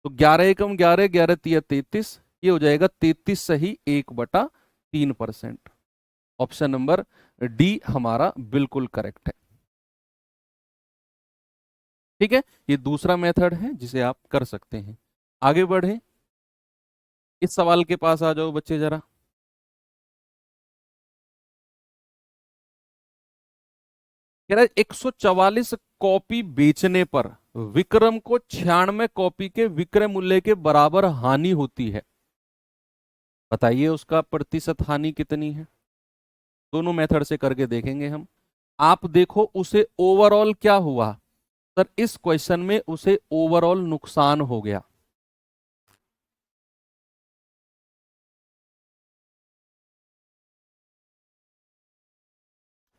तो 11 एकम 11, 11 तिया 33, ये हो जाएगा 33 सही 1/3%। ऑप्शन नंबर डी हमारा बिल्कुल करेक्ट है। ठीक है, ये दूसरा मेथड है जिसे आप कर सकते हैं। आगे बढ़े, इस सवाल के पास आ जाओ बच्चे जरा। कह रहा है 144 कॉपी बेचने पर विक्रम को 96 कॉपी के विक्रय मूल्य के बराबर हानि होती है, बताइए उसका प्रतिशत हानि कितनी है? दोनों मेथड से करके देखेंगे हम। आप देखो उसे ओवरऑल क्या हुआ सर, इस क्वेश्चन में उसे ओवरऑल नुकसान हो गया।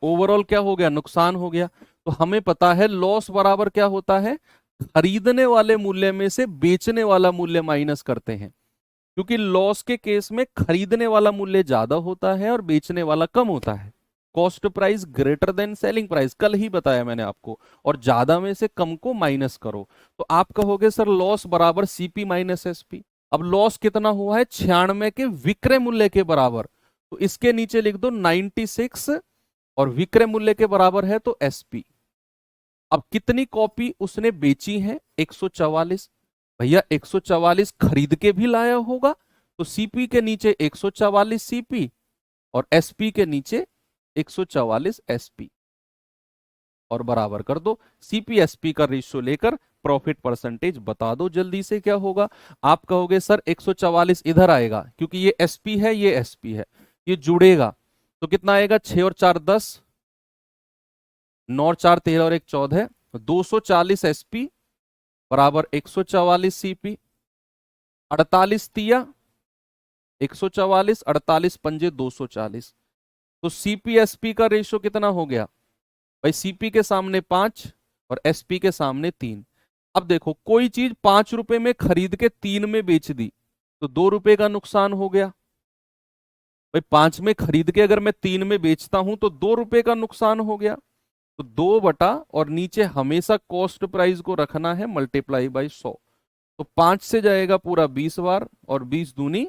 ओवरऑल क्या हो गया? नुकसान हो गया। तो हमें पता है लॉस बराबर क्या होता है? खरीदने वाले मूल्य में से बेचने वाला मूल्य माइनस करते हैं, क्योंकि लॉस के केस में खरीदने वाला मूल्य ज्यादा होता है और बेचने वाला कम होता है। Cost price greater than selling price, कल ही बताया मैंने आपको, और ज्यादा में से कम को माइनस करो। तो आप कहोगे सर लॉस बराबर सीपी माइनस एसपी। अब लॉस कितना हुआ है? 96 के विक्रय मूल्य के बराबर, तो इसके नीचे लिख दो 96, और विक्रय मूल्य के बराबर है तो एसपी। अब कितनी कॉपी उसने बेची है? 144। भैया 144 खरीद के भी लाया होगा, तो सीपी के नीचे 144 सीपी और एसपी के नीचे 144 एसपी, और बराबर कर दो। सीपी एसपी का रेशियो लेकर प्रॉफिट परसेंटेज बता दो जल्दी से क्या होगा। आप कहोगे सर 144 इधर आएगा, क्योंकि ये एसपी है ये एसपी है, ये जुड़ेगा, तो कितना आएगा? 6 और 4 10, 9 और 4 13 और 1 14, 240 एसपी बराबर 144 सीपी। 48 तिया 144, 48 पंजे 240, तो सीपी-एसपी का रेशियो कितना हो गया भाई? सीपी के सामने 5 और एसपी के सामने 3। अब देखो कोई चीज 5 रुपए में खरीद के 3 में बेच दी, तो 2 रुपए का नुकसान हो गया। भाई 5 में खरीद के अगर मैं 3 में बेचता हूं तो 2 रुपए का नुकसान हो गया। तो 2 बटा और नीचे हमेशा कॉस्ट प्राइस को रखना है मल्टीप्लाई बाई 100, तो 5 से जाएगा पूरा 20 बार, और 20 दूनी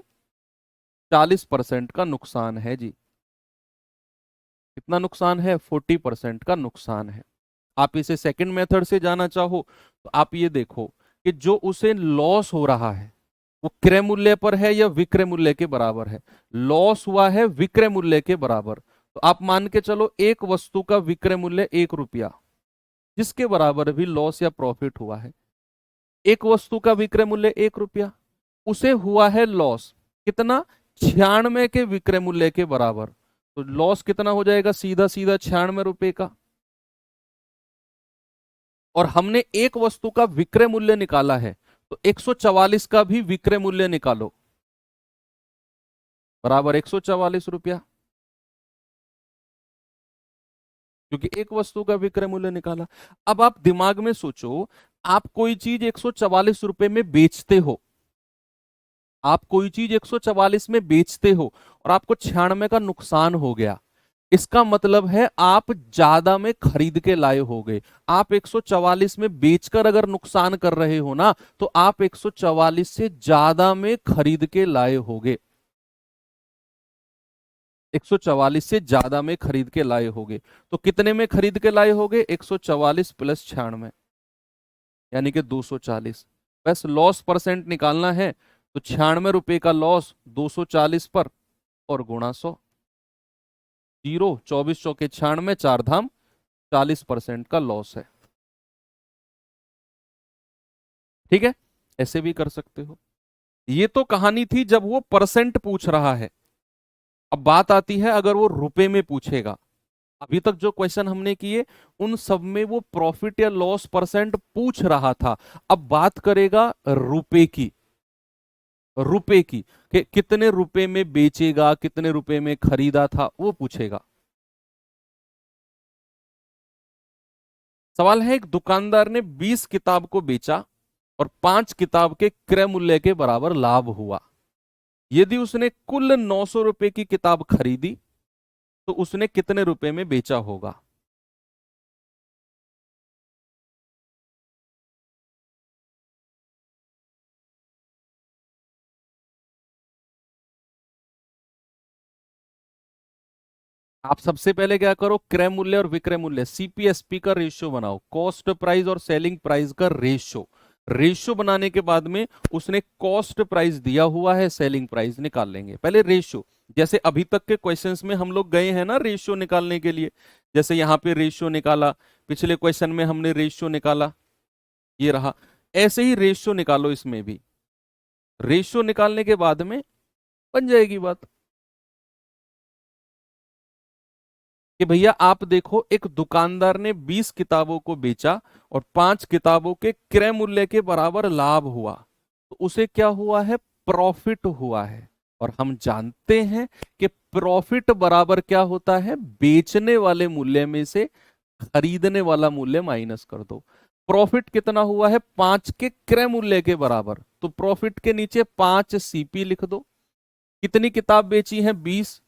40% का नुकसान है जी। कितना नुकसान है? 40% का नुकसान है। आप इसे सेकंड मेथड से जाना चाहो तो आप ये देखो कि जो उसे लॉस हो रहा है वो क्रय मूल्य पर है या विक्रय मूल्य के बराबर है? लॉस हुआ है विक्रय मूल्य के बराबर, तो आप मान के चलो एक वस्तु का विक्रय मूल्य 1 रुपया, जिसके बराबर भी लॉस या प्रॉफिट हुआ है। एक वस्तु का विक्रय मूल्य 1 रुपया, उसे हुआ है लॉस कितना? 96 के विक्रय मूल्य के बराबर, तो लॉस कितना हो जाएगा? सीधा सीधा 96 रुपए का। और हमने एक वस्तु का विक्रय मूल्य निकाला है, तो 144 का भी विक्रय मूल्य निकालो, बराबर 144 रुपया, क्योंकि एक वस्तु का विक्रय मूल्य निकाला। अब आप दिमाग में सोचो, आप कोई चीज 144 रुपए में बेचते हो, आप कोई चीज 144 में बेचते हो और आपको 96 का नुकसान हो गया, इसका मतलब है आप ज्यादा में खरीद के लाए होगे। आप 144 में बेचकर अगर नुकसान कर रहे हो ना, तो आप 144 से ज्यादा में खरीद के लाए होगे। 144 से ज्यादा में खरीद के लाए होगे। तो कितने में खरीद के लाए होगे? 144 प्लस 96, यानी कि 240। बस लॉस परसेंट निकालना है, तो 96 रुपए का लॉस 240 पर और गुणा 100। जीरो, 24 चौके 96, 4 धाम 40% का लॉस है। ठीक है, ऐसे भी कर सकते हो। ये तो कहानी थी जब वो परसेंट पूछ रहा है। अब बात आती है अगर वो रुपए में पूछेगा। अभी तक जो क्वेश्चन हमने किए उन सब में वो प्रॉफिट या लॉस परसेंट पूछ रहा था। अब बात करेगा रुपए की। रुपए की कि कितने रुपए में बेचेगा, कितने रुपए में खरीदा था, वो पूछेगा। सवाल है, एक दुकानदार ने 20 किताब को बेचा और 5 किताब के क्रय मूल्य के बराबर लाभ हुआ। यदि उसने कुल 900 रुपए की किताब खरीदी तो उसने कितने रुपए में बेचा होगा? आप सबसे पहले क्या करो, क्रय मूल्य और विक्रय मूल्य सीपीएसपी का रेशियो बनाओ, कॉस्ट प्राइस और सेलिंग प्राइस का रेशियो। रेशियो बनाने के बाद में उसने कॉस्ट प्राइस दिया हुआ है, सेलिंग प्राइस निकाल लेंगे। पहले रेशियो, जैसे अभी तक के क्वेश्चंस में हम लोग गए हैं ना रेशियो निकालने के लिए। जैसे यहां पे रेशियो निकाला, पिछले क्वेश्चन में हमने रेशियो निकाला, ये रहा। ऐसे ही रेशियो निकालो इसमें भी। रेशियो निकालने के बाद में बन जाएगी बात कि भैया आप देखो, एक दुकानदार ने 20 किताबों को बेचा और 5 किताबों के क्रय मूल्य के बराबर लाभ हुआ, तो उसे क्या हुआ है? प्रॉफिट हुआ है। और हम जानते हैं कि प्रॉफिट बराबर क्या होता है? बेचने वाले मूल्य में से खरीदने वाला मूल्य माइनस कर दो। प्रॉफिट कितना हुआ है? 5 के क्रय मूल्य के बराबर, तो प्रॉफिट के नीचे 5 सीपी लिख दो। कितनी किताब बेची है? 20।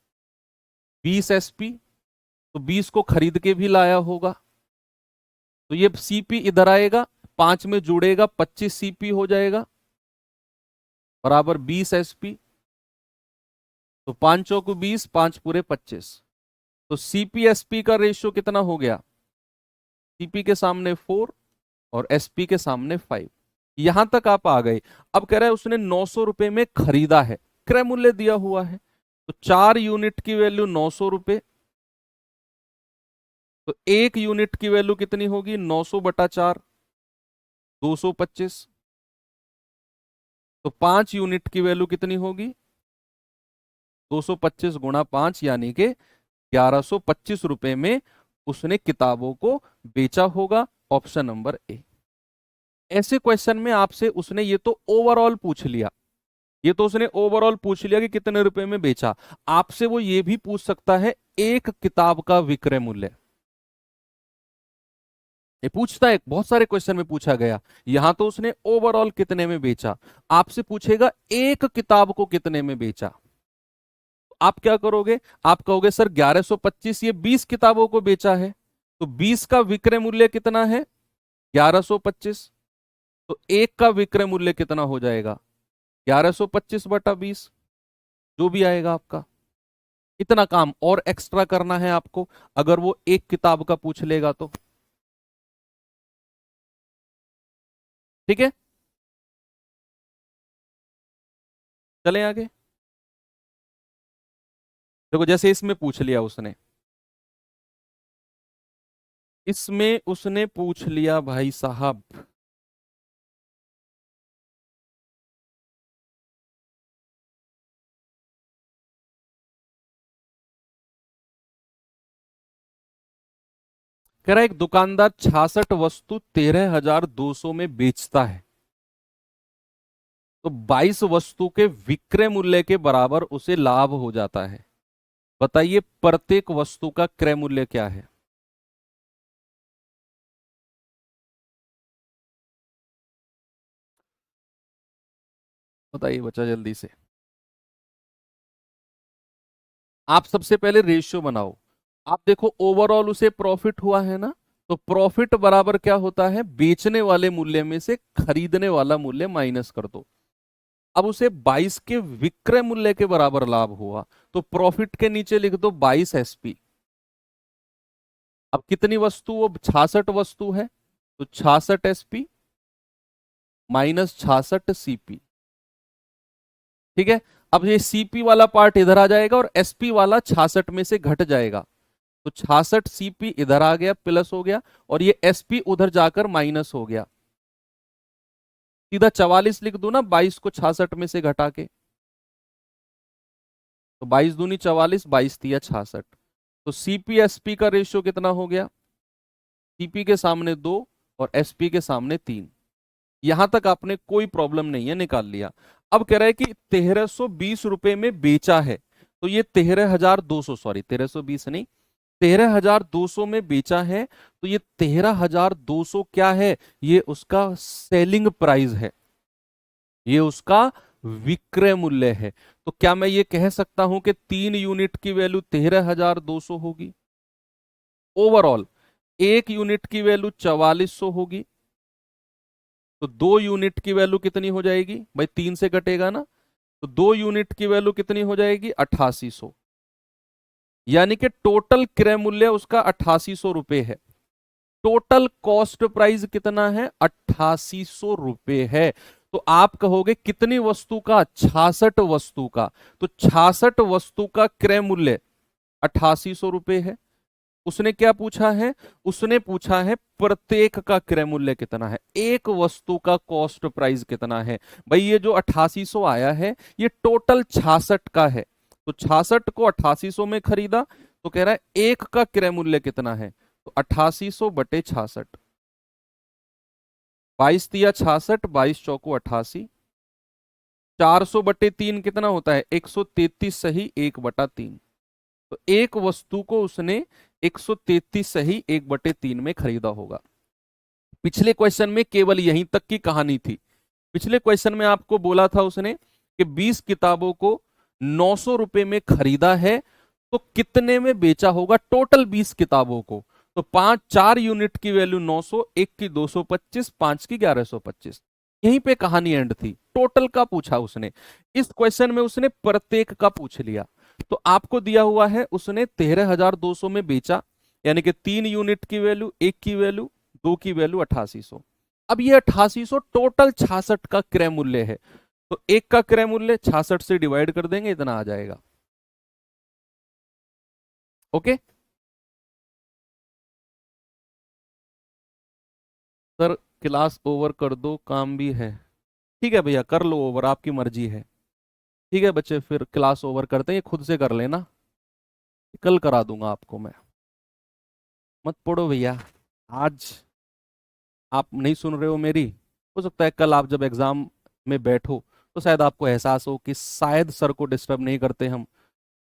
20 एसपी, तो 20 को खरीद के भी लाया होगा, तो ये सीपी इधर आएगा, 5 में जुड़ेगा, 25 सीपी हो जाएगा, बराबर 20 एसपी। तो 5 चौक 20, 5 पूरे 25। तो सीपीएसपी का रेशियो कितना हो गया? सीपी के सामने 4 और एसपी के सामने 5। यहां तक आप आ गए। अब कह रहा है उसने 900 रुपए में खरीदा है, क्रय मूल्य दिया हुआ है, तो 4 यूनिट की वैल्यू 900 रुपए। तो 1 यूनिट की वैल्यू कितनी होगी? 900/4, 225। तो 5 यूनिट की वैल्यू कितनी होगी? 225 गुणा 5, यानी कि 1125 रुपए में उसने किताबों को बेचा होगा। Option number A. ऐसे क्वेश्चन में आपसे उसने ये तो ओवरऑल पूछ लिया, ये तो उसने ओवरऑल पूछ लिया कि कितने रुपए में बेचा। आपसे वो ये भी पूछ सकता है एक किताब का विक्रय मूल्य। ये पूछता है, बहुत सारे क्वेश्चन में पूछा गया। यहां तो उसने ओवरऑल कितने में बेचा, आपसे पूछेगा एक किताब को कितने में बेचा। आप क्या करोगे? आप कहोगे सर 1125, ये 20 किताबों को बेचा है, तो 20 का विक्रय मूल्य कितना है? 1125। तो एक का विक्रय मूल्य कितना हो जाएगा? 1125/20, जो भी आएगा आपका। इतना काम और एक्स्ट्रा करना है आपको, अगर वो एक किताब का पूछ लेगा तो। ठीक है, चलें आगे। देखो जैसे इसमें पूछ लिया उसने, इसमें उसने पूछ लिया भाई साहब, कह रहा है एक दुकानदार 66 वस्तु 13,200 में बेचता है, तो 22 वस्तु के विक्रय मूल्य के बराबर उसे लाभ हो जाता है। बताइए प्रत्येक वस्तु का क्रय मूल्य क्या है? बताइए बच्चा जल्दी से। आप सबसे पहले रेशियो बनाओ, आप देखो ओवरऑल उसे प्रॉफिट हुआ है ना, तो प्रॉफिट बराबर क्या होता है, बेचने वाले मूल्य में से खरीदने वाला मूल्य माइनस कर दो। अब उसे 22 के विक्रय मूल्य के बराबर लाभ हुआ, तो प्रॉफिट के नीचे लिख दो 22 एसपी। अब कितनी वस्तु, वो 66 वस्तु है, तो 66 एसपी माइनस 66 सीपी। ठीक है, अब ये सीपी वाला पार्ट इधर आ जाएगा और एसपी वाला 66 में से घट जाएगा, तो 66 सीपी इधर आ गया प्लस हो गया, और ये एसपी उधर जाकर माइनस हो गया। सीधा 44 लिख दो ना 22 को 66 में से घटा के, तो 22 दूनी 44, 22 तिया 66। तो सीपी एसपी का रेशियो कितना हो गया, सीपी के सामने 2 और एसपी के सामने 3। यहां तक आपने कोई प्रॉब्लम नहीं है, निकाल लिया। अब कह रहा है कि 1320 रुपए में बेचा है, तो ये 13,200, सॉरी 1320 नहीं, 13,200 में बेचा है, तो ये 13,200 क्या है, ये उसका सेलिंग प्राइस है, ये उसका विक्रय मूल्य है। तो क्या मैं ये कह सकता हूं कि 3 यूनिट की वैल्यू 13,200 होगी, ओवरऑल 1 यूनिट की वैल्यू 4400 होगी, तो 2 यूनिट की वैल्यू कितनी हो जाएगी भाई, 3 से कटेगा ना, तो 2 यूनिट की वैल्यू कितनी हो जाएगी 8800, यानी कि टोटल क्रय मूल्य उसका 8800 रुपए है। टोटल कॉस्ट प्राइस कितना है, 8800 रुपए है। तो आप कहोगे कितनी वस्तु का, 66 वस्तु का, तो 66 वस्तु का क्रय मूल्य 8800 रुपए है। उसने क्या पूछा है, उसने पूछा है प्रत्येक का क्रय मूल्य कितना है, एक वस्तु का कॉस्ट प्राइस कितना है। भाई ये जो 8800 आया है, ये टोटल 66 का है, तो 66 को 8800 में खरीदा, तो कह रहा है एक का क्रय मूल्य कितना है, तो 8800 बटे 66, 22 तिया 66, 22 चौको 88, 400 बटे 3 कितना होता है 133 सही 1/3। तो एक वस्तु को उसने 133 सही 1/3 में खरीदा होगा। पिछले क्वेश्चन में केवल यहीं तक की कहानी थी। पिछले क्वेश्चन में आपको बोला था उसने कि 20 किताबों को 900 रुपए में खरीदा है, तो कितने में बेचा होगा टोटल 20 किताबों को, तो 4 यूनिट की वैल्यू 900, एक की 225, 5 की 1125। यहीं पे कहानी एंड थी, टोटल का पूछा उसने। इस क्वेश्चन में उसने प्रत्येक का पूछ लिया। तो आपको दिया हुआ है उसने 13,200 में बेचा, यानी कि 3 यूनिट की वैल्यू, एक की वैल्यू, 2 की वैल्यू 8800। अब ये 8800 टोटल 66 का क्रय मूल्य है, तो एक का क्रय मूल्य 66 से डिवाइड कर देंगे, इतना आ जाएगा। ओके सर, क्लास ओवर कर दो, काम भी है। ठीक है भैया, कर लो ओवर, आपकी मर्जी है। ठीक है बच्चे, फिर क्लास ओवर करते हैं, ये खुद से कर लेना, कल करा दूंगा आपको मैं। मत पढ़ो भैया, आज आप नहीं सुन रहे हो मेरी, हो सकता है कल आप जब एग्जाम में बैठो तो शायद आपको एहसास हो कि शायद सर को डिस्टर्ब नहीं करते हम,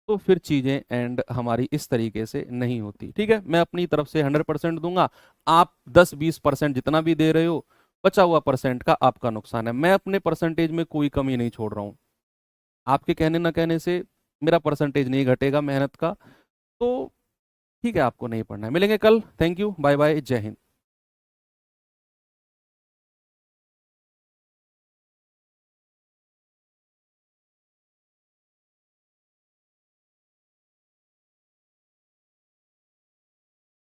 तो फिर चीजें एंड हमारी इस तरीके से नहीं होती। ठीक है, मैं अपनी तरफ से 100% दूंगा, आप 10-20% जितना भी दे रहे हो, बचा हुआ परसेंट का आपका नुकसान है। मैं अपने परसेंटेज में कोई कमी नहीं छोड़ रहा हूँ, आपके कहने ना कहने से मेरा परसेंटेज नहीं घटेगा मेहनत का। तो ठीक है, आपको नहीं पढ़ना है, मिलेंगे कल। थैंक यू, बाय बाय, जय हिंद।